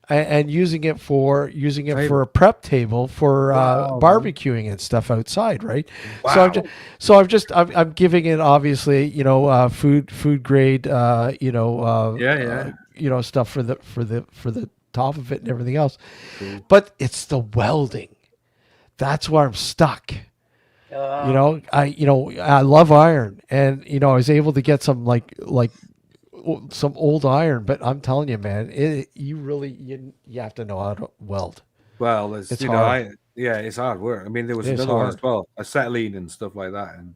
And using it for a prep table for barbecuing and stuff outside, right? Wow. I'm giving it obviously food grade stuff for the top of it and everything else, but it's the welding that's where I'm stuck. I love iron, and I was able to get some like some old iron, but I'm telling you, man, you have to know how to weld. Well, it's hard. It's hard work. I mean, there was another one as well, acetylene and stuff like that, and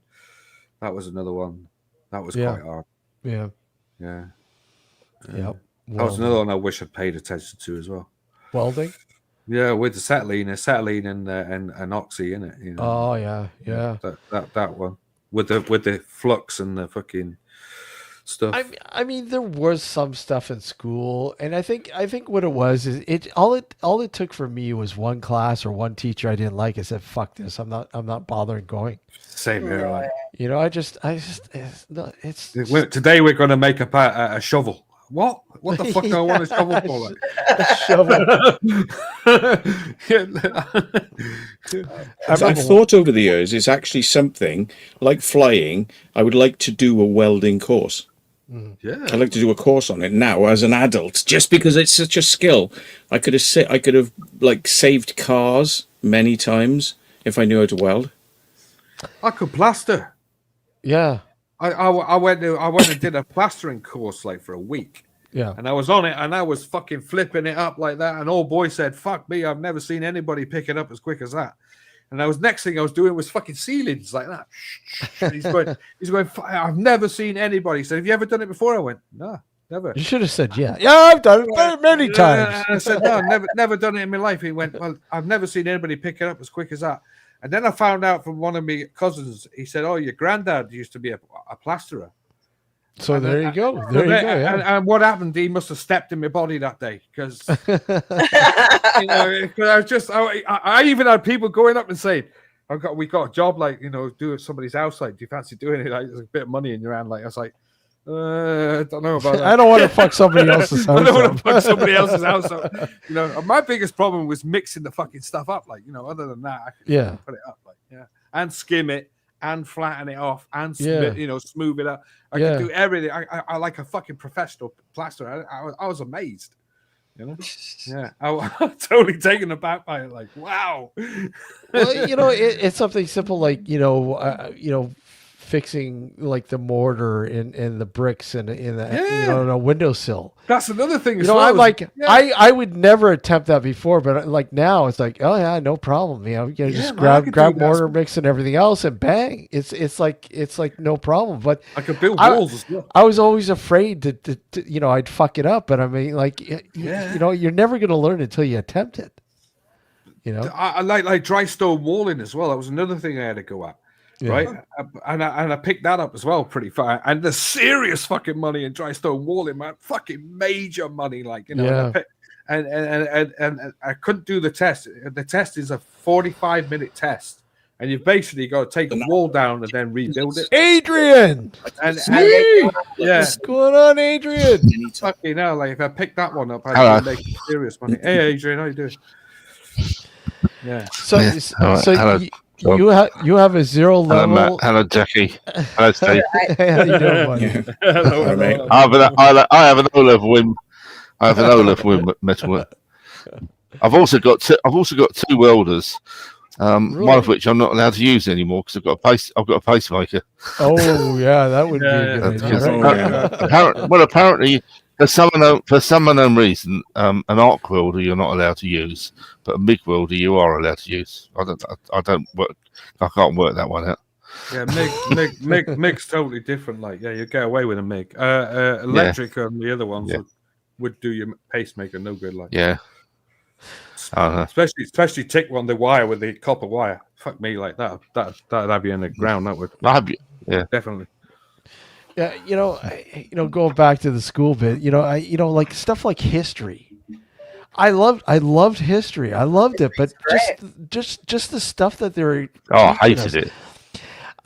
that was another one that was quite hard. Yeah. That Welding. was another one I wish I'd paid attention to as well. Welding. Yeah, with the acetylene and oxy in it. Oh yeah. That one with the flux and the fucking stuff. I mean, there was some stuff in school, and I think what it was is all it took for me was one class or one teacher I didn't like. I said, "Fuck this! I'm not bothering going." Same here. Like. Today we're going to make a shovel. What the fuck do I want a shovel for? Like? A shovel. I've thought over the years, it's actually something like flying. I would like to do a welding course. Yeah, I'd like to do a course on it now as an adult, just because it's such a skill. I could have like saved cars many times if I knew how to weld. I could plaster. Yeah. I went and did a plastering course like for a week. Yeah. And I was on it and I was fucking flipping it up like that. And old boy said, "Fuck me, I've never seen anybody pick it up as quick as that." And next thing I was doing was fucking ceilings like that. He's going, "I've never seen anybody." He said, "Have you ever done it before?" I went, "No, never." You should have said, "Yeah, I've done it many times." I said, "No, never done it in my life." He went, "Well, I've never seen anybody pick it up as quick as that." And then I found out from one of my cousins. He said, "Oh, your granddad used to be a plasterer." So there you go. Yeah. And what happened? He must have stepped in my body that day because I even had people going up and saying, "We got a job, like do it somebody's house. Like, do you fancy doing it? Like, there's a bit of money in your hand." Like, I was like, I don't know about that. I don't want to fuck somebody else's house. I don't want to fuck somebody else's house up. My biggest problem was mixing the fucking stuff up. Like, other than that, I could put it up, and skim it. And flatten it off and smooth it up. I could do everything. I like a fucking professional plasterer. I was amazed. Yeah, I was totally taken aback by it. Like, wow. Well, it's something simple like fixing like the mortar and the bricks and in the windowsill. That's another thing. I'm like, I would never attempt that before, but like now it's like, oh yeah, no problem. Just grab mortar mix and everything else, and bang, it's like no problem. But I could build walls as well. I was always afraid to I'd fuck it up, but I mean, like, you're never gonna learn until you attempt it. I like dry stone walling as well. That was another thing I had to go at. Yeah. Right, and I picked that up as well pretty far. And the serious fucking money in dry stone walling, man, fucking major money, like And I couldn't do the test. The test is a 45-minute test, and you've basically got to take the wall down and then rebuild it. Adrian, what's going on, Adrian? Fucking hell, like if I picked that one up, I'd make serious money. Hey, Adrian, how you doing? Yeah. So you have a zero level. Hello, Matt. Hello, Jackie. Hello, Steve. How you doing, buddy? Hello, mate. I have an O level win. I have an O level win metal. I've also got two welders One of which I'm not allowed to use anymore because I've got a pacemaker. Oh yeah, that would be a good idea. Right? Apparently, for some unknown reason, an arc welder you're not allowed to use, but a MIG welder you are allowed to use. I can't work that one out. Yeah, MIG's totally different. Like, yeah, you get away with a MIG. Electric and the other ones would do your pacemaker no good. Like, yeah. Especially tick on the wire with the copper wire. Fuck me, like that'd have you in the ground. That would. Yeah, definitely. Yeah, going back to the school bit, like stuff like history. I loved history. I loved it, but just the stuff that they were. I hated it.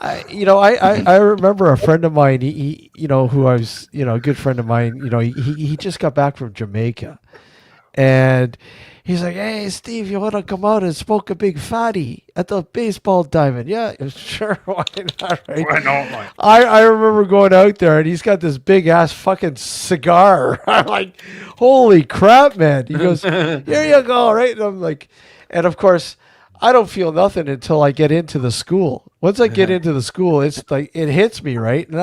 I remember a friend of mine. He who I was, a good friend of mine. He just got back from Jamaica, and he's like, "Hey, Steve, you want to come out and smoke a big fatty at the baseball diamond?" Yeah, sure. Why not? Right? Why not? Like? I remember going out there, and he's got this big ass fucking cigar. I'm like, "Holy crap, man!" He goes, "Here you go," right? And I'm like, and of course, I don't feel nothing until I get into the school. Once I get into the school, it's like it hits me, right? And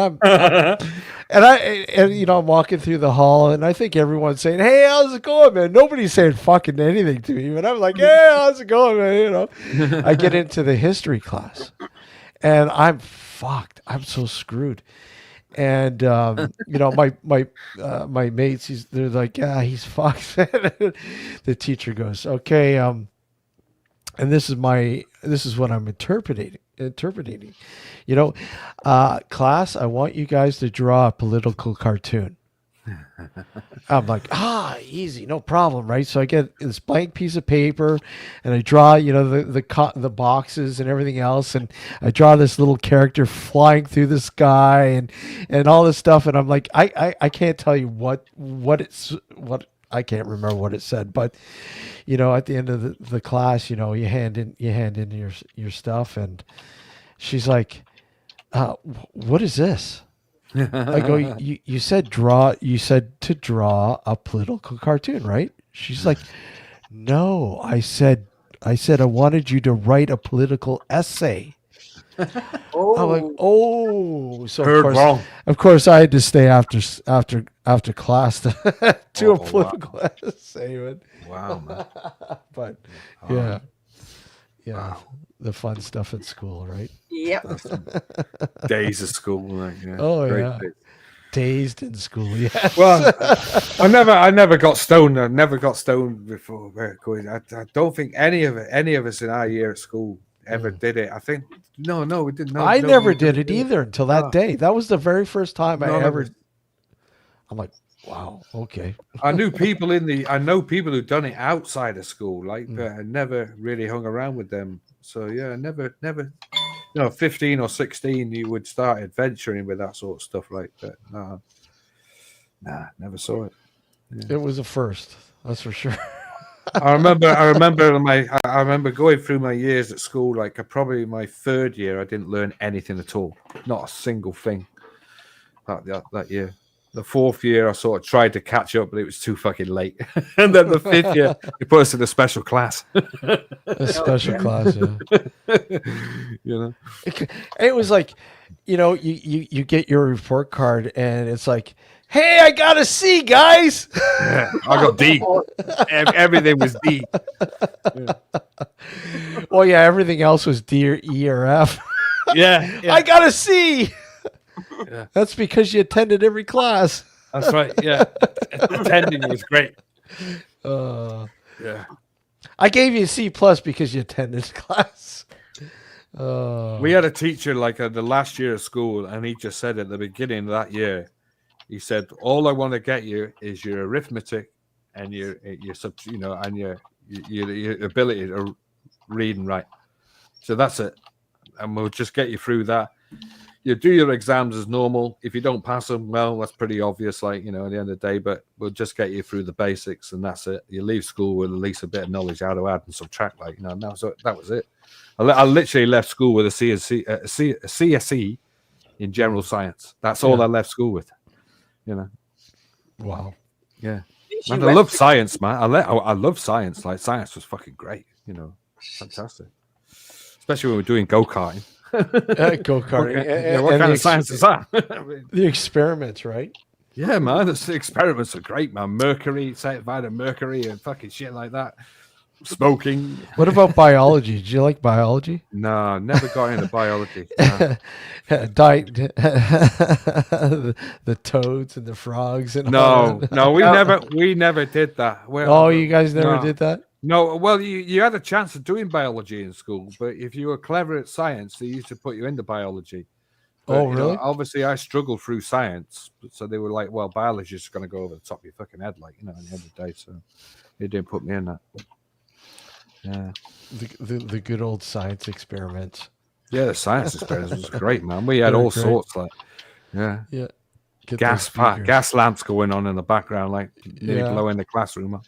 I'm walking through the hall, and I think everyone's saying, "Hey, how's it going, man?" Nobody's saying fucking anything to me, but I'm like, "Hey, how's it going, man?" I get into the history class, and I'm fucked. I'm so screwed. And my mates, they're like, "Yeah, he's fucked." The teacher goes, "Okay, and this is what I'm interpreting. Class, I want you guys to draw a political cartoon." I'm like, easy, no problem, right? So I get this blank piece of paper, and I draw, the boxes and everything else, and I draw this little character flying through the sky and all this stuff, and I'm like, I can't tell you what I can't remember what it said, but at the end of the class, you hand in your stuff, and she's like, "What is this?" I go, you said to draw a political cartoon, right? She's like, "No, I said I wanted you to write a political essay." I'm like, "Oh," so of course I had to stay after class to do a political essay. Wow, man. But yeah, the fun stuff at school, right? Yep. Days of school, like, yeah. Oh Great yeah. days. Dazed in school, yes. Well, I never got stoned. I never got stoned before. I don't think any of us in our year at school ever did it. I think no, we didn't. No, I never did it either until that day. That was the very first time I ever. I'm like, wow, okay. I know people who've done it outside of school, but I never really hung around with them. So yeah, never. 15 or 16, you would start adventuring with that sort of stuff, like that. Nah, never saw it. Yeah. It was a first, that's for sure. I remember going through my years at school. Like probably my third year, I didn't learn anything at all, not a single thing. That year. The fourth year, I sort of tried to catch up, but it was too fucking late. And then the fifth year, they put us in a special class. A special class, yeah. It was like, you get your report card, and it's like, "Hey, I got a C, guys." Yeah, I got D. Everything was D. Yeah. Well, yeah, everything else was D or E or F. Yeah. I got a C. Yeah. That's because you attended every class. That's right. Yeah, attending was great. Yeah, I gave you a C plus because you attended class. We had a teacher the last year of school, and he just said at the beginning of that year, he said, "All I want to get you is your arithmetic and your and your ability to read and write. So that's it, and we'll just get you through that. You do your exams as normal. If you don't pass them, well, that's pretty obvious, at the end of the day, but we'll just get you through the basics, and that's it. You leave school with at least a bit of knowledge how to add and subtract, and that was it. I literally left school with a CSE in general science. That's all I left school with, Wow. Yeah. Man, I love science, man. I love science. Science was fucking great, fantastic. especially when we're doing go-karting. Go-karting. Yeah, what kind of science is that? The experiments, right? Yeah, man, the experiments are great, man. Mercury, certified of mercury and fucking shit like that. Smoking. What about biology? Did you like biology? No, never got into biology. The toads and the frogs and No, all that. no, we never did that. You guys never did that? No, well, you had a chance of doing biology in school, but if you were clever at science, they used to put you into biology. But, really? Obviously, I struggled through science, so they were like, "Well, biology is going to go over the top of your fucking head, like at the end of the day." So they didn't put me in that. Yeah, the good old science experiments. Yeah, the science experiments was great, man. We had all sorts, like, yeah. Gas lamps going on in the background, like nearly blowing the classroom up.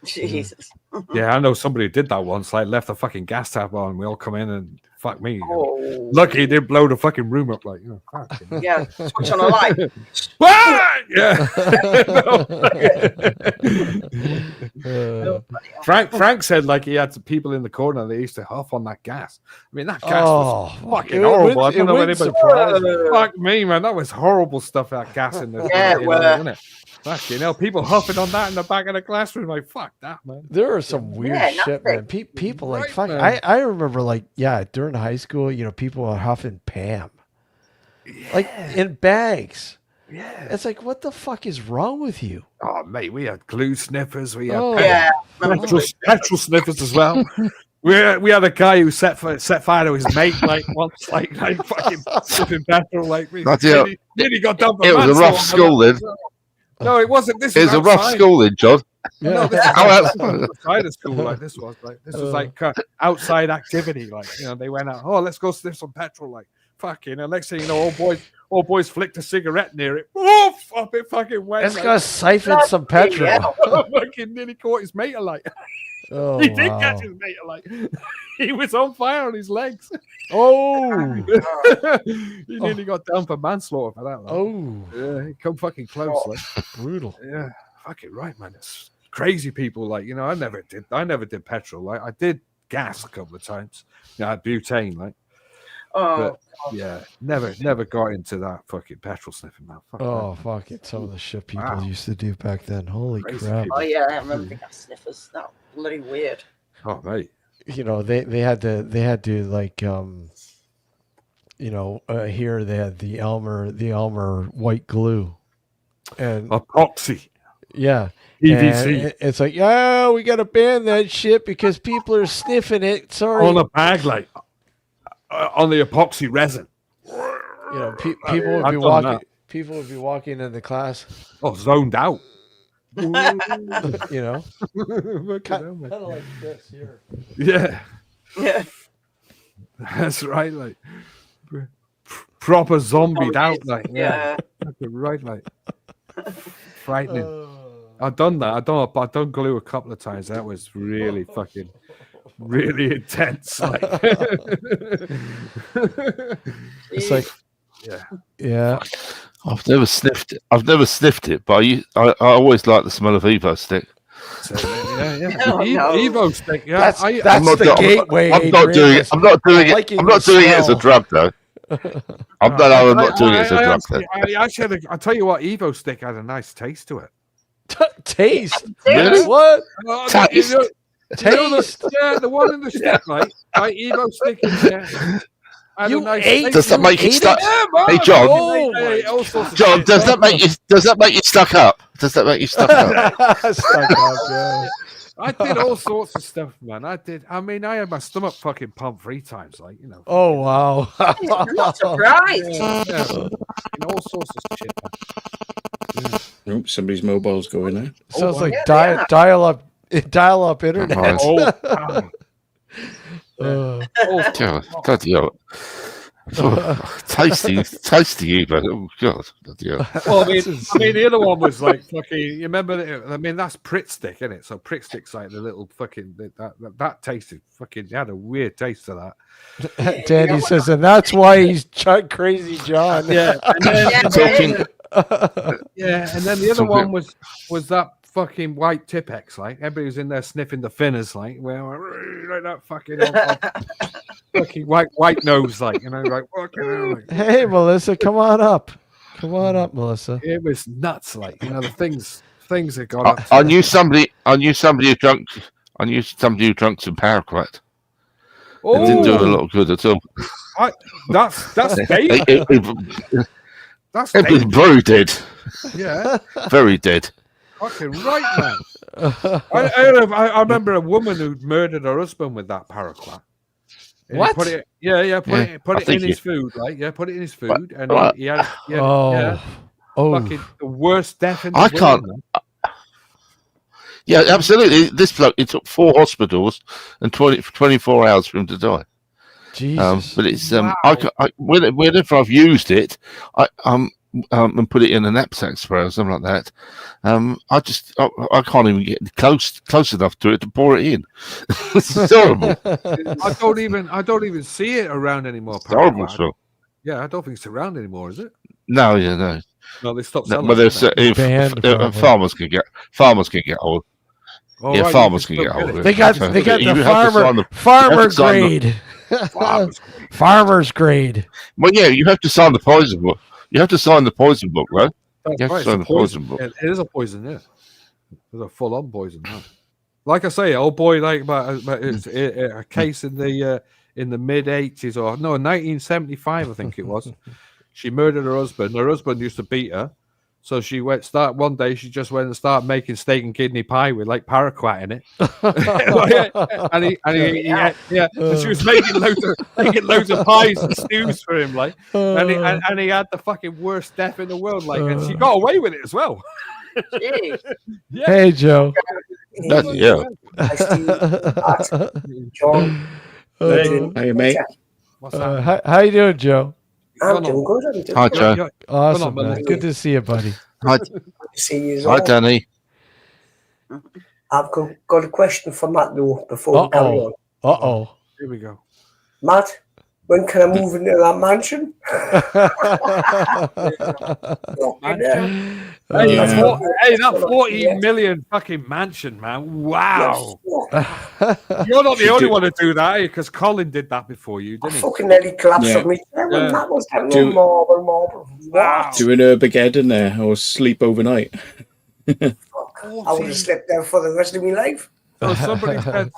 Jesus. Yeah, I know somebody who did that once. Like, left the fucking gas tap on. We all come in and fuck me. Oh. Lucky it didn't blow the fucking room up. Like, Yeah, switch on a light. Yeah. Frank said like he had some people in the corner. They used to huff on that gas. I mean, that gas was fucking horrible. I don't know anybody. Fuck me, man. That was horrible stuff. That gas in the wasn't it? Fucking hell, people huffing on that in the back of the classroom. Like, fuck that, man. There are some weird shit, man. People like, fuck. I remember, like, during high school, people were huffing Pam. Like, in bags. Yeah. It's like, what the fuck is wrong with you? Oh, mate, we had glue sniffers. We had petrol sniffers as well. We had a guy who set fire to his mate, like, once, like fucking sniffing petrol. Like, nearly got done for it was a rough school then. No, it wasn't. This was a rough school then, John. Yeah. No, this was outside of school. Like this was outside activity. Like, they went out. Oh, let's go sniff some petrol. Like, fucking. And next thing you know, all boys flicked a cigarette near it. Oof! Up it fucking went. Let's go siphon some petrol. Fucking nearly caught his mate alight. He did catch his mate alight. He was on fire on his legs. Oh, he nearly got down for manslaughter for that. Like. Oh, yeah, he come fucking close. Like. Brutal. Yeah, fucking right, man. It's crazy people. Like, I never did petrol. Like, I did gas a couple of times. Butane. Like, but yeah, never got into that fucking petrol sniffing, man. Fuck it. Some of the shit people used to do back then. Holy crap. Oh yeah, I remember the gas sniffers. That was bloody weird. Oh mate. They had to like here they had the Elmer white glue and epoxy. Yeah. PVC. It's like, we gotta ban that shit because people are sniffing it. Sorry. On a bag, like on the epoxy resin. People would be walking. People would be walking in the class. Oh, zoned out. Kind of like this here. Yeah. Yeah. That's right. Like proper zombied out. Like right. Like frightening. I've done that. I've done glue a couple of times. That was really fucking. Really intense. Like. It's like, yeah. I've never sniffed it, but I always like the smell of Evo stick. So, Evo stick. Yeah, that's the gateway. I'm not doing it. I'm not doing it. I'm not doing it as a drug, though. I'm not doing it as a drug. I tell you what, Evo stick had a nice taste to it. Taste? Really? What? Taste? Taste? The one in the stick, right? Evo stick in there. Does that make you stuck? Hey, John. John, does that make you stuck up? Does that make you stuck up? Stuck up, yeah. I did all sorts of stuff, man. I had my stomach fucking pumped 3 times, like, Oh wow! I'm not surprised. All sorts of shit. Oh, somebody's mobile's going now. Sounds like dial up internet. Bloody hell. Tasty Evo. Oh god. Well, I mean, the other one was like fucking. You remember? That's Pritt stick, isn't it? So Pritt stick's like the little fucking that tasted fucking. It had a weird taste to that. Danny says, and that's why he's Crazy John. Yeah. And then, and then the other one was that fucking white Tipex. Like everybody was in there sniffing the finners, like that fucking. fucking white nose, like, you know, like fucking hell, like, Hey, Melissa, come on up. Come on up, Melissa. it was nuts, like, you know, the things that got I, up to. I knew somebody. I knew somebody who drunk. I knew somebody who drunk some paraquat. It didn't do a lot of good at all. That's It, Dave. it, it, That's it was Dave. very dead. Yeah, Very dead. fucking right, man. I remember a woman who murdered her husband with that paraquat. And What? Put it I in think his food, like, yeah, put it in his Right, food, and right. he had Oh, oh, fucking the worst death in the I world. can't. Man. Yeah, absolutely. This bloke, it took 4 hospitals and 24 hours for him to die. Jesus. But it's Wow. whenever I've used it, and put it in a knapsack spray or something like that, I can't even get close enough to it to pour it in. It's horrible. I don't even see it around anymore. It's horrible paraquat. stuff. Yeah, I don't think it's around anymore, is it? No, yeah, no. No, they stopped No, selling. but there's didn't they? Banned, probably. farmers can get hold. Oh, Yeah, right, farmers you can just get don't hold of get it. They got So the you have to sign farmer to sign the- grade. Farmers grade. Farmer's grade. Well, yeah, you have to sign the poison book. You have to sign the poison book, right? That's You have right, to it's a sign the poison book. It is a poison, yeah. It's a full-on poison. Man. Like I say, old boy, like, but it's a case in the mid '80s or no, 1975, I think it was. She murdered her husband. Her husband used to beat her, so she one day. She just went and started making steak and kidney pie with like paraquat in it, and she was making loads of pies and stews for him, like, and he had the fucking worst death in the world, like, and she got away with it as well. Jeez. Yeah. Hey, Joe. Yeah. John. Hey, mate. What's that? How you doing, Joe? I'm doing good. I'm doing Hi, good. Joe. Awesome, Well, man. not Good to see you, buddy. Hi, Good to see you hi, all. Danny. I've got a question for Matt though before we carry on. Uh-oh. Here we go. Matt, when can I move into that mansion? Hey, Yeah. that 40 million fucking mansion, man. Wow. You're not the Should only do- one to do that, because Colin did that before you, I didn't he? fucking nearly collapsed Yeah. on me when Yeah. Matt was having Do- marble. Wow. Do an Urbageddon there or sleep overnight. Fuck. I would have slept there for the rest of my life. So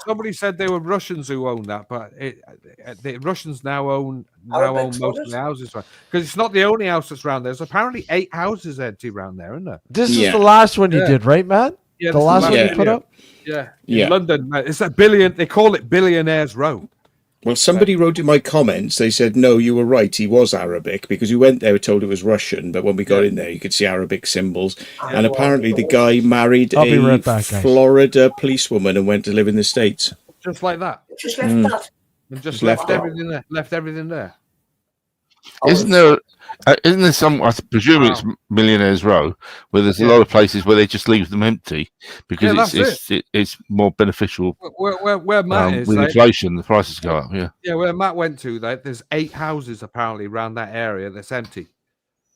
somebody said they were Russians who owned that, but the Russians now own Arabics most own of it? the houses, because it's not the only house that's around there. There's apparently 8 houses empty around there, isn't there? This is Yeah. the last one you Yeah. did, right, Matt? Yeah, The this is last one yeah. you put up? Yeah, Yeah. in London, it's a billion. They call it Billionaires Row. Well, somebody wrote in my comments, they said, no, you were right, he was Arabic, because we went there, we were told it was Russian, but when we got in there, you could see Arabic symbols. And apparently the guy married I'll be a right back, guys. Florida policewoman and went to live in the States. Just like that, Just left that. and just Just left left it. everything there. Left everything there. Isn't there some? I presume it's Millionaires Row, where there's a lot of places where they just leave them empty because Yeah, it's more beneficial. Where Matt is, With like, inflation, the prices go up. Yeah. where Matt went to, there's 8 houses apparently around that area that's empty,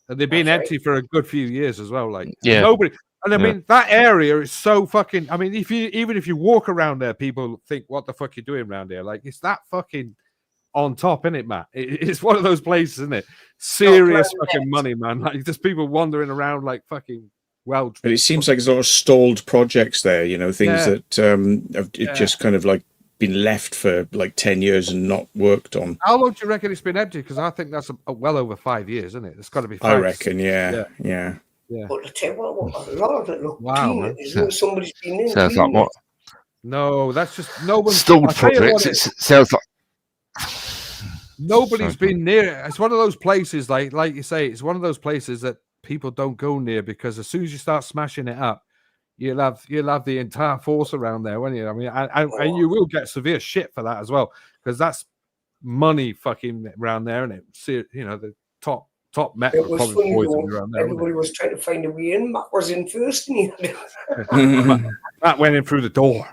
and they've been That's empty for a good few years as well. Like, Yeah. nobody. And I Yeah. mean, that area is so fucking. I mean, even if you walk around there, people think, "What the fuck you doing around here?" Like, it's that fucking on top, isn't it, Matt? It's one of those places, isn't it? Serious fucking money, man. Like, just people wandering around like fucking But it seems like there's a lot of stalled projects there, you know, things Yeah. that have just kind of like been left for like 10 years and not worked on. How long do you reckon it's been empty? Because I think that's well over 5 years, isn't it? It's got to be 5. I reckon, yeah. But I tell you what, a lot of it look Wow, clean. man. As though somebody's been in. Sounds like what? No, that's just no one. Stalled I'll tell you what projects. It sounds like. Nobody's been near it. It's one of those places, like you say, it's one of those places that people don't go near, because as soon as you start smashing it up, you'll have the entire force around there, won't you? I mean, and you will get severe shit for that as well, because that's money fucking around there, and the top metal It was probably funny poisoned though. around there. Everybody was trying to find a way in. Matt was in first, and That went in through the door.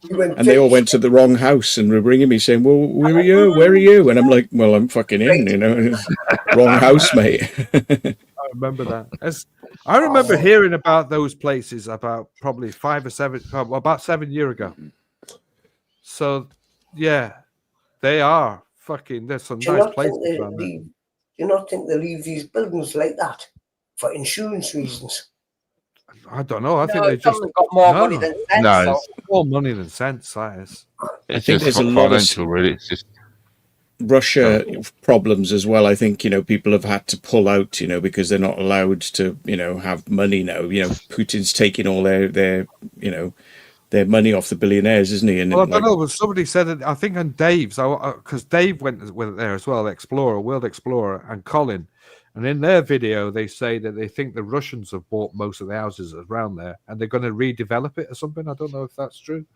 he went. And they all went to the wrong house and were ringing me saying, well, where are you? Where are you? And I'm like, well, I'm fucking in, you know. Wrong house, mate. I remember that. I remember hearing about those places about probably 5 or 7, about 7 years ago. So, yeah, they are fucking, there's some Do you nice not places think around there. do you not think they leave these buildings like that for insurance reasons? I don't know. I think No, they just someone's got more money than sense. No, So. it's, more money than sense. That is. it's think just there's a lot of financial, really. It's just Russia problems as well. I think, people have had to pull out, because they're not allowed to, have money now. Putin's taking all their their money off the billionaires, isn't he? And Well, I don't know. But somebody said it. I think on Dave's, because Dave went there as well, World Explorer, and Colin. And in their video, they say that they think the Russians have bought most of the houses around there, and they're going to redevelop it or something. I don't know if that's true.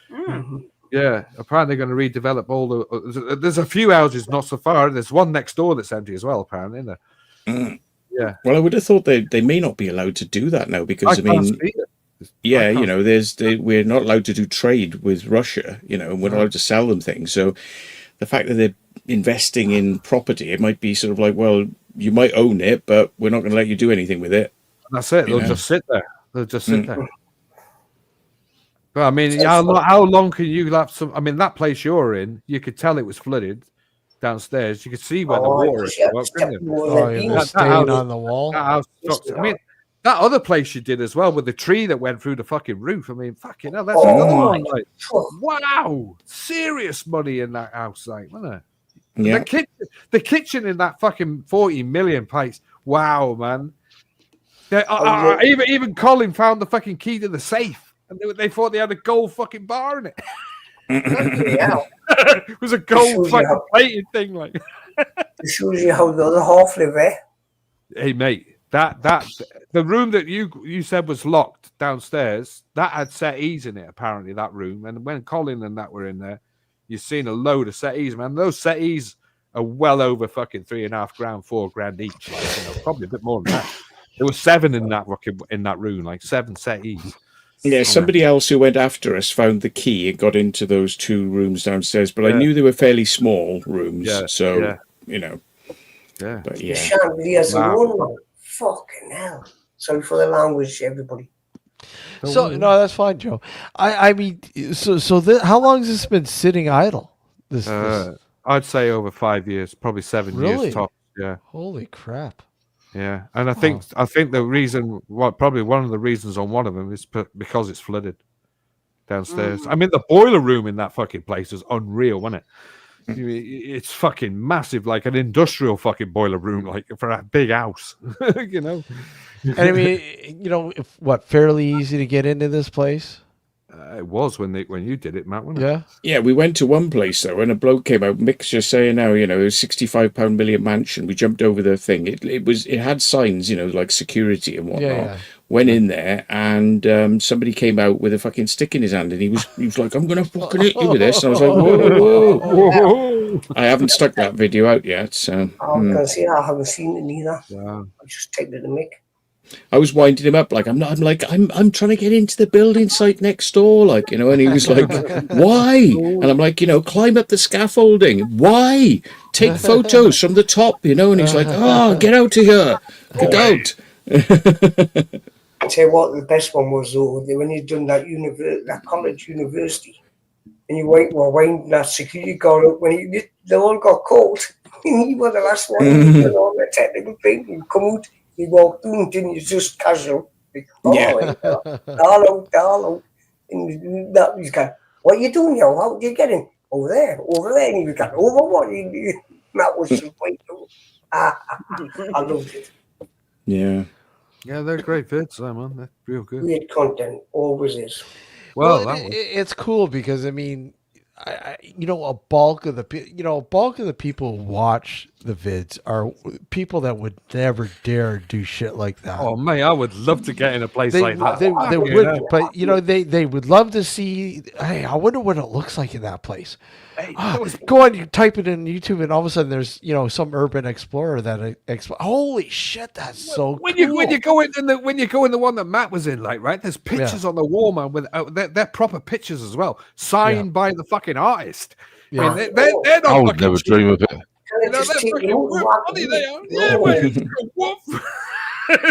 Mm. Yeah, apparently they're going to redevelop all the. There's a few houses not so far. There's one next door that's empty as well, apparently, isn't there? Mm. Yeah. Well, I would have thought they may not be allowed to do that now because we're not allowed to do trade with Russia, and we're not allowed to sell them things. So the fact that they're investing in property, it might be sort of like, well, you might own it, but we're not going to let you do anything with it. That's it. They'll just sit there. They'll just sit there. But I mean, how long can you have some? I mean, that place you're in, you could tell it was flooded downstairs. You could see where the water is. That stain on the wall. That house sucks. I mean, that other place you did as well with the tree that went through the fucking roof. I mean, fucking hell, that's another one. Like, wow, serious money in that house, like, wasn't it? Yeah. The kitchen in that fucking 40 million place. Wow, man. Even Colin found the fucking key to the safe. And they thought they had a gold fucking bar in it. It was a gold fucking plated thing, like. It shows you how the other half live, eh? Hey, mate, that the room that you said was locked downstairs, that had settees in it, apparently, that room. And when Colin and that were in there, you've seen a load of settees, man. Those settees are well over fucking $3.5 grand, $4 grand each. Like, probably a bit more than that. There were 7 in that room, like 7 settees. Yeah, somebody else who went after us found the key and got into those 2 rooms downstairs, but I knew they were fairly small rooms, Yeah. But The chandeliers alone, man. Fucking hell. Sorry for the language, everybody. So no, that's fine, Joe. I mean, how long has this been sitting idle? This I'd say over 5 years, probably 7 years top. Yeah. Holy crap. Yeah, and I think the reason, probably one of the reasons on one of them is because it's flooded downstairs. I mean, the boiler room in that fucking place is unreal, wasn't it? It's fucking massive, like an industrial fucking boiler room, like for a big house, And I mean, fairly easy to get into this place. It was when you did it, Matt, wasn't it? Yeah. Yeah, we went to one place though, and a bloke came out. Mick's just saying now, it was £65 million mansion. We jumped over the thing. It had signs, like security and whatnot. Yeah. Went in there, and somebody came out with a fucking stick in his hand, and he was like, "I'm gonna fucking hit you with this." And I was like, "Whoa!" I haven't stuck that video out yet, so I can see I haven't seen it neither. Yeah. I just take it to Mick. I was winding him up like I'm trying to get into the building site next door, and he was like, "Why?" And I'm like, climb up the scaffolding. Why? Take photos from the top, and he's like, "Oh, get out of here, get out." I tell you what, the best one was though when you done that college university, and you wind that security guard up when they all got caught. He was the last one. He did all the technical thing. You come out. He walked in, didn't you? Just casual. Hello. And that was going, what are you doing here? How did you get in? Over there. And he was going, over what? That was the way to. I loved it. Yeah. Yeah, they're great vids, man. They're real good. Great content, always is. Well, it's cool because I mean, a bulk of the people who watch the vids are people that would never dare do shit like that. Oh mate, I would love to get in a place like that. They would, but they would love to see. Hey, I wonder what it looks like in that place. Hey, go on, you type it in YouTube, and all of a sudden there's some urban explorer that holy shit, that's so when cool. you go in the one that Matt was in, like, right, there's pictures on the wall, man, with they're proper pictures as well, signed by the fucking artist. Yeah. I mean, they're not. I would never dream of it. They're fucking worth money. They are. Yeah, mate. You're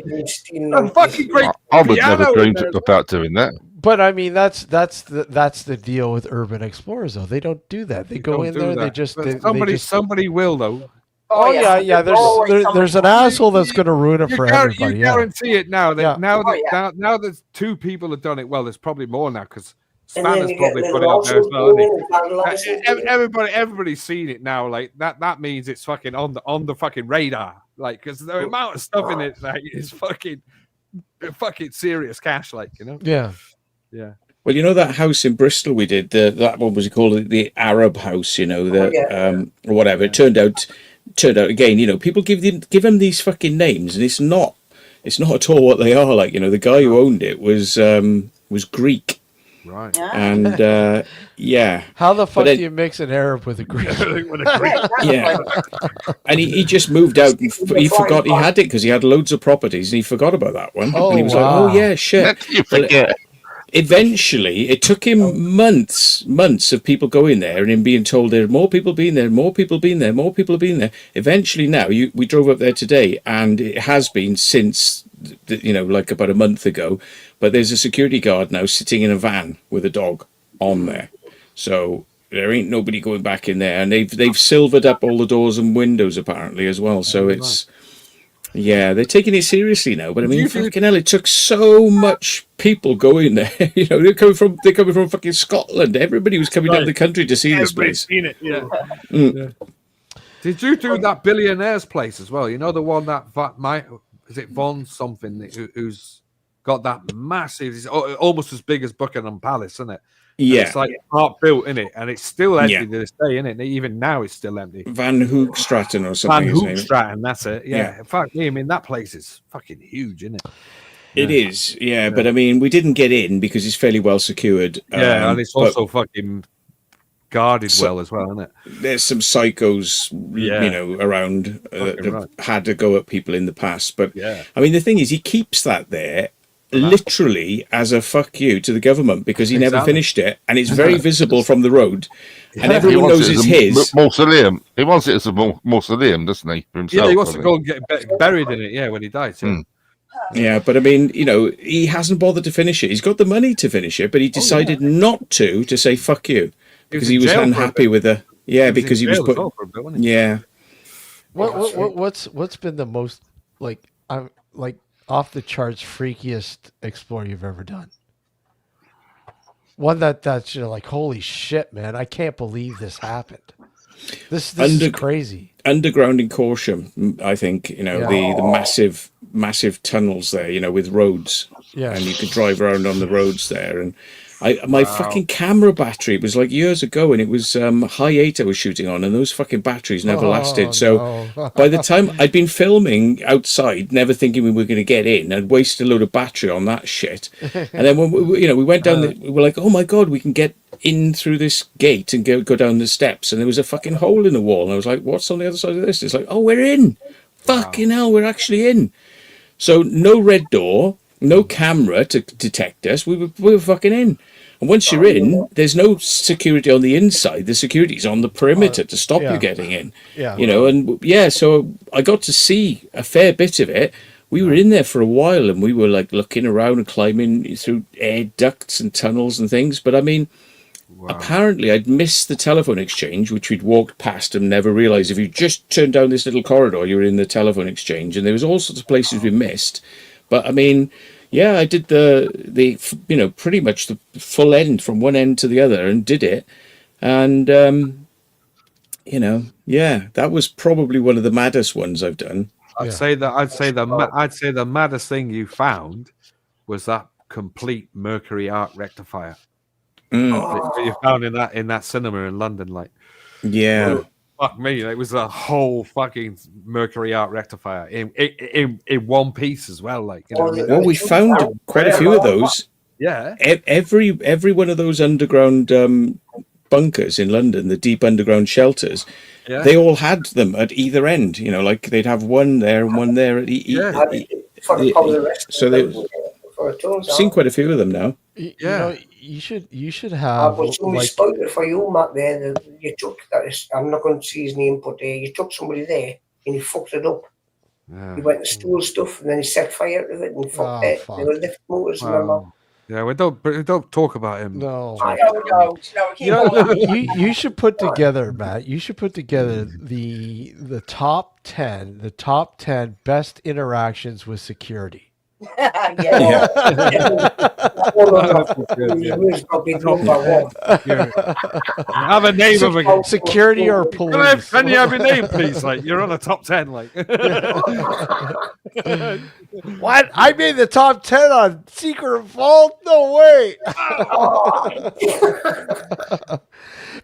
doing steam A fucking great I would never piano in dream there. about doing that. But I mean, that's the deal with urban explorers, though. They don't do that. They go Don't in do there. that. They just But they just. somebody will though. Oh yeah. There's an asshole that's going to ruin it for everybody. You guarantee it now. That Yeah. now that now that 2 people have done it. Well, there's probably more now because And then Spanner's you get probably little put it up there as well. also Hasn't he? Everybody's seen it now. Like that means it's fucking on the fucking radar. Like because the amount of stuff in it like is fucking serious cash. Like Yeah. Yeah. Well, you know that house in Bristol we did, that what was it called, the Arab house, or whatever. It turned out again, people give them these fucking names, and it's not at all what they are. Like, the guy who owned it was Greek, Right? And yeah. How the fuck do you mix an Arab with a Greek? Yeah, and he just moved out. And he forgot he had it because he had loads of properties, and he forgot about that one. Oh, and he was wow. like, "Oh yeah, shit." You forget. Eventually, it took him months of people going there and him being told there are more people being there, more people being there, more people being there. Eventually, now we drove up there today, and it has been since like about a month ago. But there's a security guard now sitting in a van with a dog on there, so there ain't nobody going back in there. And they've silvered up all the doors and windows apparently as well. So it's. Yeah, they're taking it seriously now. But I mean, fucking hell, it took so much people going there. They're coming from fucking Scotland. Everybody was coming down the country to see this place. Seen it, yeah. Yeah. Did you do that billionaire's place as well? The one that is it Von something who's got that massive? It's almost as big as Buckingham Palace, isn't it? Yeah, and it's like part built in it, and it's still empty to this day, isn't it? Even now, it's still empty. Van Hoogstraten or something. Van Hoogstraten, that's it. Yeah. Fuck me. I mean, that place is fucking huge, isn't it? It is, yeah. But I mean, we didn't get in because it's fairly well secured. Yeah, and it's also fucking guarded well as well, isn't it? There's some psychos, around that had to go at people in the past. But I mean, the thing is, he keeps that there. Literally as a fuck you to the government because he never finished it, and it's very visible from the road, and everyone knows it's his mausoleum. He wants it as a mausoleum, doesn't he? For himself, he wants to go and get buried in it. Yeah, when he dies. Yeah. Yeah, but I mean, he hasn't bothered to finish it. He's got the money to finish it, but he decided not to say fuck you because he was unhappy with the because he was put. What's been the most like off the charts freakiest explore you've ever done? One that's like, holy shit, man, I can't believe this happened. This is crazy. Underground in Corsham, I think, the massive tunnels there, with roads. Yeah. And you could drive around on the roads there. And my fucking camera battery was like years ago, and it was high 8 I was shooting on, and those fucking batteries never lasted. So by the time I'd been filming outside, never thinking we were going to get in, I'd wasted a load of battery on that shit. And then when we went down, we were like, oh my god, we can get in through this gate and go down the steps, and there was a fucking hole in the wall, and I was like, what's on the other side of this? It's like, oh, we're in. Fucking hell, we're actually in. So no red door. No camera to detect us. We were fucking in. And once you're in, there's no security on the inside. The security's on the perimeter to stop you getting in. Yeah. So I got to see a fair bit of it. We were in there for a while, and we were like looking around and climbing through air ducts and tunnels and things. But I mean, apparently I'd missed the telephone exchange, which we'd walked past and never realised. If you just turned down this little corridor, you were in the telephone exchange, and there was all sorts of places we missed. But I mean, I did the pretty much the full end from one end to the other and did it. And, that was probably one of the maddest ones I've done. I'd say the maddest thing you found was that complete mercury arc rectifier that you found in that cinema in London. Like, fuck me, it was a whole fucking mercury arc rectifier in one piece as well. Like, well, we found quite a few of those. Yeah, every one of those underground bunkers in London, the deep underground shelters, they all had them at either end. Like they'd have one there and one there at so they've seen quite a few of them now. You should have. But somebody spoke it for you, Matt. There, you took that. I'm not going to see his name, but you took somebody there and he fucked it up. Yeah. He went to steal stuff and then he set fire to it and Oh, there fuck. were lift motors, remember? Yeah, we don't talk about him. No. I don't know. You know, you should put together, Matt. You should put together the top 10 best interactions with security. Yeah. Have a name of a Security or police. Can you have a name, please? Like you're on the top 10. Like What? I made the top 10 on Secret Vault? No way.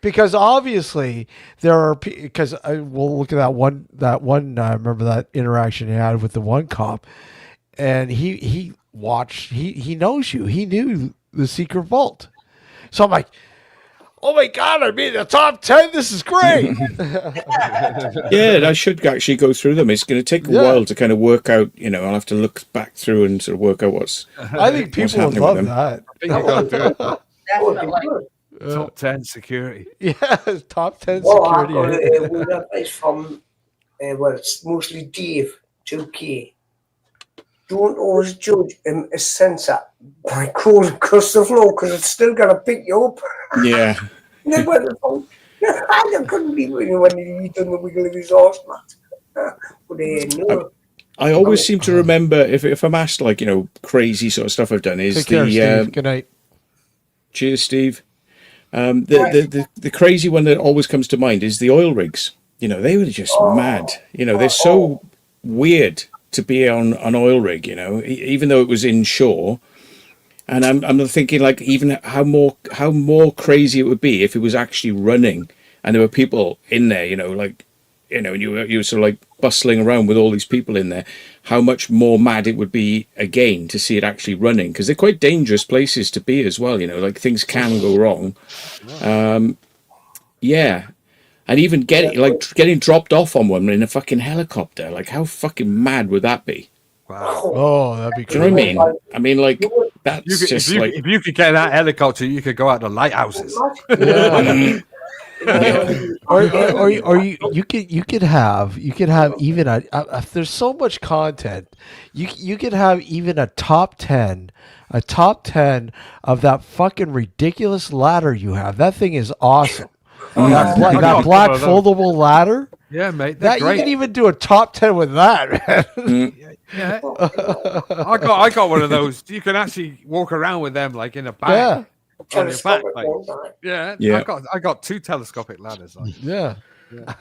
Because obviously there are, because we'll look at that one. I remember that interaction he had with the one cop, and he watched. He knows you. He knew the Secret Vault. So I'm like, oh my God, I made the top 10. This is great. Yeah, I should actually go through them. It's going to take a while to kind of work out, I'll have to look back through and sort of work out what's. I think people would love that. I think you got to do it. Definitely. Top 10 security. Yeah, top 10 Well, I security. got one advice from, it's mostly Dave, 2K. Don't always judge a sensor by crawling across the floor because it's still going to pick you up. Yeah. And then when I couldn't believe it when he done the wiggle of his arse, Matt. But no. I always seem to remember, if I'm asked, like, crazy sort of stuff I've done, is Take care, Steve. Good night. Cheers, Steve. The crazy one that always comes to mind is the oil rigs. They were just mad. They're so weird to be on an oil rig, even though it was inshore. And I'm thinking, like, even how more crazy it would be if it was actually running and there were people in there, and you were sort of like bustling around with all these people in there. How much more mad it would be again to see it actually running, because they're quite dangerous places to be as well. Like things can go wrong. Yeah. And even getting dropped off on one in a fucking helicopter, like how fucking mad would that be? Wow. Oh, that'd be Do you know what I mean? I mean, like that's if you could get that helicopter, you could go out to lighthouses. Yeah. or you could have even a there's so much content. You could have even a top 10 of that fucking ridiculous ladder you have. That thing is awesome. That black foldable ladder. Yeah, mate. That great. you can even do a top 10 with that, man. Yeah. I got one of those. You can actually walk around with them like in a bag. Yeah. On your back, like, yeah. I got 2 telescopic ladders. Like. Yeah.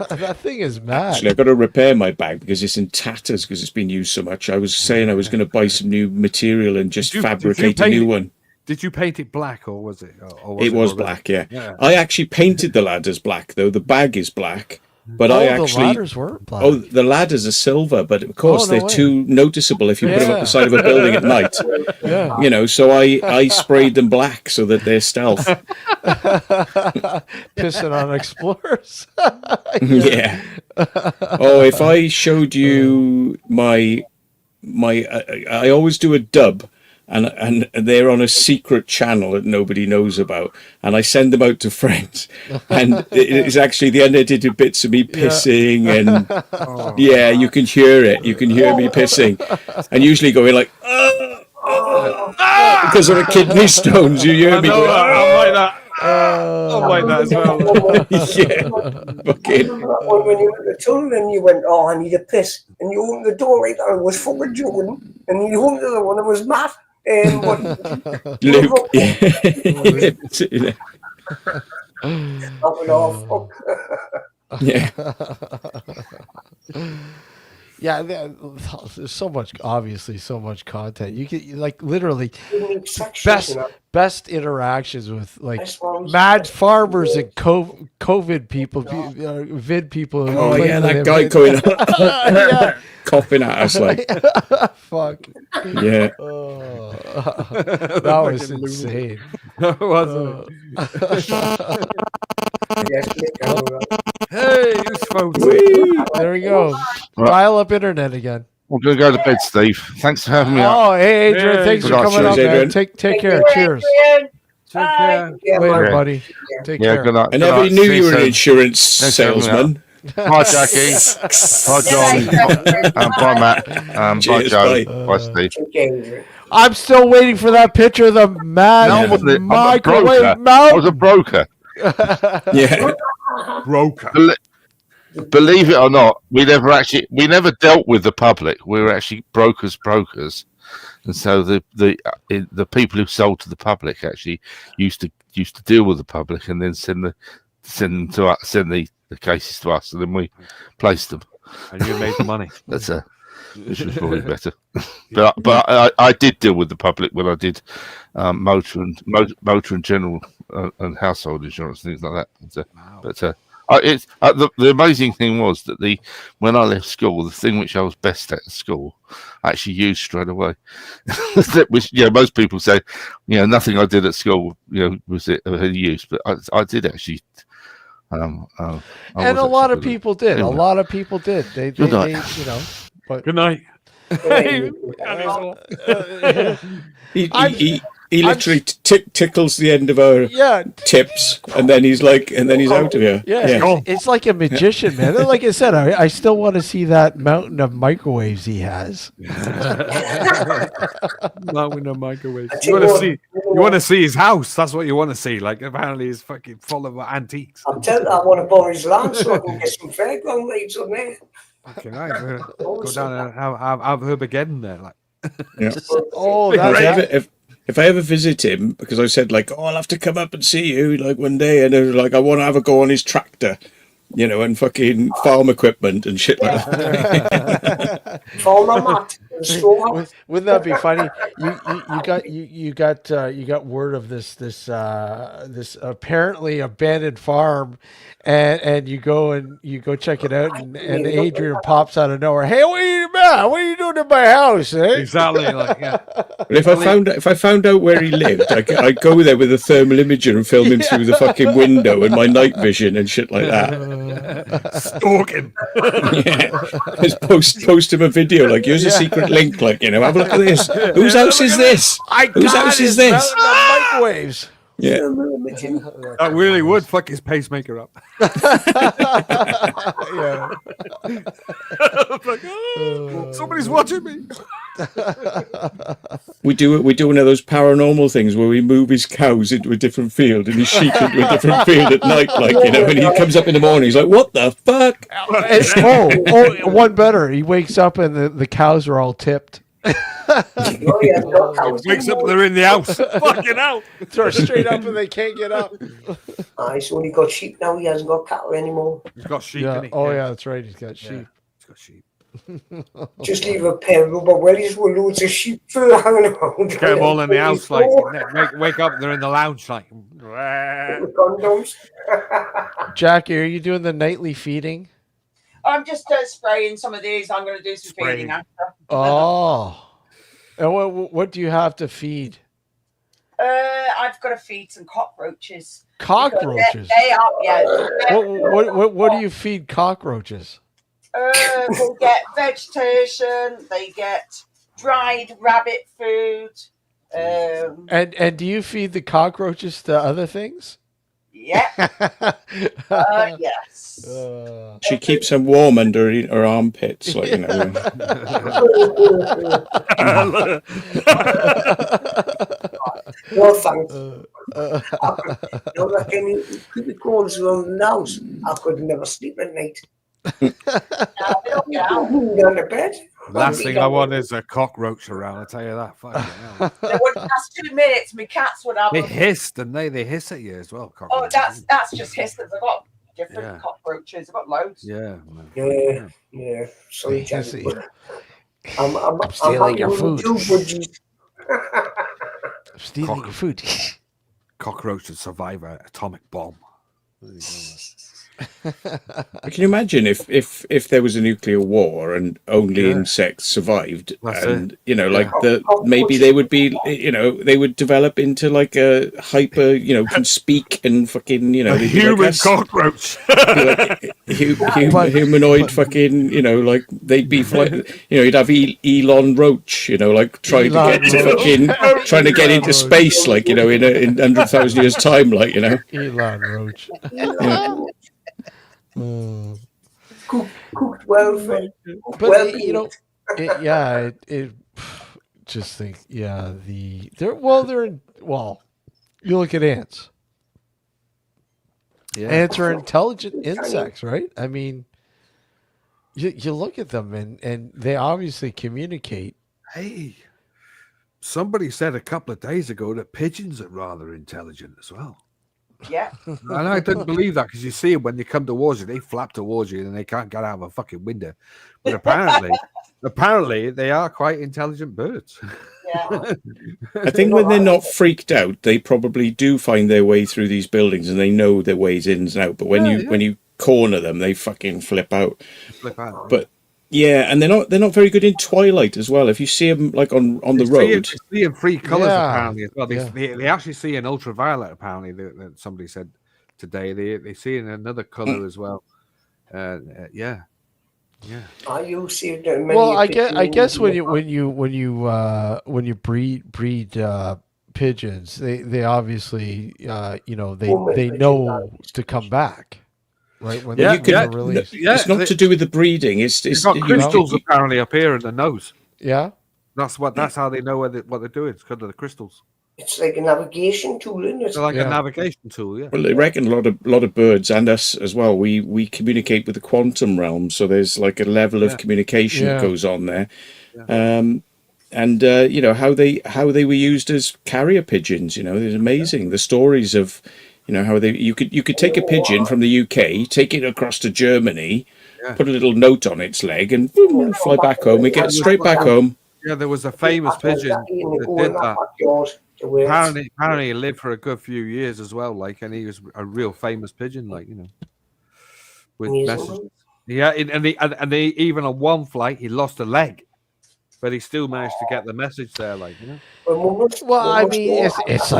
That thing is mad. Actually, I've got to repair my bag because it's in tatters because it's been used so much. I was saying I was going to buy some new material and just fabricate a new one. Did you paint it black or was it? It was black, yeah. I actually painted the ladders black, though. The bag is black. But the ladders were black. Oh, the ladders are silver, but of course they're too noticeable if you put them up the side of a building at night. Yeah. So I sprayed them black so that they're stealth. Pissing on explorers. Yeah. Oh, if I showed you my I always do a dub. And they're on a secret channel that nobody knows about, and I send them out to friends, and it's actually the unedited bits of me pissing, and you can hear it. You can hear me pissing, and usually going like, because of the kidney stones. You hear me going, I'm like that. I'm like that as well. Yeah. Okay. When you were at the tunnel and you went, I need a piss, and you opened the door right there, it was fucking Jordan, and you opened the other one, it was Matt. Luke. Yeah, there's so much content. You can like literally best interactions with like mad farmers and COVID people, vid people. Oh yeah, that guy going coughing at us like fuck. Yeah. Oh, that was insane. Wasn't Hey, there we go. Dial up internet again. I'm going to go to bed, Steve. Thanks for having me. Oh, hey, Adrian. Thanks for coming up, man. Take care. Cheers. Take care. Later, buddy. Take care. Good night. I never knew you were an insurance salesman. Bye, Jackie. Bye, John. Bye, Matt. Bye, Cheers, Joe. bye. Bye, Steve. I'm still waiting for that picture of the mad microwave I mountain. was a broker. Yeah. Broker. Believe it or not, we never dealt with the public. We were actually brokers, and so the people who sold to the public actually used to deal with the public and then send the cases to us, and then we placed them. And you made the money. That's which was probably better. but I did deal with the public when I did motor and general and household insurance, things like that. But the amazing thing was that when I left school, the thing which I was best at school, I actually used straight away. Which most people say, nothing I did at school, was it of any use, but I did actually. And a lot of people did. Anyway. A lot of people did. They Good night. But Good night. He literally tickles the end of our tips, and then he's out of here. It's like a magician, man. Like I said, I still want to see that mountain of microwaves he has. Mountain of microwaves. You want to see his house. That's what you want to see. Like, apparently he's fucking full of antiques. I'm telling you, I want to borrow his land so I can get some fairground rides on there. Okay, right. We're gonna go down and have Herbageddon there. Like, Yeah. Oh, if I ever visit him, because I said I'll have to come up and see you one day, and I want to have a go on his tractor, and fucking farm equipment and shit like that. Farmer Matt. Wouldn't that be funny? You got word of this apparently abandoned farm, and you go check it out, and Adrian pops out of nowhere. Hey, what are you doing in my house? Eh? exactly. Like, yeah. But if I found out where he lived, I'd go there with a thermal imager and film him through the fucking window and my night vision and shit like that. Stalk him. Yeah. Just post him a video here's a secret link, have a look at this. Whose house is this? Whose house is this? Microwaves. Yeah. That really would fuck his pacemaker up. Somebody's watching me. We do one of those paranormal things where we move his cows into a different field and his sheep into a different field at night, and he comes up in the morning, he's like, what the fuck? One better. He wakes up and the cows are all tipped. Wakes up, they're in the house. Fucking hell. They're straight up and they can't get up. He's only got sheep now. He hasn't got cattle anymore. He's got sheep. Yeah. Hasn't he? Oh yeah, that's right. He's got sheep. He's got sheep. Just leave a pair of rubber wellies with loads of sheep hanging around. Get them all in the house, wake up, they're in the lounge, condoms. Jackie, are you doing the nightly feeding? I'm just spraying some of these. I'm going to do some feeding after. Oh. And what do you have to feed? I've got to feed some cockroaches. Cockroaches? They are, yeah. What do you feed cockroaches? They get vegetation. They get dried rabbit food. And do you feed the cockroaches to other things? Yeah. Yes. She keeps them warm under her armpits, No thanks. Like any creepy crawlers around the house, I could never sleep at night. Down the bed. Last thing I want is a cockroach around. I tell you that. Fucking hell. They wouldn't last 2 minutes. My cats would have. They hissed, and they hiss at you as well. Oh, that's just hissers. I've got different cockroaches. I've got loads. Yeah. Yeah. Sorry, Jackie. I'm stealing your food. I'm stealing your food. Cockroach would survive an atomic bomb. Can you imagine if there was a nuclear war and only insects survived, and maybe they would be, they would develop into like a hyper, can speak and fucking, a human cockroach, humanoid fucking, they'd be like, you'd have Elon Roach, trying to get into space, in 100,000 years time, Elon Roach. cooked well, Fred. But Well you know, it just think, yeah, you look at ants. Yeah. Ants are intelligent insects, right? I mean, you look at them and they obviously communicate. Hey, somebody said a couple of days ago that pigeons are rather intelligent as well. Yeah. And I didn't believe that because you see them when they come towards you, they flap towards you and they can't get out of a fucking window. But apparently they are quite intelligent birds. Yeah. I think when they're not freaked out, they probably do find their way through these buildings and they know their ways in and out. But when you corner them, they fucking flip out. But yeah, and they're not very good in twilight as well. If you see them like on the road, they see in three colors apparently as well. Yeah. They actually see in ultraviolet apparently. That somebody said today they see in another color as well. Yeah. You see Well, I guess when you breed pigeons, they obviously they know to come back, right? When Yeah, they're released. it's not to do with the breeding. It's got crystals apparently up here in the nose. Yeah, that's how they know what they're doing. It's because of the crystals. It's like a navigation tool, isn't it? It's like a navigation tool, yeah. Well, they reckon a lot of birds and us as well. We communicate with the quantum realm, so there's like a level of communication that goes on there. Yeah. And you know how they were used as carrier pigeons. You know, it's amazing the stories of, you know, how you could take a pigeon from the UK, take it across to Germany, put a little note on its leg, and boom, fly back home. We get straight back home. Yeah, there was a famous pigeon that did that. Apparently, he lived for a good few years as well. Like, and he was a real famous pigeon. Like, you know, with messages. Yeah, and they even on one flight he lost a leg, but he still managed to get the message there. Like, you know. Well, I mean, it's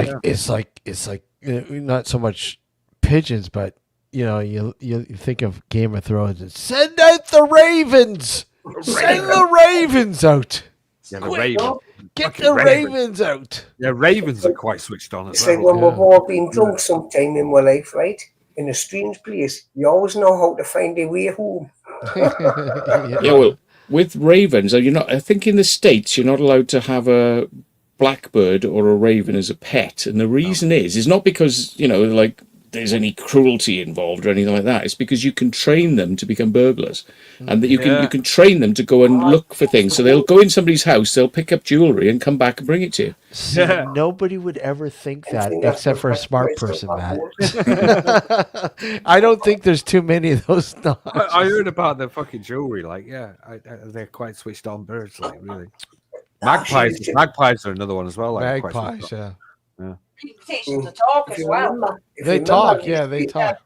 like not so much pigeons, but you know, you think of Game of Thrones and send out the ravens, send the ravens out. Yeah, the ravens. Get the ravens out. Yeah, ravens are quite switched on as it's well. like when we've all been drunk sometime in my life, right? In a strange place, you always know how to find a way home. Yeah, well, with ravens, I think in the States you're not allowed to have a blackbird or a raven as a pet, and the reason is not because, you know, like there's any cruelty involved or anything like that. It's because you can train them to become burglars, and that you can train them to go and look for things. So they'll go in somebody's house, they'll pick up jewelry and come back and bring it to you. See, nobody would ever think that except for a smart person, Matt. I don't think there's too many of those. I heard about the fucking jewelry. Like, they're quite switched on birds. Like, really. Magpies are another one as well. Like, magpies, yeah. Teaching to talk as well. They talk, they talk.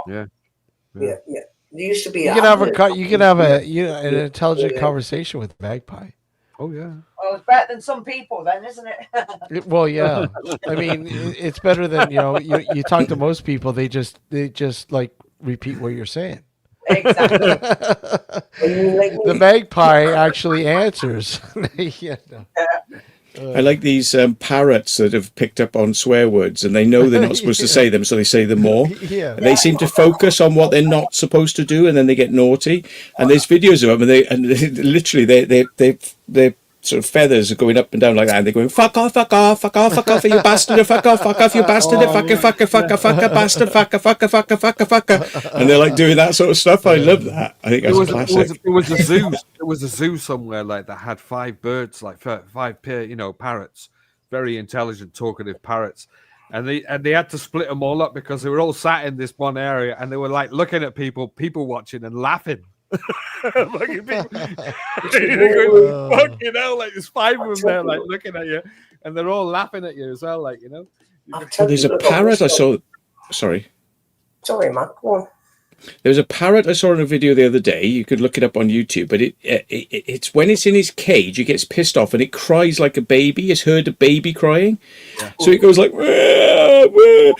Yeah. There used to be. You can have an intelligent conversation with magpie. Oh yeah. Well, it's better than some people, then, isn't it? Well, yeah. I mean, it's better than you talk to most people. They just like repeat what you're saying. Exactly. The magpie actually answers. I like these parrots that have picked up on swear words, and they know they're not supposed to say them, so they say them more. Yeah. And they seem to focus on what they're not supposed to do, and then they get naughty. And there's videos of them, and they literally their sort of feathers are going up and down like that, and they're going fuck off, you bastard, fuck off, you bastard, fucker, and they're like doing that sort of stuff. I love that. I think that's classic. There was a zoo somewhere like that had 5 birds, like 5 pair, parrots, very intelligent, talkative parrots, and they had to split them all up because they were all sat in this one area, and they were like looking at people watching and laughing. Fucking people. Fucking hell, like there's 5 of them there, like looking at you, and they're all laughing at you as well, like, you know. There's a parrot I saw. Sorry, Matt. Go on. There was a parrot I saw in a video the other day. You could look it up on YouTube, but it's when it's in his cage, it gets pissed off and it cries like a baby. It's heard a baby crying, so it goes like, wah, wah.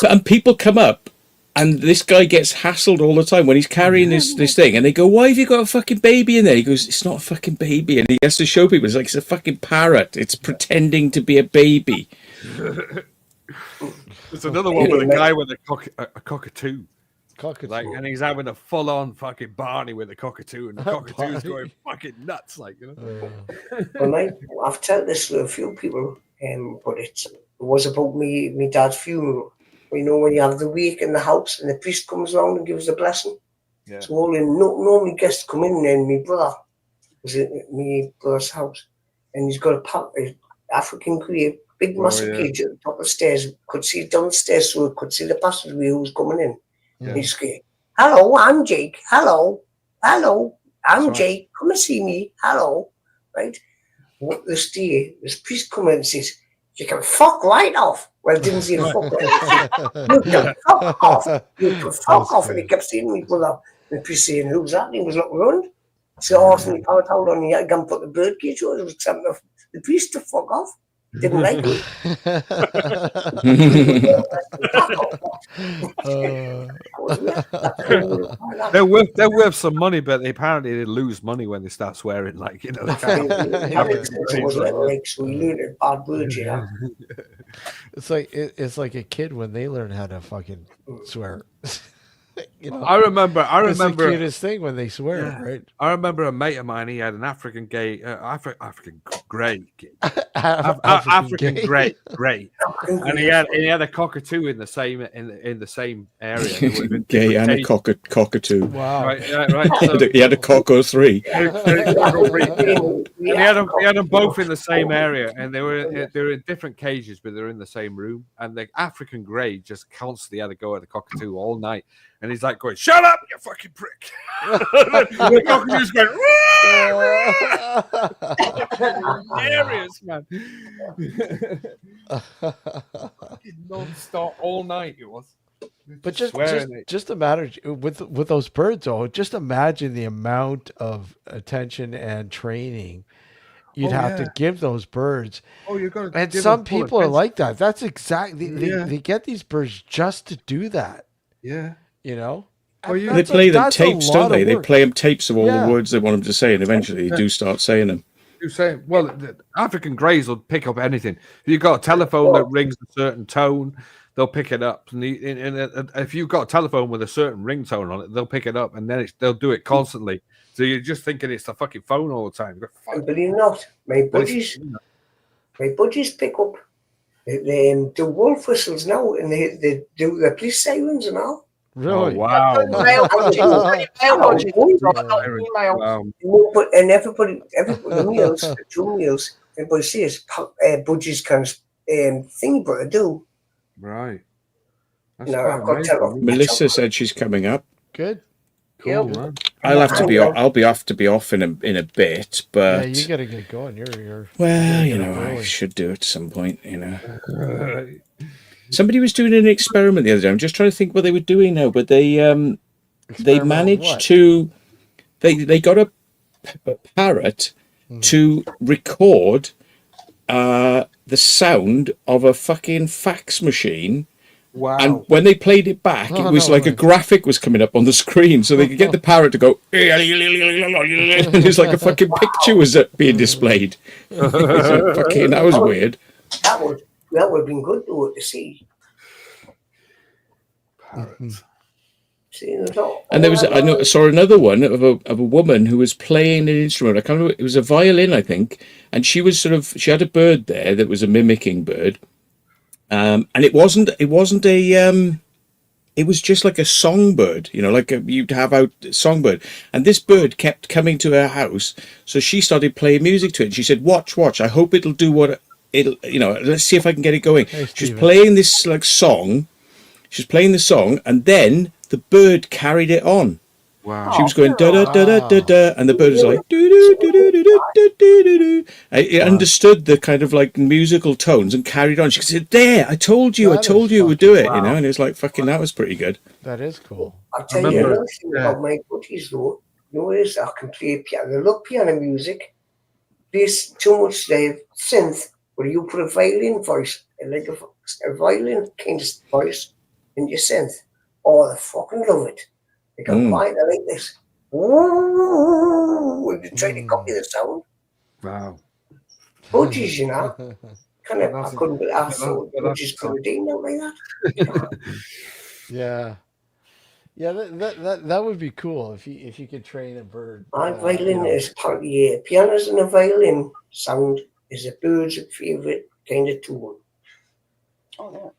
And people come up. And this guy gets hassled all the time when he's carrying this thing. And they go, why have you got a fucking baby in there? He goes, it's not a fucking baby. And he has to show people, it's like, it's a fucking parrot. It's pretending to be a baby. There's another one with a guy with a cockatoo. Cockatoo. Like, and he's having a full-on fucking Barney with the cockatoo, and the cockatoo's going fucking nuts, like, you know. Well, I've told this to a few people, but it was about me dad's funeral. You know, when you have the wake in the house and the priest comes along and gives the blessing. Yeah. So all the normally guests come in, and my brother was at my brother's house, and he's got a African grey, big massive cage at the top of the stairs. Could see it downstairs, so could see the passageway who was coming in. Yeah. He's going, "Hello, I'm Jake. Hello, I'm Jake. Come and see me. Hello." Right? What this day, this priest come in and says, "You can fuck right off." Well, didn't say fuck right. You can fuck off. You can fuck off. And he kept saying to me, brother, the priest saying, "Who's that?" And he was looking around. So often he found out on, he had to go and put the bird cage on. It was something of the priest to fuck off. Didn't like me. They're worth some money, but apparently they lose money when they start swearing. Like, you know, they can't. So we learned a bad word, you know. It's like a kid when they learn how to fucking swear. You know, I remember it's the cutest thing when they swear, right? I remember a mate of mine. He had an African grey, African grey, and he had a cockatoo in the same in the same area. Gay and a cockatoo. Wow! Right. So, he had a cock or three. And he had them both in the same area, and they were in different cages, but they were in the same room. And the African grey just constantly had to go at the cockatoo all night. And he's like going, "Shut up, you fucking prick!" The cockatoo's going, hilarious, man. Non-stop all night it was. But just a matter with those birds, though. Just imagine the amount of attention and training you'd have to give those birds. Oh, you're going. And some people are like that. That's exactly they get these birds just to do that. Yeah. You know, they play them tapes, don't they? They play them tapes of all the words they want them to say, and eventually they do start saying them. You say, well, the African greys will pick up anything. If you've got a telephone that rings a certain tone, they'll pick it up. And if you've got a telephone with a certain ringtone on it, they'll pick it up, and then they'll do it constantly. So you're just thinking it's the fucking phone all the time. And believe it or not, my buddies pick up. They do wolf whistles now, and they do the police sirens and all. Really? Oh, wow. And everybody, the meals, the 2 meals, everybody says budgies can thingy, but I do. Right. Melissa said she's coming up. Good. Cool, man. I'll be off in a bit, but yeah, you gotta get going. You're well, you know, I should do it at some point, you know. Somebody was doing an experiment the other day. I'm just trying to think what they were doing now, but they managed to they got a parrot to record the sound of a fucking fax machine. Wow. And when they played it back, it was like a graphic was coming up on the screen, so they could get the parrot to go, and it's like a fucking picture was being displayed. That was weird. That would have been good to see. Parrots. And there was I saw another one of a woman who was playing an instrument. I can't remember. It was a violin, I think, and she had a bird there that was a mimicking bird, and it was just like a songbird, you know, like you'd have out songbird. And this bird kept coming to her house, so she started playing music to it. And she said, "Watch! I hope it'll do what it'll, you know. Let's see if I can get it going." She's playing this like song. She's playing the song, and then the bird carried it on. Wow. She was going da da da da da da, and the bird was like do do do do do do do do. It understood the kind of like musical tones and carried on. She said, "There, I told you it would do it," you know. And it was like fucking. That was pretty good. That is cool. I'll tell you another thing about my buddies though. You know, is I can play piano. They love piano music. There's too much synth where you put a violin voice, like a violin kind of voice in your synth. Oh, they fucking love it. They go, "Why I like this?" When they try to copy the sound. Wow. Budgies, you know. I couldn't believe I thought budgies could have done that like that. Yeah. Yeah, that would be cool if you could train a bird. Violin is partly pianos and a violin sound is a bird's favorite kind of tool. Oh, yeah.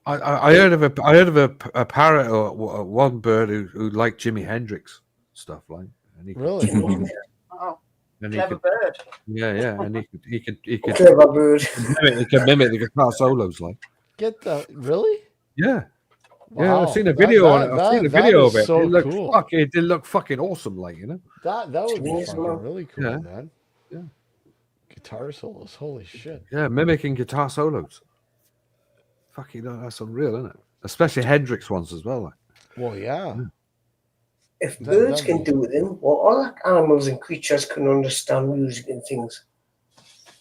I heard of a parrot or one bird who liked Jimi Hendrix stuff like. And he really? Oh, and clever could, bird. Yeah, and he could Clever bird. He can mimic the guitar solos like. Get the really? Yeah. Wow. Yeah, I've seen a video on it. I've seen a video of it. So It looked cool. it did look fucking awesome, like, you know. That would be fucking really cool, yeah. man. Yeah. Guitar solos, holy shit. Yeah, mimicking guitar solos. Fucking that's unreal, isn't it? Especially Hendrix ones as well. Like. Well, yeah. If birds can do them, what other animals and creatures can understand music and things?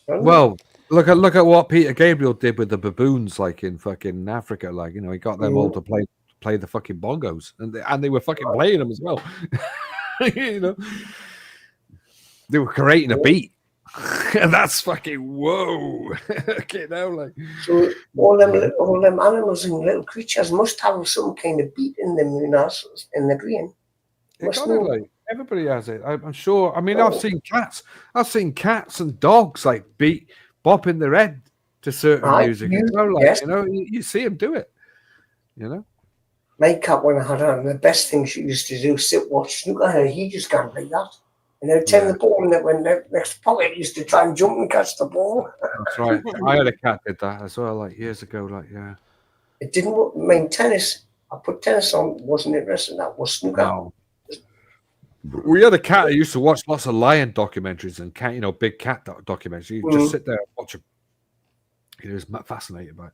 Well, look at what Peter Gabriel did with the baboons, like in fucking Africa. Like, you know, he got them all to play the fucking bongos, and they were fucking playing them as well. You know, they were creating a beat, and that's fucking whoa. Okay, now like so all them animals and little creatures must have some kind of beat in them, you know, in the brain. Like everybody has it. I'm sure. I mean, I've seen cats. I've seen cats and dogs like bopping their head to certain music. You know, like, yes. You know, you see them do it. You know, my cat, when I had her, the best thing she used to do, sit watch snooker. He just can't like that. And they'd turn the ball, and then when the next pocket used to try and jump and catch the ball. That's right. I had a cat did that as well, like years ago. Like, yeah, it didn't work. I mean, tennis. I put tennis on. Wasn't interested. That was snooker. No. We had a cat who used to watch lots of lion documentaries and cat, you know, big cat documentaries. You just sit there and watch them. He was fascinated by it.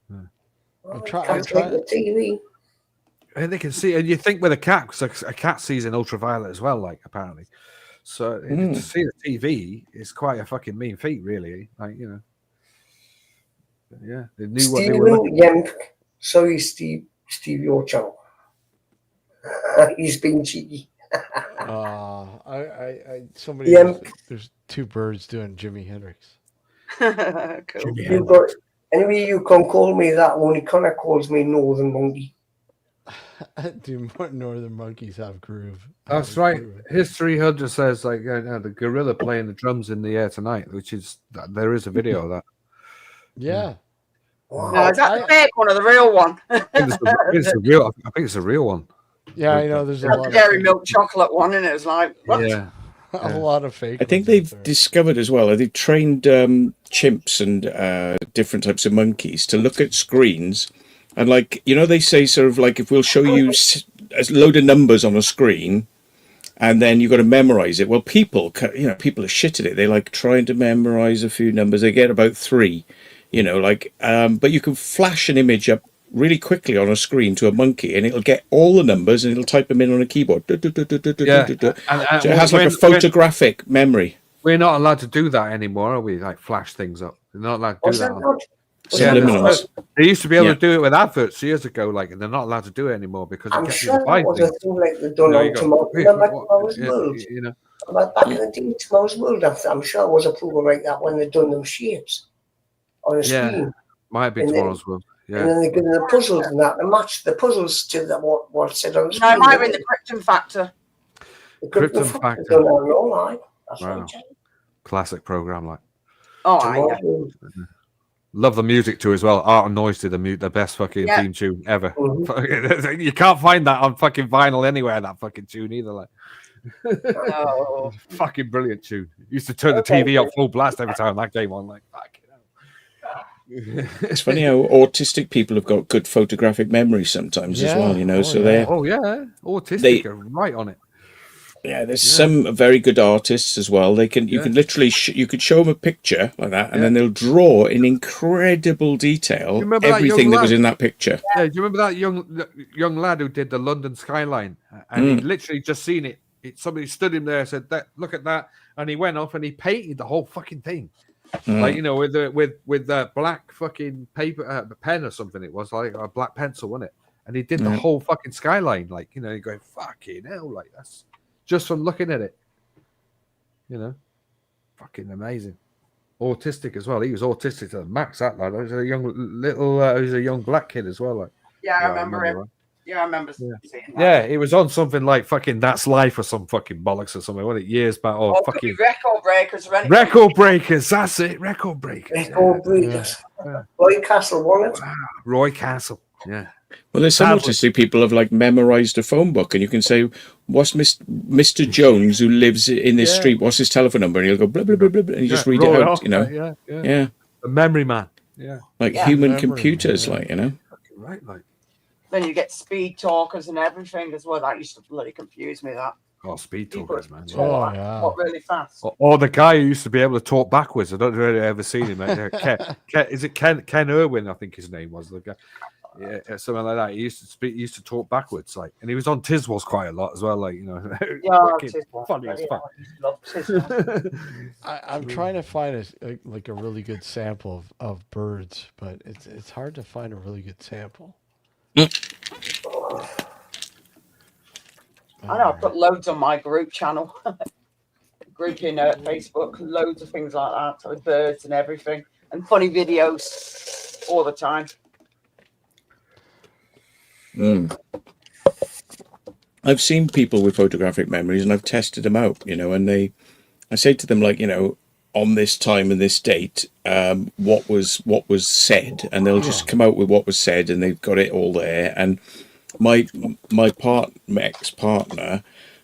Yeah. I'm trying the TV. And they can see, and you think with a cat, because a cat sees in ultraviolet as well, like apparently. So to see the TV is quite a fucking mean feat, really. Like, you know. Yeah, they knew what they were looking for. Sorry, Steve, your channel. He's being cheeky. Somebody there's two birds doing Jimi Hendrix. Cool. Anyway, you can call me that. Only Connor calls me Northern Monkey. Do northern monkeys have groove? That's right. History Hunter says like the gorilla playing the drums in the air tonight, which is there is a video of that. Yeah. Wow. No, is that the fake one or the real one? I think it's a real one. Yeah, I know. There's a lot of dairy milk chocolate one, and it was like, what? Yeah. A lot of fake. I think they've discovered as well. They've trained chimps and different types of monkeys to look at screens, and like, you know, they say sort of like, if we'll show you a load of numbers on a screen, and then you've got to memorize it. Well, people are shit at it. They like trying to memorize a few numbers. They get about 3, you know, like, but you can flash an image up really quickly on a screen to a monkey, and it'll get all the numbers and it'll type them in on a keyboard. So it has like a photographic memory. We're not allowed to do that anymore, are we? Like flash things up. We're not allowed to do that. Subliminals. They used to be able to do it with adverts years ago, like, and they're not allowed to do it anymore because I'm sure that was a thing like the Donald Tomorrow's World. You know, back in the day, Tomorrow's World. I'm sure it was a program like that when they done them shapes on a screen. Might be Tomorrow's World. Yeah. And then they give them the puzzles and that, and match the puzzles to what's said on the screen. No, it might have been the Krypton Factor. The Krypton Factor. Wow. Classic program, like. Oh, Love the music too as well. Art and Noise did the best fucking theme tune ever. Mm-hmm. You can't find that on fucking vinyl anywhere. That fucking tune either, like. No. Fucking brilliant tune. Used to turn the TV up full blast every time that came on, like. Fuck. It's funny how autistic people have got good photographic memory sometimes as well, you know. They're autistic are right on it. Yeah, there's some very good artists as well. They can you can literally you could show them a picture like that, and then they'll draw in incredible detail everything that was in that picture. Yeah, do you remember that young lad who did the London skyline, and he literally just seen it? Somebody stood him there and said, "Look at that," and he went off and he painted the whole fucking thing. Like, you know, with the black fucking paper pen or something, it was like a black pencil, wasn't it? And he did the whole fucking skyline, like, you know, you're going fucking hell, like that's just from looking at it, you know, fucking amazing. Autistic as well. He was autistic to the max. That lad, he was a young black kid as well, like. Yeah, I remember him. That. Yeah, I remember Yeah. seeing that. Yeah, it was on something like fucking That's Life or some fucking bollocks or something. Wasn't it? Years back. Or fucking Record Breakers or anything. Record Breakers. That's it. Record Breakers. Record Breakers. Yeah. Roy Castle, wasn't it? Wow. Roy Castle. Yeah. Well, there's some autistic people have like memorized a phone book, and you can say, "What's Mr. Jones who lives in this street? What's his telephone number?" And he'll go blah blah blah blah, blah and you just read it out. You know, yeah. A memory man. Yeah. Like human computers, like you know. Right, like. Then you get speed talkers and everything as well. That used to bloody confuse me. That. Oh, speed talkers, man. What really fast. Or the guy who used to be able to talk backwards. I don't know if you've ever seen him. Is it Ken Irwin? I think his name was the guy. Yeah, something like that. He used to talk backwards, like, and he was on Tiswas quite a lot as well, like, you know. Funny as fuck. I'm trying to find a really good sample of birds, but it's hard to find a really good sample. I know I put loads on my group channel, group in Facebook, loads of things like that with birds and everything, and funny videos all the time. I've seen people with photographic memories, and I've tested them out, you know, and I say to them, like, you know, on this time and this date, what was said, and they'll just come out with what was said, and they've got it all there. And my ex-partner,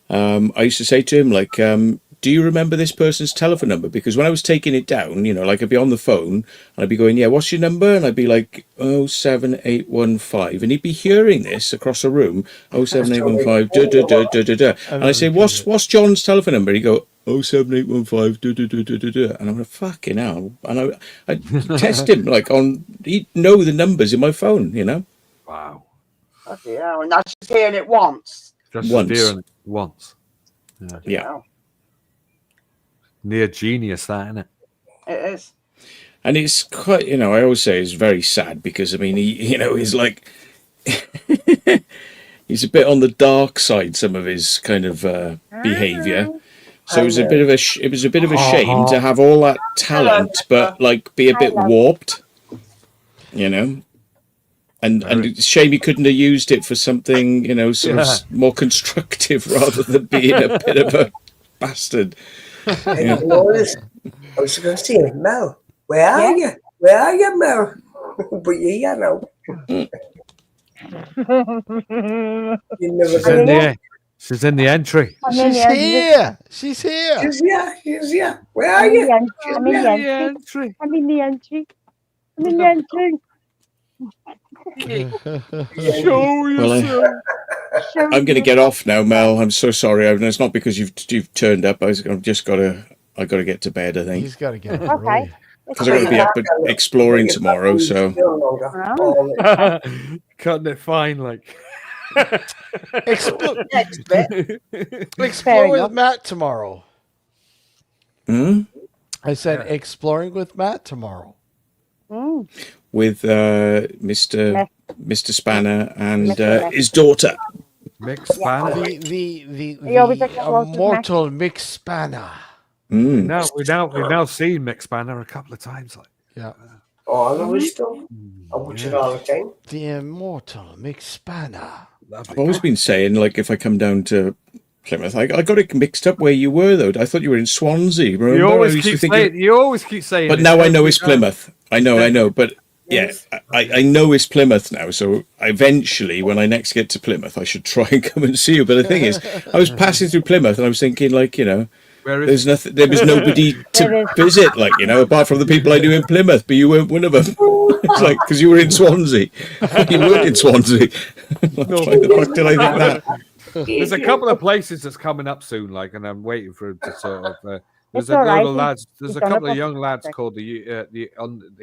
I used to say to him, like, do you remember this person's telephone number? Because when I was taking it down, you know, like I'd be on the phone and I'd be going, yeah, what's your number? And I'd be like, 07815. And he'd be hearing this across the room, 07815, da da da da da da. And I say, what's John's telephone number? He'd go, 07815, da da da da da da. And I'm like, fucking hell. And I test him, like, he'd know the numbers in my phone, you know? Wow. Okay, yeah, and that's just hearing it once. Just hearing it once. Yeah. Near genius, that, isn't it? It is. And it's quite, you know, I always say it's very sad because, I mean, he's like, he's a bit on the dark side, some of his kind of behavior. So it was a bit of a shame to have all that talent, but like be a bit warped, you know. And it's a shame he couldn't have used it for something, you know, sort of more constructive rather than being a bit of a bastard. I was going to say, Mel, where are you? Where are you, Mel? But you're here now. You never She's in the entry. She's here. She's here. She's here. She's here. Where are you? I'm in the entry. I'm in the entry. I'm in the entry. Show yourself. I'm going to get off now, Mel. I'm so sorry. It's not because you've turned up. I've just got to. I got to get to bed. I think he's got to get up okay. Because I'm going to be up exploring tomorrow. So cutting it fine, like. Explore with Matt tomorrow. I said exploring with Matt tomorrow. With Mr. Spanner and his daughter. Mick Spanner. The immortal Mick Spanner. We've now seen Mick Spanner a couple of times. Like. Yeah. Oh, I know his stuff. I watch it all the time. The immortal Mick Spanner. I've always been saying, like, if I come down to Plymouth, I got it mixed up where you were, though. I thought you were in Swansea. Remember? You always keep saying. But now I know it's Plymouth. I know. But yeah, I know it's Plymouth now. So eventually, when I next get to Plymouth, I should try and come and see you. But the thing is, I was passing through Plymouth and I was thinking, like, you know, there was nobody to visit, like, you know, apart from the people I knew in Plymouth. But you weren't one of them. It's like because you were in Swansea. You weren't in Swansea. Like, the fuck did I think that? There's a couple of places that's coming up soon, like, and I'm waiting for it to sort of. There's a couple of lads. There's a couple of young lads called they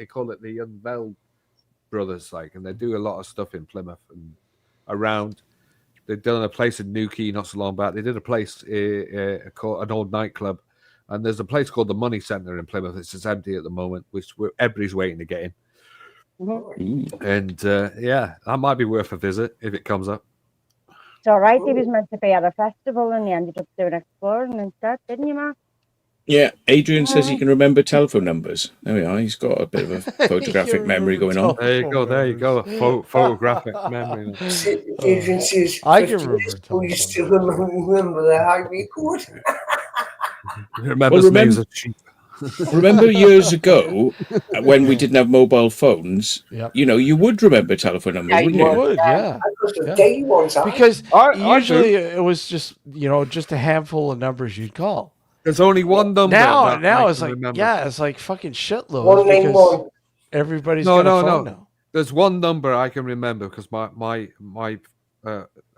call it the Unveiled Brothers, like, and they do a lot of stuff in Plymouth and around. They've done a place in Newquay not so long back. They did a place called an old nightclub, and there's a place called the Money Centre in Plymouth. It's just empty at the moment, which everybody's waiting to get in. And that might be worth a visit if it comes up. It's all right. He was meant to be at a festival and he ended up doing exploring instead, didn't you, Mark? Yeah, Adrian says he can remember telephone numbers. There we are. He's got a bit of a photographic memory going on. There you go. There you go. Photographic memory. Adrian says, I 50 can remember years ago, you telephone still remember the highway code. Remembers names of sheep. Remember years ago when we didn't have mobile phones? Yep. You know, you would remember telephone numbers, Yeah, wouldn't You you? would, yeah. Day ones, Because I usually do. it was just just a handful of numbers you'd call. There's only one number. Now that I it's can like remember. it's like fucking shitloads 191. because everybody's got a phone now. There's one number I can remember because my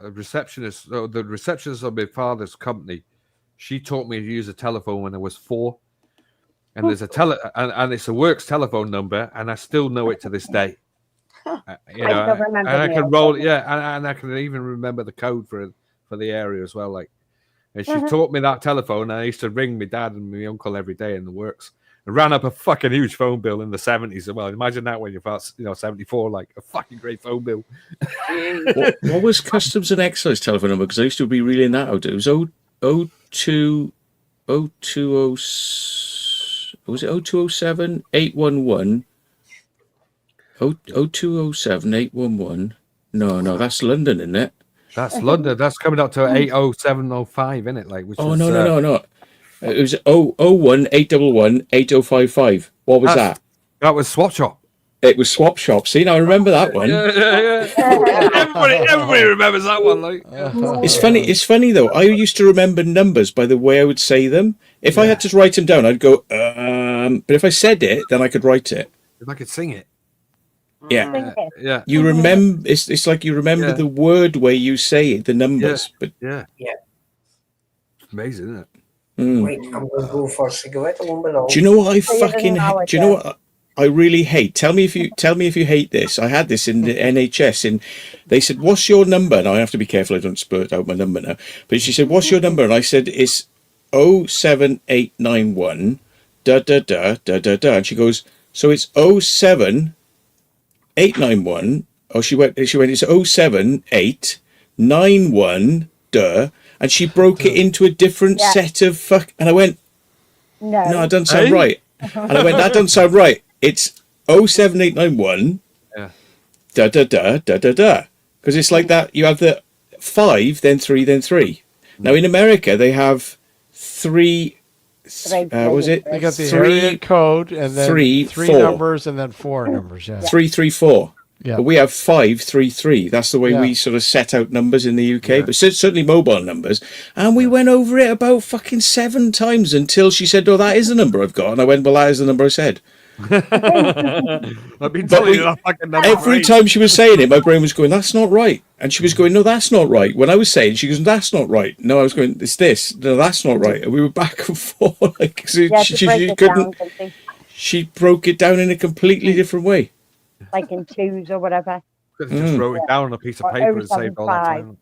receptionist, the receptionist of my father's company, she taught me to use a telephone when I was 4. And there's and it's a works telephone number, and I still know it to this day. And I can roll it, and I can even remember the code for the area as well. Like, and she taught me that telephone, and I used to ring my dad and my uncle every day in the works. It ran up a fucking huge phone bill in the 70s as well. Imagine that when you're 74, like a fucking great phone bill. What was Customs and Excise telephone number? Because I used to be reeling that out. It was 02 was it 0207 811? 0207 811? No, that's London, isn't it? That's London. That's coming up to 80705, isn't it? Like, which Oh, is, no. It was 001 811 8055. What was that? That was Swap Shop. It was Swap Shop. See, now I remember that one. Yeah. Everybody remembers that one. Like, It's funny though. I used to remember numbers by the way I would say them. If I had to write them down, I'd go, but if I said it, then I could write it. if I could sing it. Yeah. Yeah. You remember, it's like you remember the word where you say the numbers. But Yeah. It's amazing, isn't it? Wait, I'm going to go for a cigarette. I won't be long. Do you know what I fucking hate? Do you know what I really hate? Tell me if you hate this. I had this in the NHS, and they said, "What's your number?" Now I have to be careful I don't spurt out my number now. But she said, "What's your number?" And I said, "It's 07891 da da da da da da." And she goes, "So it's 07891." Oh, she went. It's 07891 da. And she broke it into a different set of fuck. And I went, no, it doesn't sound right. And I went, that doesn't sound right. It's 07891 da da da da da da. Because it's like that. You have the 5, then 3, then 3. Now in America they have 3. Was it? They got the area code and then 3 numbers and then 4 numbers. Yeah. 334. Yeah. But we have 533. That's the way we sort of set out numbers in the UK, but certainly mobile numbers. And we went over it about fucking 7 times until she said, "Oh, that is the number I've got." And I went, "Well, that is the number I said." I've been telling you that fucking number. Every time she was saying it, my brain was going, "That's not right." And she was going, "No, that's not right." When I was saying, she goes, "That's not right." No, I was going, "It's this." No, that's not right. And we were back and forth. Like, so she couldn't. She broke it down in a completely different way. Like in 2s or whatever. Could have just wrote it down on a piece of paper and saved all that time.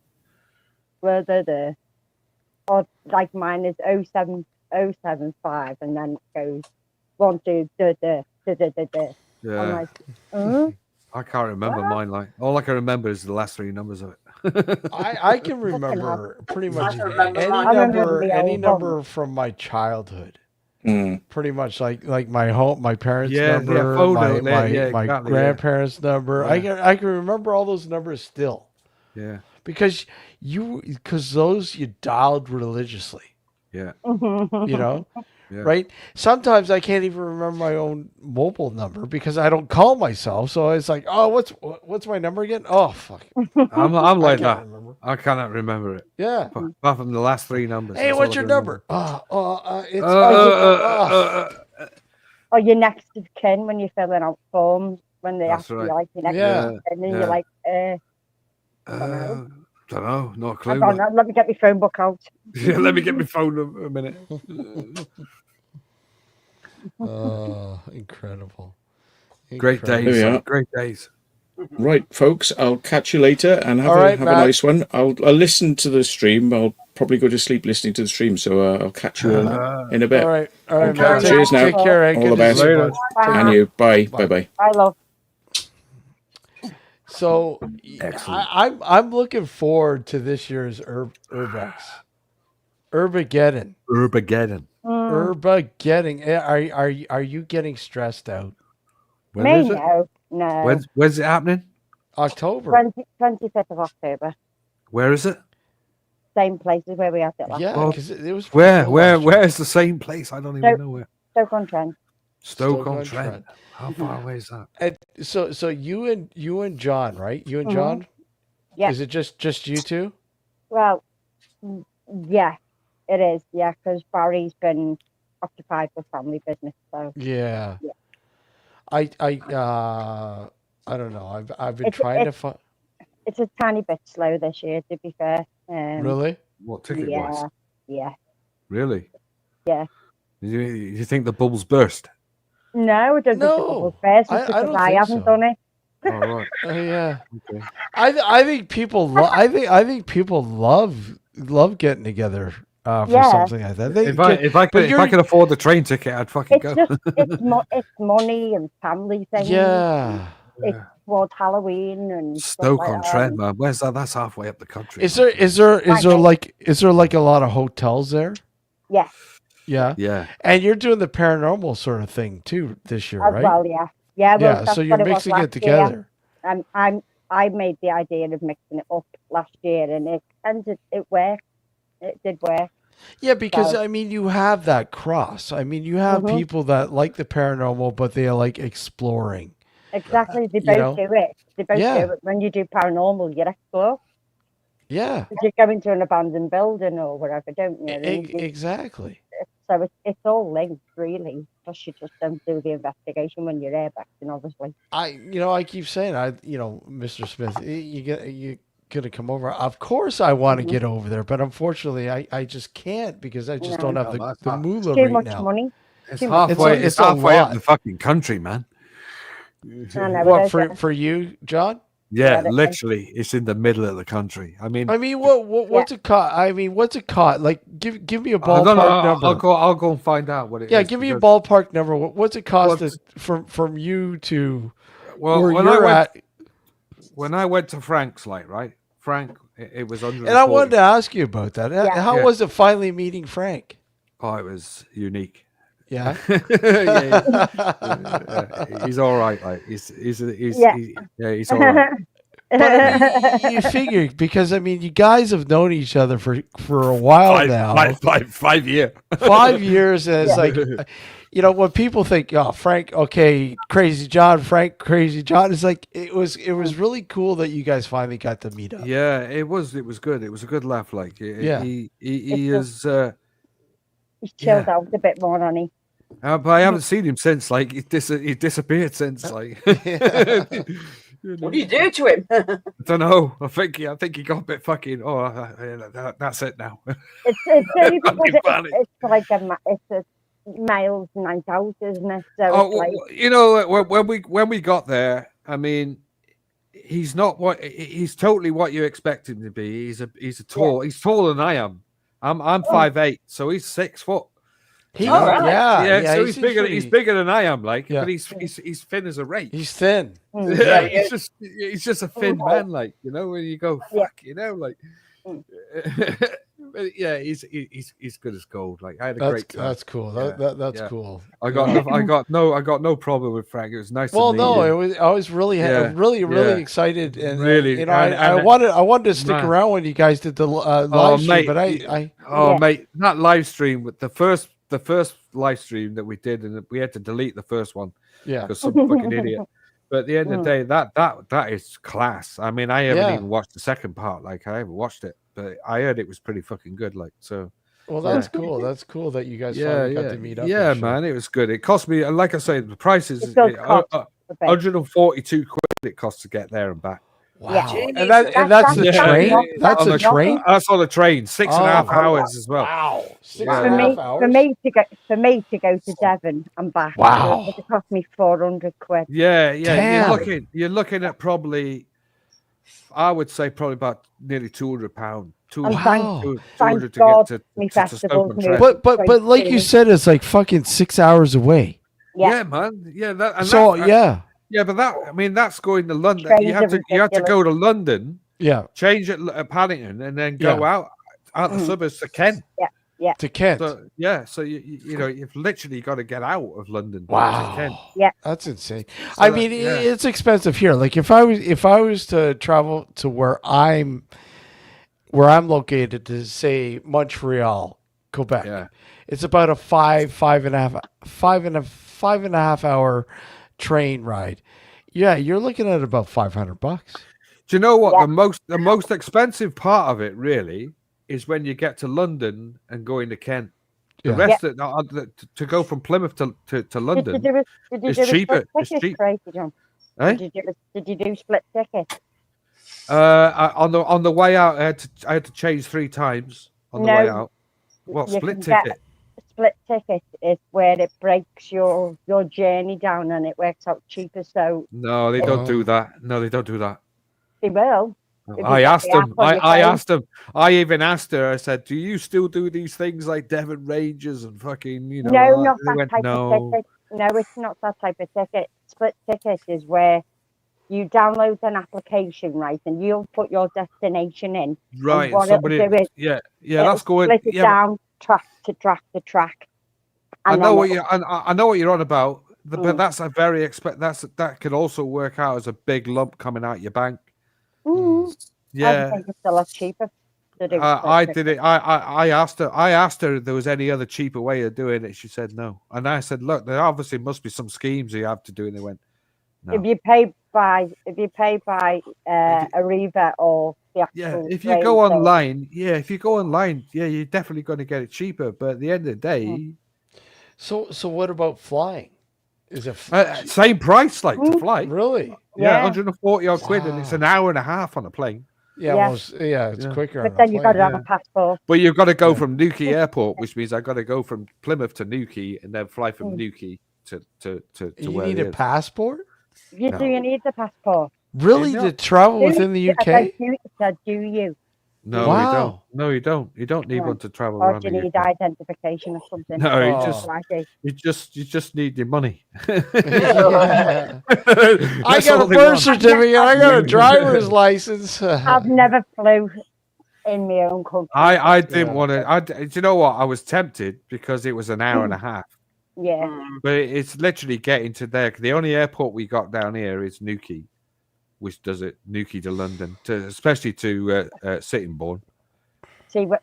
Or like mine is 07075 and then it goes 1 2 da da da da da da. Yeah. I'm like, I can't remember mine. Like, all I can remember is the last 3 numbers of it. I can remember pretty much any number from my childhood. Pretty much like my parents' number, my grandparents' number. I can remember all those numbers still. Yeah. Because those you dialed religiously. Yeah. Right? Sometimes I can't even remember my own mobile number because I don't call myself. So it's like, oh, what's my number again? Oh, fuck. I'm like that. I cannot remember it. Yeah. Apart from the last 3 numbers. Hey, what's your number? or your next of kin when you're filling out forms when they ask you like your next of kin, and then you're like, don't know, not a clue. Hang on, let me get my phone book out. Yeah, let me get my phone a minute. Incredible. Great days. Great days. Right, folks, I'll catch you later and have a nice one. I'll listen to the stream. I'll probably go to sleep listening to the stream, so I'll catch you all in a bit. All right, okay. Cheers now. Take care. All the best. And you. Bye. Bye. I love. So I'm looking forward to this year's Urbex. Urbageddon. Mm. Urbageddon. Are you getting stressed out? When Me, is it? no. When's it happening? October. 25th of October. Where is it? Same places where we had it last Yeah, year. because it was pretty cool last year. Where's the same place? I don't even know where. Stoke-on-Trent. Stoke-on-Trent. How far away is that? And so you and John, right? You and John? Yeah. Is it just you two? Well, yeah, it is. Yeah, because Barry's been occupied with family business. So Yeah. Yeah. I don't know. I've been It's- trying to it's- find. it's a tiny bit slow this year, to be fair. Really? What ticket wise? Yeah. Really? Yeah. You think the bubbles burst? No, it doesn't. No, first I because don't I think haven't so. done it. Oh, right. Yeah. Okay. I think people I think people love getting together for Yeah. something like that. If I could afford the train ticket, I'd fucking It's go. just it's money and family things. Yeah. It's towards Halloween and stuff like that. Stoke-on-Trent, man. Where's that? That's halfway up the country. Is there like a lot of hotels there? Yeah. Yeah. Yeah. And you're doing the paranormal sort of thing too this year, As right? well, yeah. Yeah, well, Yeah. that's So you're what it was mixing last it together. Year. I made the idea of mixing it up last year, and it worked. It did work. Yeah, because So- I mean, you have that cross. I mean, you have people that like the paranormal, but they like exploring. Exactly, they you both know? do it. They both Yeah. do it. When you do paranormal, you explore. Yeah. You go into an abandoned building or whatever, don't you? And Exactly. so it's all linked, really. Plus, you just don't do the investigation when you're airbagging, obviously. I keep saying, Mr. Smith, you gonna come over? Of course, I want to get over there, but unfortunately, I just can't because I just don't have the moolah Too right much now. money. It's Too much halfway. money. It's a halfway up lot. the fucking country, man. I know, What it is, for you, John? Yeah, Yeah, literally, it's in the middle of the country. I mean, What's it cost? I mean, what's it cost? Like, give me a I don't know. ballpark number. I'll go and find out what it is. Yeah, give me a ballpark number. What's it cost from you to where you're at? When I went to Frank's, right? Frank, it was under. And I wanted to ask you about that. Yeah. How was it finally meeting Frank? Oh, it was unique. Yeah. He's all right. Like he's all right. But I mean, you figure because I mean, you guys have known each other for a while now. 5 years. 5 years, and it's like, when people think, oh, Frank, okay, Crazy John, Frank, Crazy John, it's like it was really cool that you guys finally got to meet up. Yeah, it was good. It was a good laugh. Like he is. He's chilled out a bit more, hasn't he? But I haven't seen him since. Like he disappeared since. Like. What do you do to him? I don't know. I think he got a bit fucking. Oh, that's it now. It's only because it's like it's a male's night out, isn't it? So when we got there, I mean, he's totally what you expect him to be. He's taller than I am. I'm 5'8", so he's 6 foot. Yeah. So he's bigger. He's bigger than I am. Like, but he's thin as a rake. He's thin. Yeah, he's just a thin man. Like, when you go, fuck, like. But yeah, he's good as gold. Like, I had a great time. That's cool. That's cool. I got no problem with Frank. It was nice. Well, to meet him. I was really excited and really, I wanted to stick around when you guys did the live stream, but mate, that live stream with the first live stream that we did, and we had to delete the first one because some fucking idiot. But at the end of the day, that is class. I mean, I haven't even watched the second part. Like, I haven't watched it, but I heard it was pretty fucking good. Like, so. Well, that's cool. That's cool that you guys finally got to meet up. Yeah, man, it was good. It cost me, like I say, the price is 142 quid. It costs to get there and back. Wow. And that's the train? That's a train? That's on the train. 6.5 hours as well. Wow. 6.5 hours? For me to go to Devon and back. Wow. It cost me 400 quid. Yeah. Damn. You're looking at probably, I would say probably about nearly £200. Thank God me festival's moved. But like you said, it's like fucking 6 hours away. Yeah, man. Yeah, Yeah, but that's going to London. You have to go to London. Yeah. Change at Paddington and then go out the suburbs to Kent. Yeah. Yeah. To Kent. So, yeah, so you know you've literally got to get out of London to Kent. Wow. Yeah. That's insane. So I mean, yeah. it's expensive here. Like if I was to travel to where I'm located, to say Montreal, Quebec, Yeah. it's about a five and a half hour train ride. Yeah, you're looking at about $500. Do you know what Yeah. the most expensive part of it really is when you get to London and go into Kent. The Yeah. rest of to go from Plymouth to Did you London do is a cheaper. split It's ticket, cheap. Crazy John? Eh? Did you do split ticket? On the way out, I had to change 3 times on the way out. What You split can get ticket? split ticket is where it breaks your journey down and it works out cheaper. So No, they don't do that. No, they don't do that. they will. If you I get asked the app them. on your I phone. asked them. I even asked her. I said, "Do you still do these things like Devon Rangers and fucking, you know?" No, not They that went, type "No." of ticket. No, it's not that type of ticket. Split ticket is where you download an application, right, and you'll put your destination in. Right, And what somebody, it'll do is yeah, it'll that's good. split it Yeah, but down track to track to track. I And know then what you, I know what you're on about. But Mm. that's a that could also work out as a big lump coming out your bank. I Yeah, think it's a lot cheaper to do. I split did it. I asked her. I asked her if there was any other cheaper way of doing it. She said no. And I said, look, there obviously must be some schemes you have to do. And they went, no. If you pay by Ariba or the actual Yeah, if you train go service. online, you're definitely going to get it cheaper. But at the end of the day, So what about flying? Is it same price like to fly? Really? Yeah, 140 odd quid, and it's an hour and a half on a plane. Yeah, it's quicker. But on then a you've got to plane. have a passport. But you've got to go from Newquay Airport, which means I've got to go from Plymouth to Newquay and then fly from Newquay to You where need it a is. passport? Do you need the passport? Really, to travel within the UK? Do you? No, Wow. you don't. No, you don't. You don't need one to travel Or around do you the need UK. identification or something? No, you just need your money. Yeah. I got a birth certificate. I got a driver's license. I've never flew in my own country. I didn't want to. Do you know what? I was tempted because it was an hour and a half. Yeah. But it's literally getting to there. The only airport we got down here is Newquay, which does it Newquay to London, especially to Sittingbourne. See, when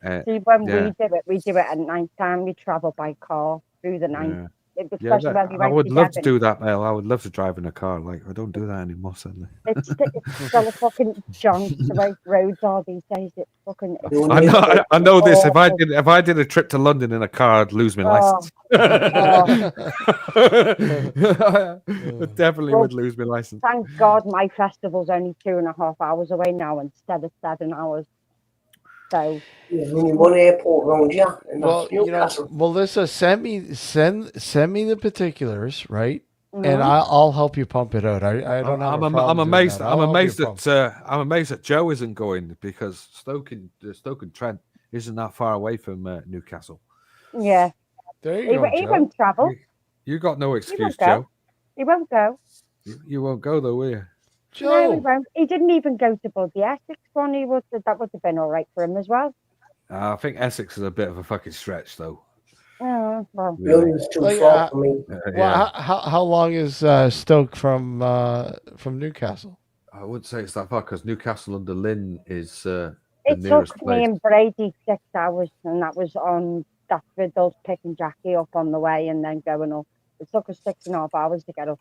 we do it at night time. We travel by car through the night. Especially when we I went would love to Devon. do that, Mel. I would love to drive in a car. Like I don't do that anymore, sadly. It's still a fucking John. The way roads are these days, it's fucking. I know this. If I did a trip to London in a car, I'd lose my license. I definitely would lose my license. Thank God my festival's only 2.5 hours away now instead of 7 hours. So there's only one airport around here, and Well, that's you know, Newcastle. Melissa, send me the particulars, right? Mhm. And I'll help you pump it out. I don't have a problem. I'm amazed. doing that. I'm I'll help amazed you pump. that Joe isn't going because Stoke and Trent isn't that far away from Newcastle. yeah, There you go, he Joe. won't travel. You got no excuse, go. Joe. He won't go. You won't go though, will you? Joe. No, he won't. He didn't even go to the Essex one. That would have been all right for him as well. I think Essex is a bit of a fucking stretch, though. Oh, well. London's too far for me. Well, how long is Stoke from Newcastle? I wouldn't say it's that far because Newcastle under Lynn is the It nearest took place. me and Brady 6 hours, and that was on with us picking Jackie up on the way and then going up. It took us 6.5 hours to get up.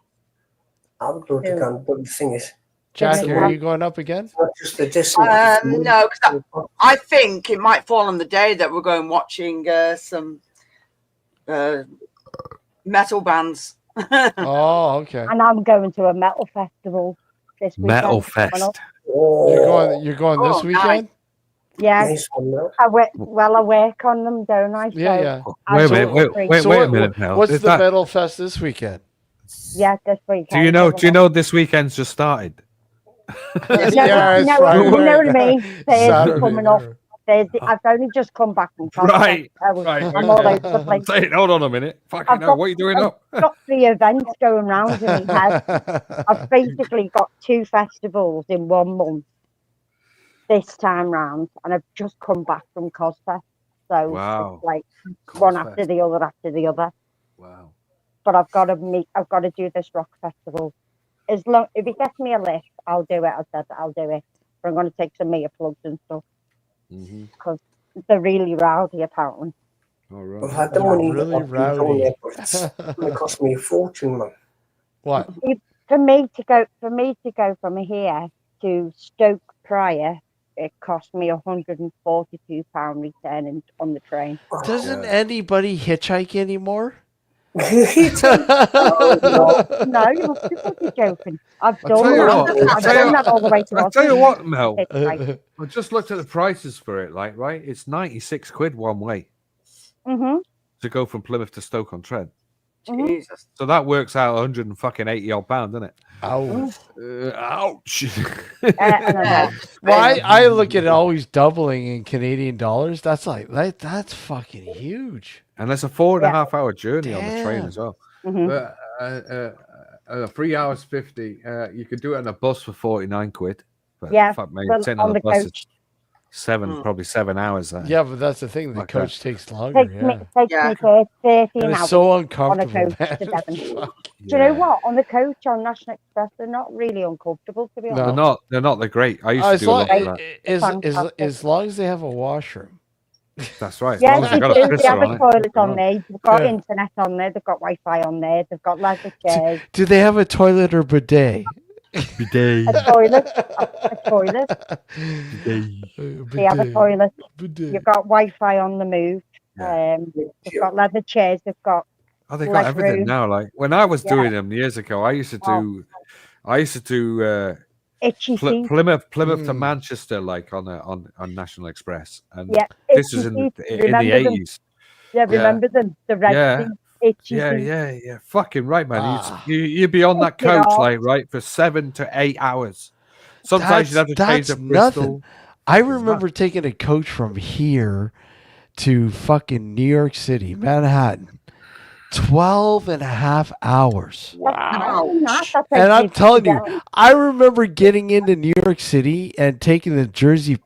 I would go to Canada, but the thing is, Jackie, are you going up again? it's not just the distance. No, because I think it might fall on the day that we're going watching some metal bands. Oh, okay. And I'm going to a metal festival this weekend. Metal Fest. You're going this weekend? Yeah. Nice one, I work on them, don't I? So Yeah. Wait a minute. Wait a minute, Mel. What's Is the that- Metal Fest this weekend? Yeah, this weekend. Do you know this weekend's just started? Yeah, it's you know Friday. what I mean? Thursday Saturday, coming up. Thursday. I've only just come back from Costco. Right. I'm all over the place. Say, hold on a minute. Fucking I've hell, what are you doing up? I've got 3 events going round in my head. I've basically got 2 festivals in 1 month this time round, and I've just come back from Costco. So Wow. it's like one after the other after the other. Wow. But I've got to do this rock festival. As long if it gets me a lift, I'll do it. I said I'll do it. But I'm going to take some earplugs and stuff because they're really rowdy apparently. All right. I've had the money Really I've been going rowdy. there, but it's going to cost me a fortune, man. What? For me to go from here to Stoke Prior, it cost me £142 returning on the train. Doesn't anybody hitchhike anymore? No, you must be fucking joking. I've done that all the way to I'll tell you what, Mel. Hitchhike. I just looked at the prices for it, like, right? It's 96 quid one way to go from Plymouth to Stoke-on-Trent. Jesus. So that works out 180 odd pound, doesn't it? Ouch. Ouch. Well, I look at it always doubling in Canadian dollars. That's that's fucking huge. And there's a 4.5 hour journey on the train as well. But 3 hours 50. You could do it on a bus for 49 quid. But fuck me, sitting on the bus is probably 7 hours there. Yeah, but that's the thing. The coach takes longer. Takes me 13 and hours. It's so uncomfortable, on a coach to Devon. Do you know what? On the coach on National Express, they're not really uncomfortable, to be honest. They're not. They're great. I used to do a lot of that. As long as they have a washroom. That's right. Yeah, they do. They have a toilet on there. They've got internet on there. They've got Wi-Fi on there. They've got leather chairs. Do they have a toilet or bidet? Bidet. A toilet. A toilet. Bidet. They have a toilet. You've got Wi-Fi on the move. They've got leather chairs. They've got. Oh, they got everything now. Like when I was doing them years ago, I used to do Plymouth to Manchester, like on National Express, and this is in the 80s. Yeah, remember them? The red thing. Yeah. Fucking right, man. You'd be on that coach, like, right, for 7 to 8 hours. Sometimes you'd have to change the Bristol. I remember taking a coach from here to fucking New York City, Manhattan. 12.5 hours. Wow. And I'm telling you, I remember getting into New York City and taking the Jersey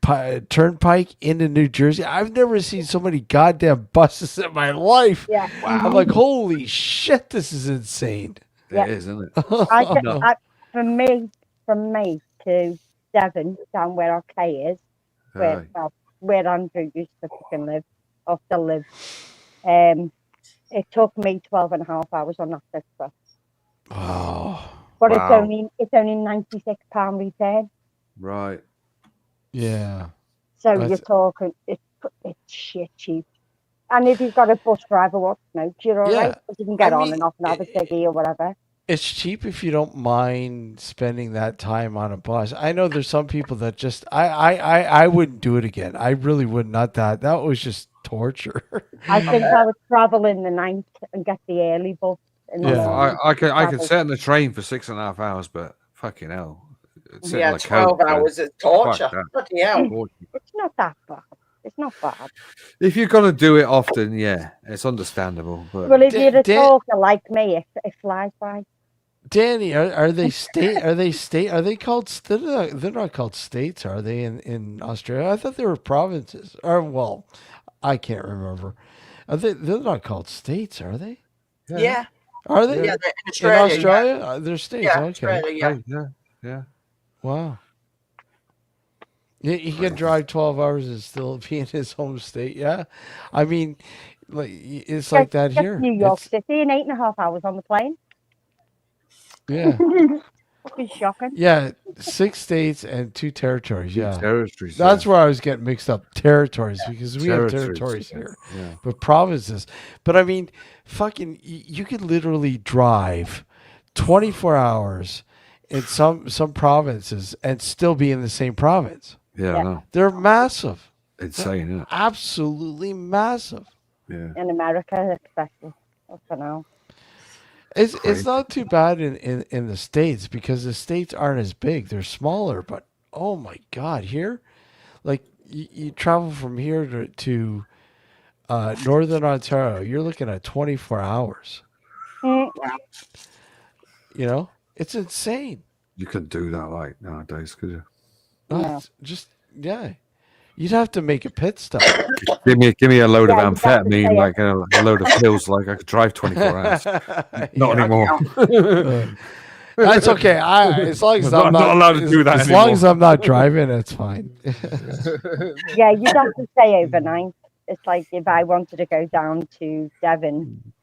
Turnpike into New Jersey. I've never seen so many goddamn buses in my life. Yeah. Wow. I'm like, holy shit, this is insane. It is, isn't it? From me to Devon, down where our K is, where Andrew used to fucking live, or still live, it took me 12.5 hours on that express. Oh. But it's only £96 return. Right. Yeah. So you're talking it's shit cheap. And if you've got a bus driver what smokes, you're all right. Because you can get on and off and have a ciggy or whatever. It's cheap if you don't mind spending that time on a bus. I know there's some people that just I wouldn't do it again. I really would not. That was just torture. I think I would travel in the night and get the early bus. I could sit on the train for 6.5 hours, but fucking hell. 12 hours is torture. Bloody hell. It's not that bad. It's not bad. If you're gonna do it often, it's understandable. But well, if you're a talker like me, it flies by. Danny, are they state? Are they called? They're not called states, are they? In Australia, I thought they were provinces. Or I can't remember. They're not called states, are they? Yeah. Are they? Yeah, in Australia, they're states. Yeah, okay. Australia, yeah. Wow. He can drive 12 hours and still be in his home state. Yeah, I mean, like it's like that here. New York City in 8.5 hours on the plane. Yeah. Fucking shocking. Yeah, 6 states and 2 territories. Yeah, territories. That's where I was getting mixed up. Territories, because we have territories here, but provinces. But I mean, fucking, you could literally drive 24 hours in some provinces and still be in the same province. Yeah, I know. They're massive. Insane, isn't it? Absolutely massive. Yeah. In America, especially. For now. It's not too bad in the States because the states aren't as big. They're smaller, but oh my God, here, like you travel from here to Northern Ontario, you're looking at 24 hours. You know, it's insane. You couldn't do that like nowadays, could you? No. Just You'd have to make a pit stop. Give me a load of Yeah, you'd have to amphetamine, stay like a load of pills, like I could drive 24 hours. Not anymore. That's okay. As long as I'm not allowed to do that as anymore. long as I'm not driving, it's fine. Yeah, you'd have to stay overnight. It's like if I wanted to go down to Devon,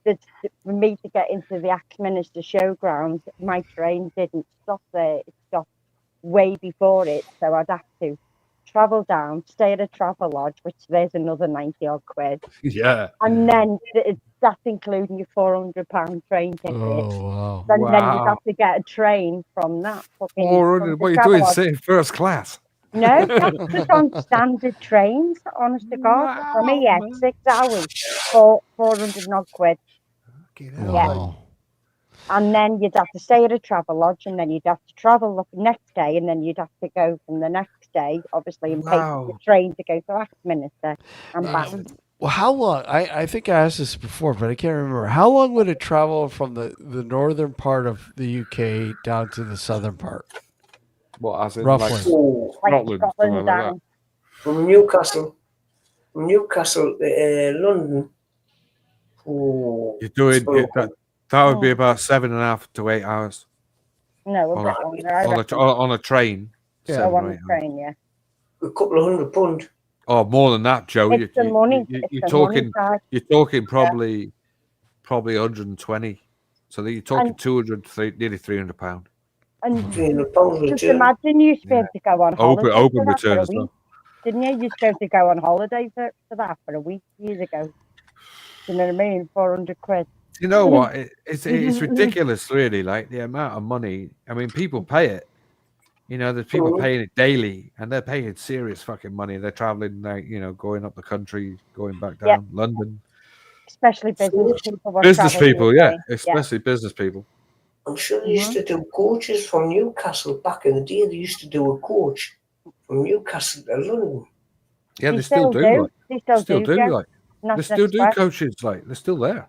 for me to get into the Axminster Showgrounds, my train didn't stop there. It stopped way before it, so I'd have to travel down, stay at a travel lodge, which there's another 90 odd quid, Yeah. and then that's including your £400 train ticket. Oh wow! Then you'd have to get a train from that fucking. 400. What are you doing? Sitting first class? No, that's just on standard trains. Honest to God, for me, yeah, 6 hours for 400 odd quid. Wow. And then you'd have to stay at a travel lodge, and then you'd have to travel the next day, and then you'd have to go from the next day, obviously, and pay for the train to go to Axminster and back. Well, how long? I think I asked this before, but I can't remember. How long would it travel from the northern part of the UK down to the southern part? What, as in roughly? Like Scotland down. From Newcastle to London. You're doing that would be about 7.5 to 8 hours. No, on a train. Yeah, on a train, yeah. A couple of £100. Oh, more than that, Joe. It's the money. You're talking probably 120. So you're talking 200, nearly £300. And just imagine you used to be able to go on holiday open for return a as week, well. didn't you? You used to be able to go on holiday for that for a week years ago. You know what I mean? 400 quid. You know what? It's ridiculous, really. Like the amount of money. I mean, people pay it. You know, there's people paying it daily, and they're paying serious fucking money. They're traveling, like, you know, going up the country, going back down London. Especially business people. Business people, yeah, especially business people. I'm sure they used to do coaches from Newcastle back in the day. They used to do a coach from Newcastle to London. Yeah, they still do. They still do. Like, they still do coaches. Like, they're still there.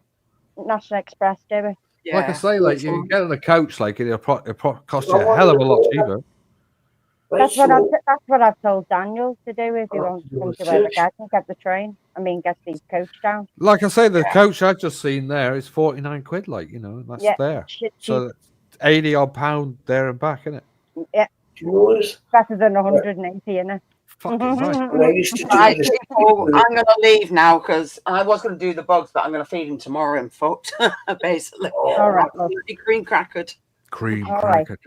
National Express do it. Yeah. Like I say, like you get on a coach, like it'll cost you a hell of a lot cheaper. That's what I've told Daniel to do if he wants to come to where the guy can get the train. I mean, get the coach down. Like I say, the coach I've just seen there is 49 quid. Like, you know, that's there. So that's 80 odd pound there and back, isn't it? Yeah. Better than 180, isn't it? Fucking right. Right, people, I'm going to leave now because I was going to do the bugs, but I'm going to feed him tomorrow and fucked, basically. All right. Cream crackered. Cream crackered.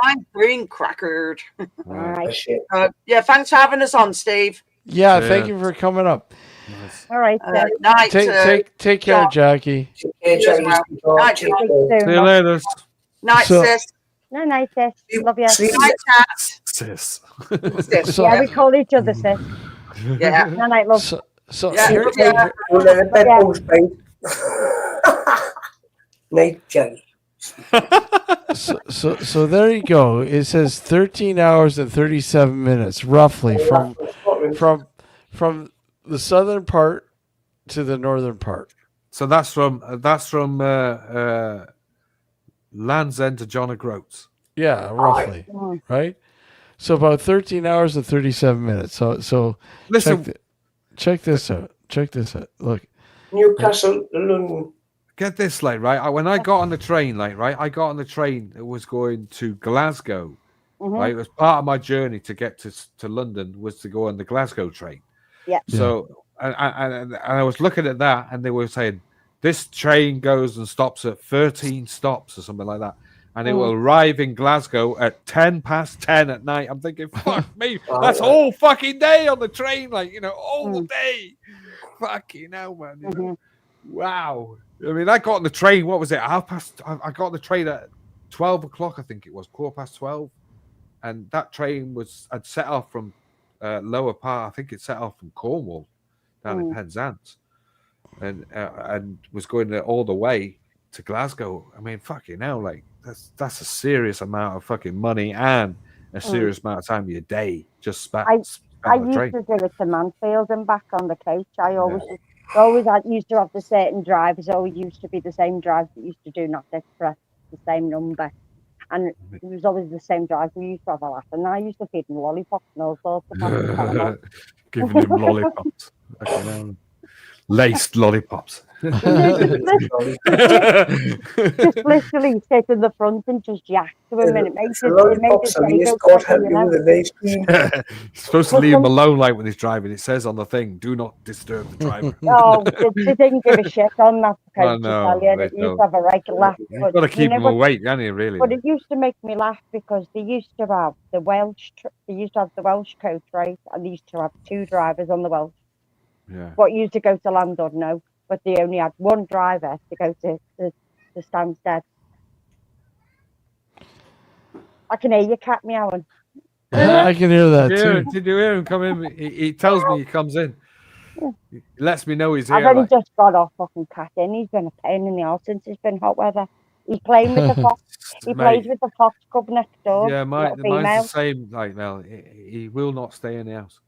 I'm cream crackered. Right. Yeah, thanks for having us on, Steve. Yeah, thank you for coming up. Nice. All right. Night. Take care, Jackie. Night, see you later. Night, sis. No, night, sis. Love you. Night, cats. Sis. Yeah, we call each other sis. Yeah. No, night, love. Night, Jackie. So there you go. It says 13 hours and 37 minutes, roughly, from the southern part to the northern part. So that's from Land's End to John O'Groats. Yeah, roughly, right? So about 13 hours and 37 minutes. So listen, check this out. Look, Newcastle, London. Get this, like, right? When I got on the train, like, right, I got on the train that was going to Glasgow. Right, it was part of my journey to get to London was to go on the Glasgow train. Yeah. So and I was looking at that, and they were saying this train goes and stops at 13 stops or something like that, and it will arrive in Glasgow at 10:10 at night. I'm thinking, fuck me, that's all fucking day on the train, like, you know, all day. Fucking hell, man. You know? Wow. I mean, I got on the train. What was it? I got on the train at 12 o'clock. I think it was 12:15, and that train had set off from lower part. I think it set off from Cornwall down in Penzance, and was going all the way to Glasgow. I mean, fucking hell, like that's a serious amount of fucking money and a serious amount of time of your day just spent on the train. I used to do it to Mansfield and back on the coach. I always used to have the certain drivers. Always used to be the same drivers that used to do Not Express, the same number. and it was always the same driver. We used to have a laugh, and I used to feed him lollipops and all sorts of things. Giving him lollipops. Laced lollipops. Just literally sit in the front and just yak to him, and it made his day go quicker, you know. You're supposed to leave him alone, like when he's driving. It says on the thing, "Do not disturb the driver." Oh, they didn't give a shit on that. I know. It used to have a right laugh. You've got to keep him awake, haven't you? Really. But it used to make me laugh because they used to have the Welsh. They used to have the Welsh coach, right? And they used to have 2 drivers on the Welsh. Yeah. What used to go to Landor, no, but they only had 1 driver to go to Stansted. I can hear your cat meowing. I can hear that too. Did you hear him come in? He tells me he comes in. He lets me know he's here. I've only just got off fucking cat in. He's been a pain in the arse since it's been hot weather. He's playing with the fox. He plays with the fox cub next door. Yeah, mine's the same. Like Mel, he will not stay in the house.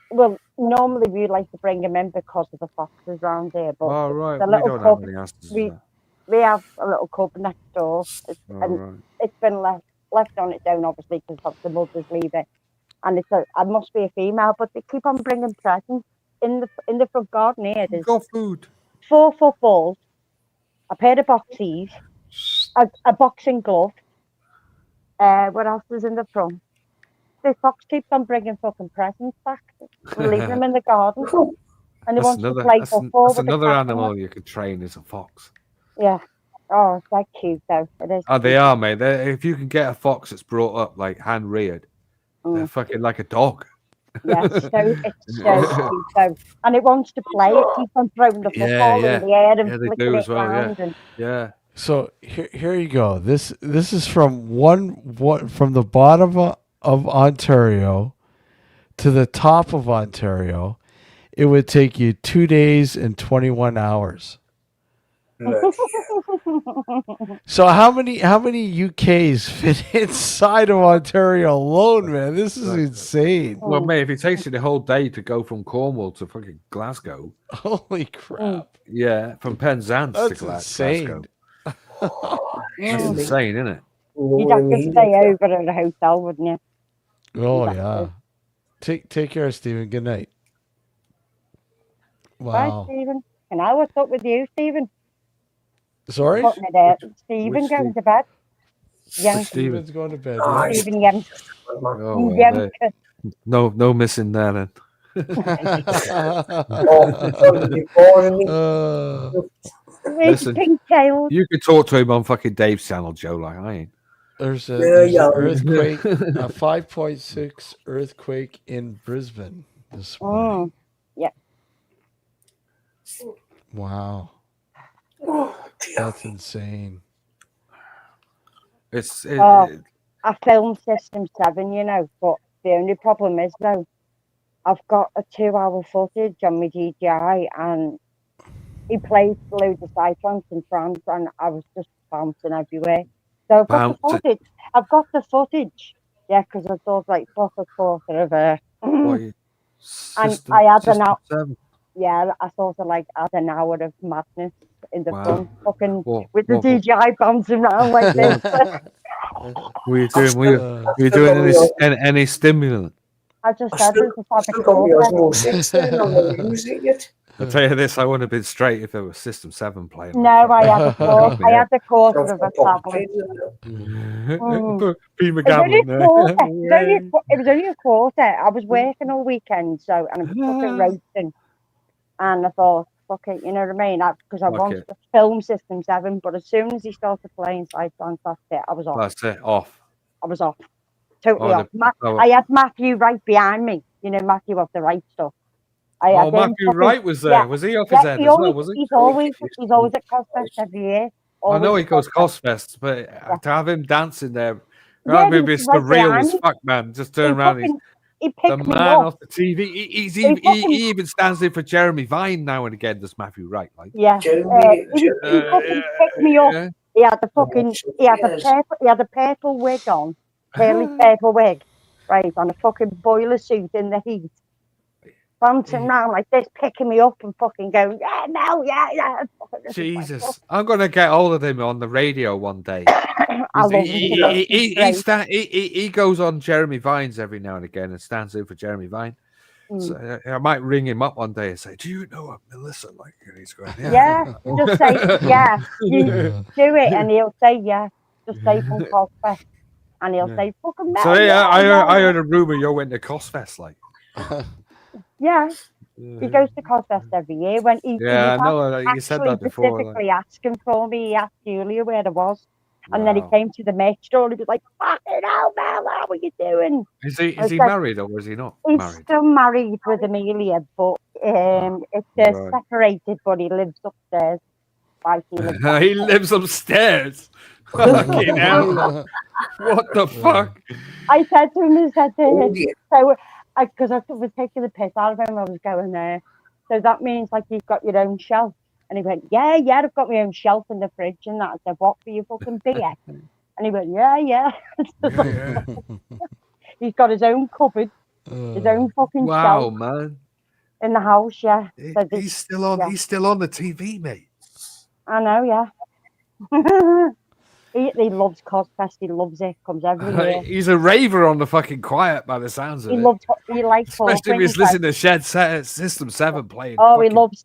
Well, normally we like to bring him in because of the foxes around here. But right. the little cub, we have a little cub next door, it's been left on its own, obviously, because the mother's leaving, and it must be a female. But they keep on bringing presents in the front garden here. There's got food, 4 footballs, a pair of boxies, a boxing glove. What else is in the front? The fox keeps on bringing fucking presents back. We're leaving them in the garden. And he wants to play football. That's another animal you could train is a fox. Yeah. Oh, it's that cute though. It is. Oh, they are, mate. If you can get a fox that's brought up like hand reared, they're fucking like a dog. Yeah, it's so cute though. And it wants to play. It keeps on throwing the football in the air and flicking it around. Yeah. So here you go. This is from from the bottom of Ontario to the top of Ontario. It would take you 2 days and 21 hours. So how many UKs fit inside of Ontario alone, man? This is insane. Well, mate, if it takes you the whole day to go from Cornwall to fucking Glasgow, holy crap! Yeah, from Penzance to Glasgow. That's insane, isn't it? You'd have to stay over at a hotel, wouldn't you? Oh yeah. Take care, Stephen. Good night. Wow. Bye, Stephen. And I what's up with you, Stephen? Sorry? Stephen going to bed. Stephen's going to bed. Stephen Young. No missing there then. Listen, you could talk to him on fucking Dave's channel, Joe. Like I ain't. There's an earthquake, a 5.6 earthquake in Brisbane this morning. Yeah. Wow. That's insane. It's I filmed System 7, you know, but the only problem is though, I've got a 2-hour footage on my DJI and he plays loads of psytrance in France and I was just bouncing everywhere. So I've got the footage. Yeah, because I thought like fuck a quarter of a and I had an hour. Yeah, I sort of like had an hour of madness in the front, fucking with the DJI bouncing around like this. Were you doing any stimulant? I just said it was I'll tell you this, I wouldn't have been straight if there was System 7 playing. No, I had a quarter of a tablet. It was only a quarter. I was working all weekend, and I was fucking roasting. And I thought, fuck it, you know what I mean? Because I wanted to film System 7, but as soon as he started playing Psytrance, that's it. I was off. That's it, off. I was off. Totally off. I had Matthew right behind me. You know, Matthew of the right stuff. Matthew Wright was there. Yeah. Was he off his head as well, was he? He's always at Cosfest every year. I know he goes Cosfest, but to have him dancing there, maybe it's surreal as fuck, man. Just turn around. He picked the man off the TV. He even stands in for Jeremy Vine now and again. Does Matthew Wright? Like, yeah, he fucking picked me up. Yeah. He had the purple wig on, curly purple wig, right, on a fucking boiler suit in the heat. Bouncing around like this, picking me up and fucking going, yeah. Jesus, I'm gonna get hold of him on the radio one day I love he goes on Jeremy Vines every now and again and stands in for Jeremy Vine. So I might ring him up one day and say, "Do you know Melissa?" Like, and he's going, "Yeah." Just say, "Yeah." You do it, and he'll say, "Yeah." Just say from Cosfest, and he'll say, "Fucking so I heard a rumor you went to Cosfest, like. Yeah. He goes to Cosfest every year. When he I know you said that before. Specifically asking for me, he asked Julia where I was, and then he came to the merch store and he was like, "Fucking hell, Mel, how are you doing?" Is he married or is he not He's married? still married with Amelia, but it's separated. But he lives upstairs. He lives upstairs. Fucking hell! What the fuck? I said to him, so because I was taking the piss out of him, I was going there. So that means like you've got your own shelf. And he went, yeah, I've got my own shelf in the fridge and that. I said, what, for your fucking beer? And he went, yeah. He's got his own cupboard, his own fucking shelf. Wow, man. In the house, yeah. So he's still on the TV, mate. I know, yeah. He loves Cosfest. He loves it. Comes every year. He's a raver on the fucking quiet by the sounds of it. He likes especially if he's listening to System 7 playing. Oh, he loves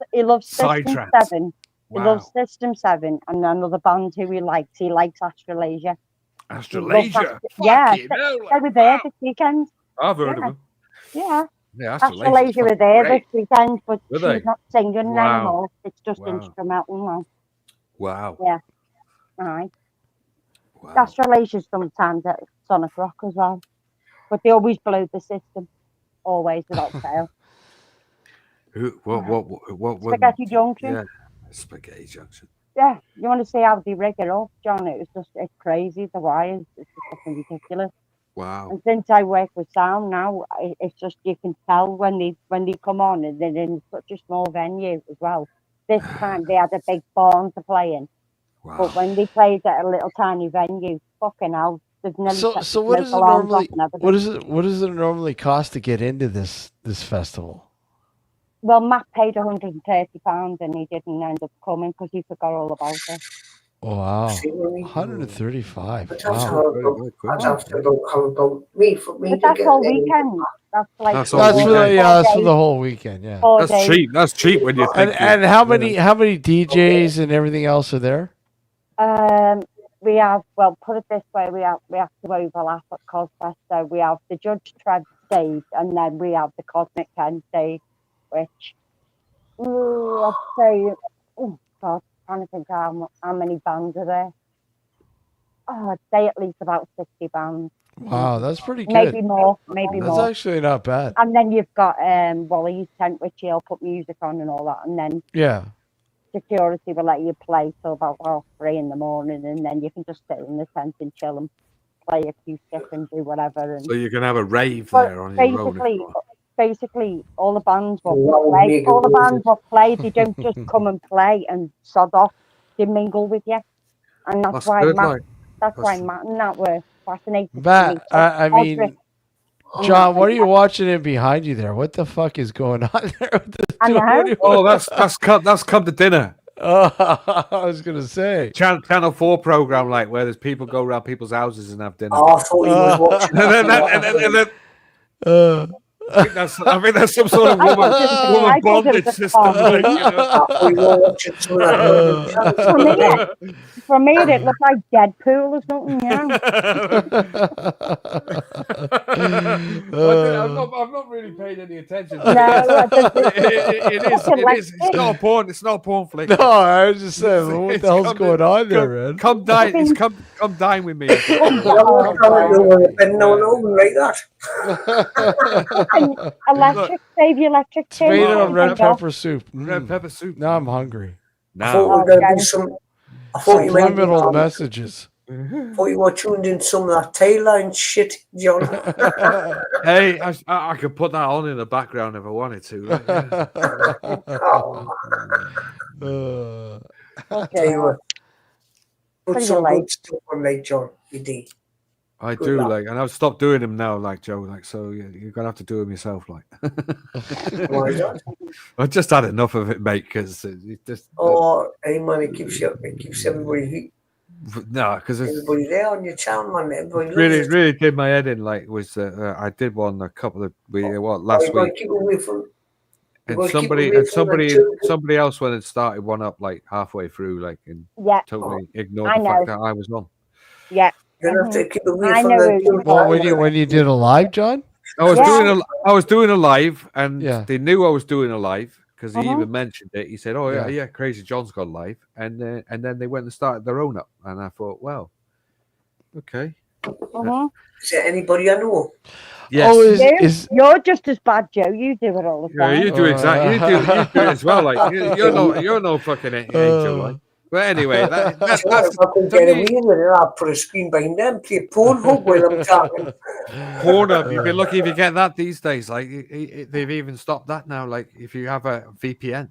System 7. Wow. He loves System 7 and another band who he likes. He likes Australasia. Australasia? Yeah, they were there this weekend. I've heard of them. Yeah. Yeah, Australasia were there this weekend, but she's not singing Wow. anymore. It's just instrumental now. Wow. Yeah. Aye. Wow. Australasia's sometimes at Sonic Rock as well. But they always blow the system. Always, without fail. What? Spaghetti Junction. Yeah, Spaghetti Junction. Yeah, you want to see how they rig it up, John? It's crazy. The wires, it's just fucking ridiculous. Wow. And since I work with sound now, it's just you can tell when they come on, and they're in such a small venue as well. This time they had a big barn to play in, but when they played at a little tiny venue, fucking hell, they've nearly so what does it normally cost to get into this festival? Well, Matt paid £130 and he didn't end up coming because he forgot all about it. Oh, wow, 135. That's about me for me. But that's all weekend. That's like that's for the whole weekend. Yeah, that's cheap. That's cheap when you think. And how many DJs and everything else are there? We have, well, put it this way, we have to overlap at Cosfest. So we have the Judge Tread stage, and then we have the Cosmic Ken stage, which I'd say, oh God, I'm trying to think how many bands are there. Oh, I'd say at least about 60 bands. Wow, that's pretty good. Maybe more. That's actually not bad. And then you've got Wally's tent, which he'll put music on and all that, and then security will let you play till about 3:30 in the morning, and then you can just sit in the tent and chill and play acoustic and do whatever. And so you can have a rave there on your own. Basically, all the bands will play. All the bands will play. They don't just come and play and sod off. They mingle with you, and that's why Matt and that were fascinated. Matt, I mean, John, what are you watching in behind you there? What the fuck is going on there? Oh, that's come to dinner. Oh, I was gonna say Channel 4 program, like where there's people go around people's houses and have dinner. Oh, I thought he was watching. I think that's some sort of woman bondage system. Like, you know? For me, it looked like Deadpool or something. Yeah. I've not really paid any attention. No, it is. It's not a porn. It's not a porn flick. No, I was just saying, what the hell's going on there, man? Come dine. Come dine with me. Electric, save your electric. It's made on red pepper soup. Red pepper soup. Now I'm hungry. I thought you meant subliminal messages. I thought you were tuned in some of that tail-line shit, John. Hey, I could put that on in the background if I wanted to. I'll tell you what. Put some good stuff on, like, John. You did. I do, like, and I've stopped doing them now, like Joe, like, so you're gonna have to do them yourself, like. I just had enough of it, mate, because it just. Oh, hey man, it keeps everybody No, because everybody there on your channel, man. Everybody really did my head in. Like, was I did one a couple of last week. Keep away from. And somebody else went and started one up like halfway through, like, and totally ignored the fact that I was on. Yeah. You're gonna have to keep away from the. Well, when you did a live, John, I was doing a live, and they knew I was doing a live because he even mentioned it. He said, "Oh yeah, Crazy John's gone live," and then they went and started their own up, and I thought, well, okay. Is there anybody I know? Yes. Oh, you're just as bad, Joe. You do it all the time. Yeah, you do exactly. You do it as well. Like you're no fucking angel, like. But anyway, that's if I could get away with it, I'll put a screen behind them, play Pornhub while I'm talking. Pornhub, you'd be lucky if you get that these days. Like they've even stopped that now. Like if you have a VPN,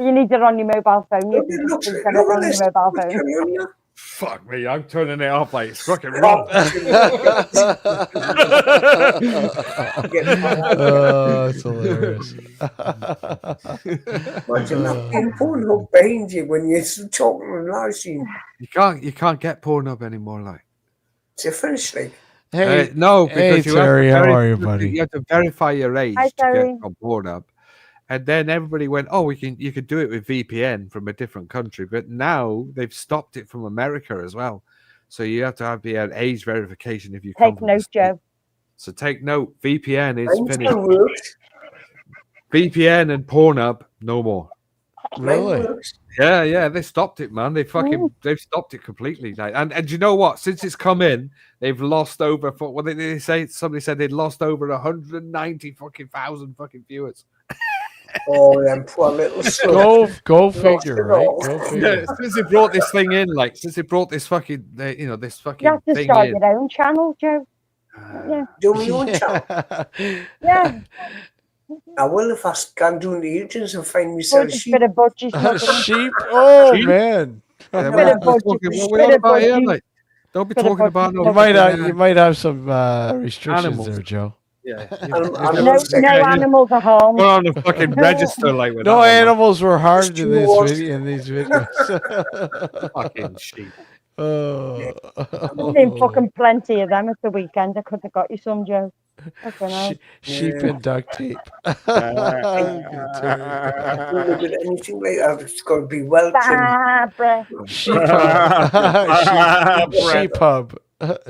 you need it on your mobile phone. You can just set it on your mobile phone. Fuck me, I'm turning it off like it's fucking wrong. That's hilarious. Imagine that being Pornhub behind you when you're talking on live stream. You can't get Pornhub anymore, like. It's a finish, like. Hey, no, because Terry, how are you, buddy? You have to verify your age Hi, to get Terry. on Pornhub. And then everybody went, "Oh, you could do it with VPN from a different country." But now they've stopped it from America as well. So you have to have the age verification if you take note, Joe. So take note. VPN is finished. VPN and Pornhub, no more. Really? Yeah, they stopped it, man. They've stopped it completely. Like, and you know what? Since it's come in, they've lost over. What did they say? Somebody said they'd lost over 190,000 fucking viewers. Oh, them poor little go figure, right? Go figure. Yeah, since they brought this thing in, like since they brought this fucking, this fucking. You have to thing start in. your own channel, Joe. Do my own channel. Yeah. I will if I can do the agents and find myself sheep. Bit of budgie sheep? Oh, man. Don't be talking about no. You might have some restrictions animals there, Joe. Yeah. No animals are harmed. We're on the fucking register like no animals were harmed in these videos. Fucking sheep. There's been fucking plenty of them at the weekend. I could have got you some, Joe. Sheep and duct tape. Anything like that, it's got to be well Barbara. Sheep hub. Sheep hub.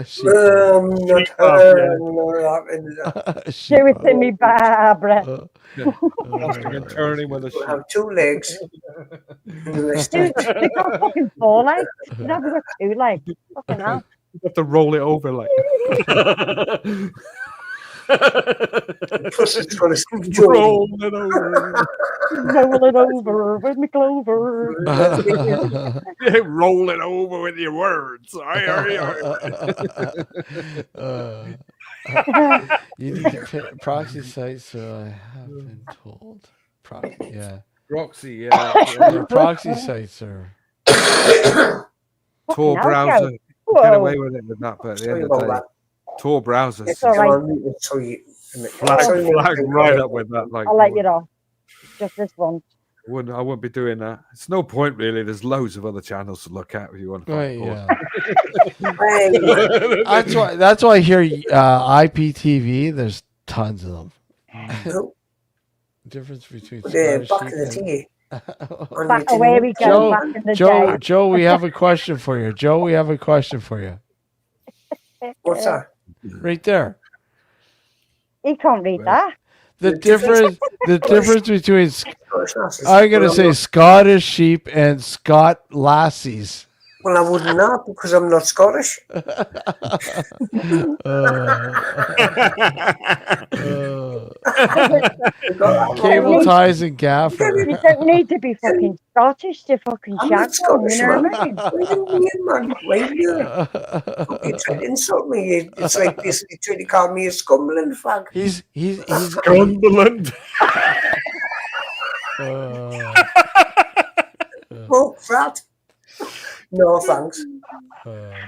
Show it to me, Barbara. Turning with a sheep. Have 2 legs. They got fucking 4 legs. You have got 2 legs. Fucking hell. You have to roll it over like. Plus, it's got to roll it over. Roll it over with me clover. Roll it over with your words. You need to pick proxy sites, so I have been told. Proxy, proxy sites are. Tor browser. Get away with it with that, but at the end of the day. Tor browsers. It's all right. Flag right up with that. Like, I'll let you know. Just this one. I wouldn't be doing that. It's no point really. There's loads of other channels to look at if you want to find that's why here IPTV, there's tons of them. Difference between back in the day. Away we go. Back in the day. Joe, we have a question for you. What's that? Right there. He can't read that. The difference between I'm gonna say Scottish sheep and Scot lassies. Well, I wouldn't know because I'm not Scottish. Cable ties and gaffer. You don't need to be fucking Scottish to fucking shag one, you know what I mean? You try to insult me. It's like basically trying to call me a Scumberland fag. He's Scumberland. Oh, fat. No, thanks. Red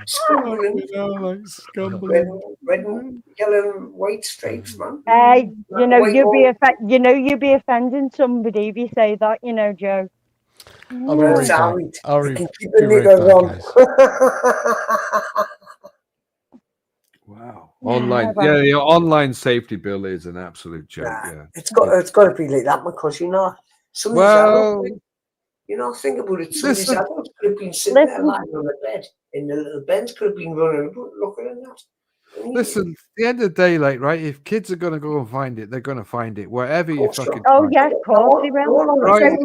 and yellow and white stripes, man. Hey, you'd be offending somebody if you say that, Joe. I'll be right back. I'll You be can keep the right knickers back, on. guys. Wow. Online. Yeah, the online safety bill is an absolute joke. Nah, Yeah. it's got to be like that because some of these adults, think about it. Some of these adults could have been sitting there lying on the bed in the little beds, could have been running, looking at that. Listen, at the end of the day, like, right, if kids are going to go and find it, they're going to find it wherever you fucking Oh, yeah, of course they will. Right?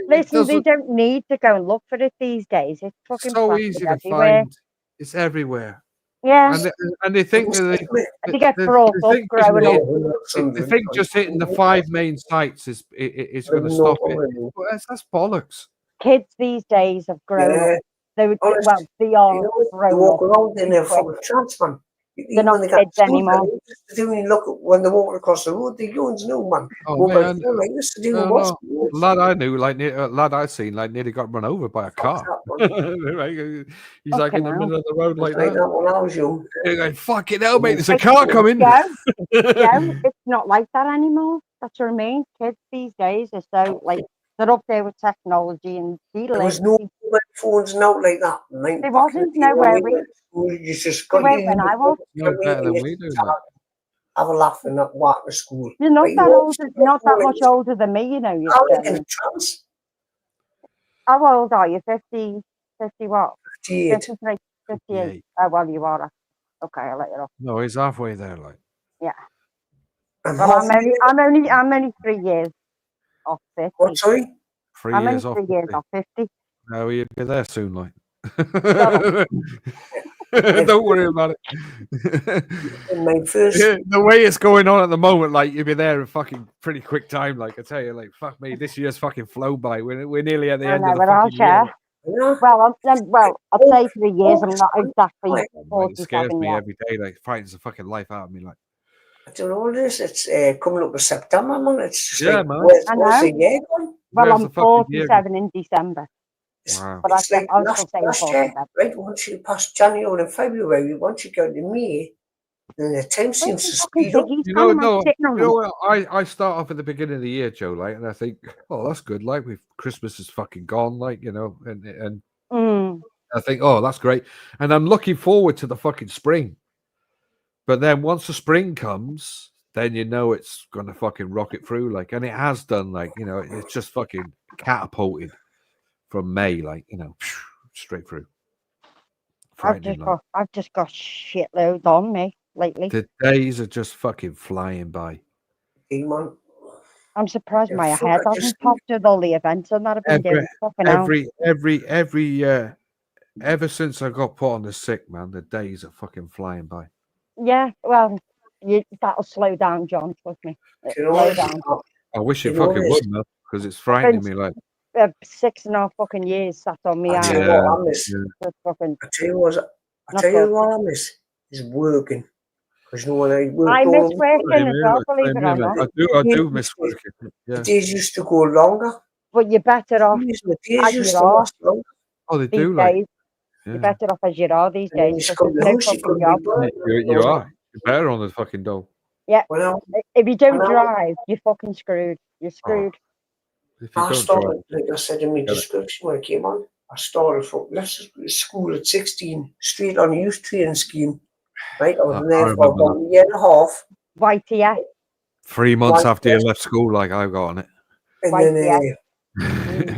Listen, they don't need to go and look for it these days. It's fucking so plastic easy to everywhere. find. It's everywhere. Yeah. And they think that they get brought up growing up. they think just hitting the 5 main sites is going to stop it. Well, that's bollocks. Kids these days have grown up. They are they grown walk up. around in their full trance, man. They're not kids anymore. They look when they're walking across the road, the youngs know, man. Lad I knew, lad I seen, nearly got run over by a car. He's like in the middle of the road like that. When I was young. Like, fucking hell, mate, there's a car coming. Yeah, it's not like that anymore. That's what I mean. Kids these days are so they're up there with technology and there was no mobile phones now like that. There wasn't nowhere. You just got when I was. Better than we do. Have a laugh and not walk to school. You're not that old, not that much older than me, you know. How old are you? 50 what? 58. 53, 58. Oh, well, you are. Okay, I'll let you off. No, he's halfway there, like. Yeah. Well, I'm only 3 years off 50. What, sorry? 3 years off. 3 years off 50. No, you'll be there soon, like. Don't worry about it. The way it's going on at the moment, like you'll be there in fucking pretty quick time. Like I tell you, like fuck me, this year's fucking flown by. We're nearly at the end of the fucking year. Well, I'd say 3 years. I'm not exactly 47 It scares me yet. every day. Like frightens the fucking life out of me. Like I don't know what it is. It's coming up with September, man. It's just man. Where's the year gone? Well, I'm 47 in December. Wow. But it's I was last year, right? Once you pass January and February, once you go to May, then the time seems to speed up. You know what? I start off at the beginning of the year, Joe, like, and I think, oh, that's good. Like, Christmas is fucking gone, like, you know, and I think, oh, that's great, and I'm looking forward to the fucking spring. But then once the spring comes, then you know it's gonna fucking rocket through, like, and it has done, like, you know, it's just fucking catapulted from May, like, you know, straight through. I've just got shitloads on me lately. The days are just fucking flying by. I'm surprised my head hasn't popped with all the events and that I've been doing. Ever since I got put on the sick, man, the days are fucking flying by. Yeah, well, that'll slow down, John. Trust me. Slow down. I wish it fucking would, man, because it's frightening me. Like 6.5 fucking years sat on me. I tell you what I miss. I tell you what I miss is working. Because you know what I miss working as well, believe it or not. I do miss working. Yeah. The days used to go longer. But you're better off as you are. Oh, they do, like. You're better off as you are these days. You are. You're better on the fucking dole. Yeah. If you don't drive, you're fucking screwed. You're screwed. I started, like I said in my description when I came on, I started from school at 16, straight on a youth training scheme. Right, I was there for about a year and a half. YTS. 3 months after you left school, like I got on it. And then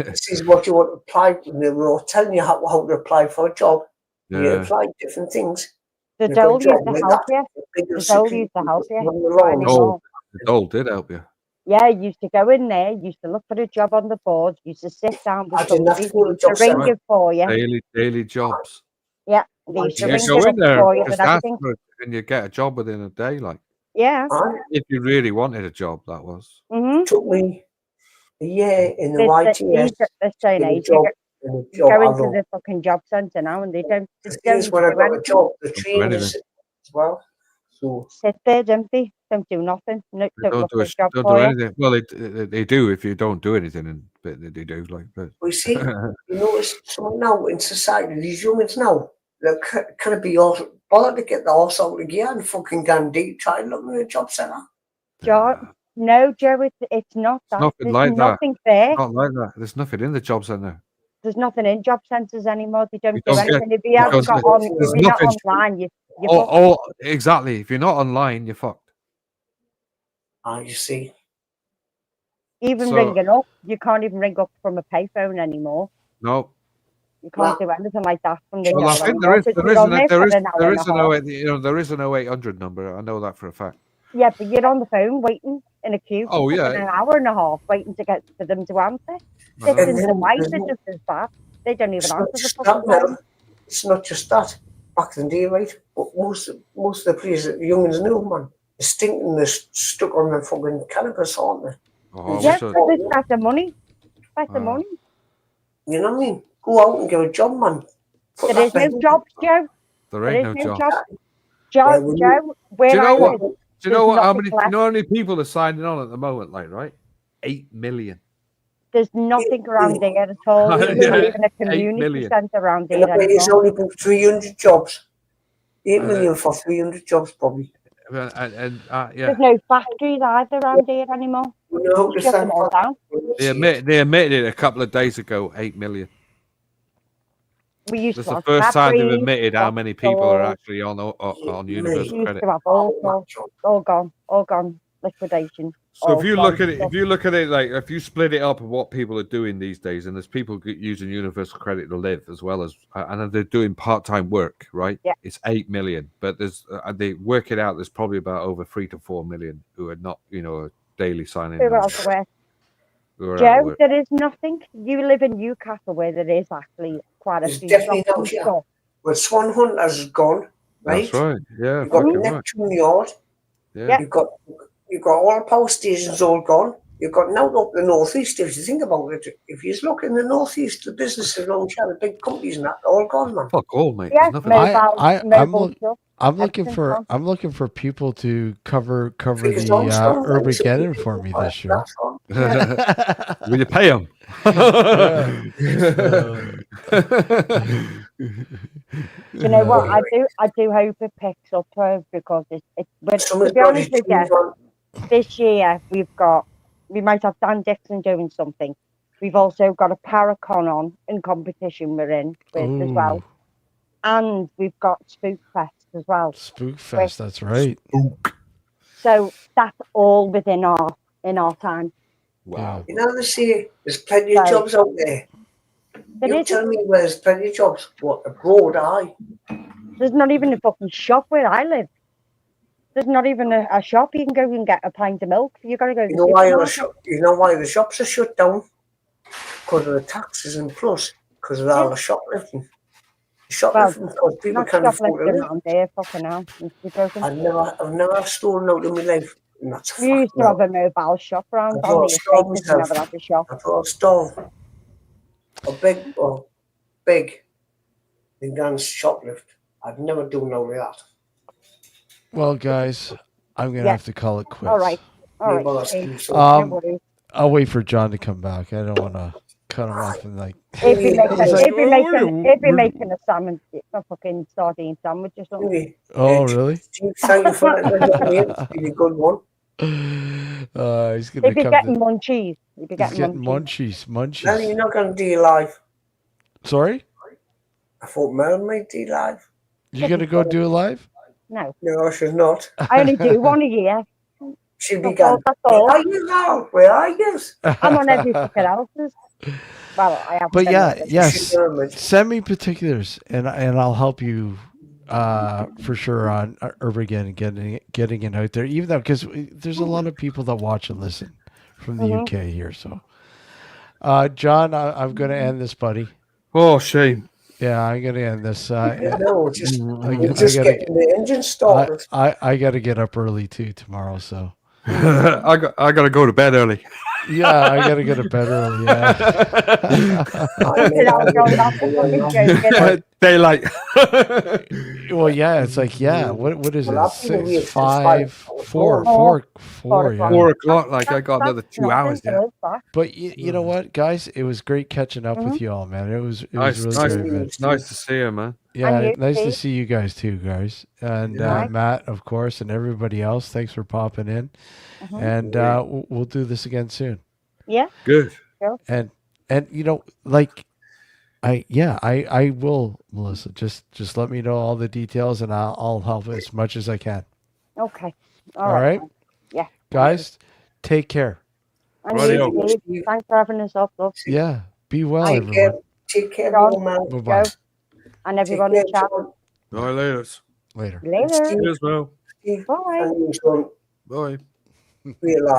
this is what you want to apply. And they were telling you how to apply for a job. Yeah. You apply different things. The dole used to help you. The dole used to help you. The dole did help you. Yeah, you used to go in there, used to look for a job on the board, used to sit down with somebody, to ring it for you. Daily jobs. Yeah, they used to ring go in there for you and everything. And you get a job within a day, like. Yeah. If you really wanted a job, that was. It took me a year in the YTS. This day and age, you go into the fucking job centre now and they don't. When I got a job, the trainers as well. So sit there, don't they? Don't do nothing. Don't do anything. Well, they do if you don't do anything, but they do. Like, but we see, you notice something now in society. These humans now, they're kind of be all bothered to get the horse out of gear and fucking Gandhi try looking at a job centre. No, Joe, it's not that. Nothing There's like nothing that. there. Not like that. There's nothing in the job centre. there's nothing in job centres anymore. They don't do don't get- anything. If you haven't because got on, if there's you're not nothing- online, you're fucked. Oh, exactly. If you're not online, you're fucked. You see. Even So- ringing up, you can't even ring up from a payphone anymore. No. You can't do anything like that from the Well, I job think anymore, because you're on there for an hour and a half. there is an 0800 number. I know that for a fact. Yeah, but you're on the phone waiting in a queue for Oh, yeah. fucking an hour and a half waiting to get for them to answer. I know. Distance and weight are just as bad. They don't even It's answer not the just fucking that, phone. now. It's not just that. Back in the day, right? But most of the places that the youngins knew, man, they're stinking, they're stuck on the fucking cannabis, aren't they? Oh, Yeah, so- but there's better money. Better money. You know what I mean? Go out and get a job, man. Put There is that no back- jobs, Joe. There There ain't is no no job. job. Joe, Why would Joe, Do where you I know what? live, Do you there's know what? How nothing many? left. You know how many people are signing on at the moment? Like, right? 8 million. There's nothing around here at all. There's Yeah. not even a 8 community million. centre around And here I bet it's anymore. only about 300 jobs. 8 million for 300 jobs, probably. And yeah, There's no factories either around here anymore. We know how to Shut them all down. they admitted it a couple of days ago. 8 million. We used That's to the have first time they've factories, admitted how many people are stores. actually on We universal used credit. to have all sorts, all gone, liquidation. So all if you gone look at it, stuff. if you look at it like if you split it up of what people are doing these days, and there's people using universal credit to live as well as, and they're doing part-time work, right? Yeah. It's 8 million, but there's they work it out. There's probably about over 3 to 4 million who are not, daily signing. Who on. else aware? Who are out of Joe, work. there is nothing. You live in Newcastle where there is actually quite a There's few definitely shops no, and yeah. stuff. Well, Swan Hunters is gone, right? That's right. Yeah, You've got fucking right. Neptune Yard. Yeah. You've got all the power stations all gone. You've got now up the northeast. If you think about it, if you look in the northeast, the businesses around here, the big companies and that, they're all gone, man. Fuck all, mate. Yeah, There's nothing. mobile stuff. I'm looking Everything's for gone. I'm looking for people to cover Because the I'm so Urbageddon for me this year. That's gone. Will you pay them? You know what? I do hope it picks up because but Some to of be the honest with bodies you, this year we might have Dan Dixon doing something. We've also got a Paracon on in competition we're in with as well. Ooh. And we've got Spook Fest as well. Spook Fest, that's right. So that's all within our time. Wow. You know, they say there's plenty of jobs out there. You tell me where there's plenty of jobs. What, abroad, aye? There's not even a fucking shop where I live. There's not even a shop you can go and get a pint of milk. You got to go to You the know why supermarket. you know why the shops are shut down? Because of the taxes and plus because of all the shoplifting. Shoplifting because people Not can't afford to shoplifting live. around there, fucking hell. I've never stolen out in my life. And that's a We fact used to now. have a mobile shop around I've on the lost estate, all but we myself. never had a shop. I've lost all. A big. The guns shoplift. I'd never do no of that. Well, guys, I'm gonna have to call it quits. All right. I'll wait for John to come back. I don't want to cut him off and like. If you're We're- making a fucking sardine sandwich or something. Oh, really? Thank you for that. It's a good one. He's gonna If you're come. getting munchies, if you're He's getting getting munchies. munchies. No, you're not going to do live. Sorry? I thought Mel might do live. You gonna go do it live? No. No, she's not. I only do one a year. She'll That's be gone. all. Where are you now? Where are you? I'm on every fucking else's. Well, I have. But yeah, yes. She's Send me particulars, and I'll help you for sure on Urban getting it out there. Even though because there's a lot of people that watch and listen from the UK here. So, John, I'm going to end this, buddy. Oh, shame. Yeah, I'm going to end this. No, just I getting the engine started. I got to get up early too tomorrow. So. I got to go to bed early. Yeah, I got to go to bed early. Yeah. Daylight. Well, yeah, it's like What is Well, it? 6, 5, 4. Yeah. 4 o'clock. Like I got another 2 hours. Yeah. But you know what, guys? It was great catching up with you all, man. It was really great, man. Nice to see you, man. Yeah, nice to see you guys too, guys. And Matt, of course, and everybody else. Thanks for popping in. And we'll do this again soon. Yeah. Good. And like I will, Melissa. Just let me know all the details, and I'll help as much as I can. Okay. All right. Yeah. Guys, take care. And you, Steve, thanks for having us up, love. Yeah. Be well, everyone. Take care, John, Bye-bye. Joe, and everyone in chat. All right, later. Later. Later. Cheers, Mel. Bye. Bye. Realize.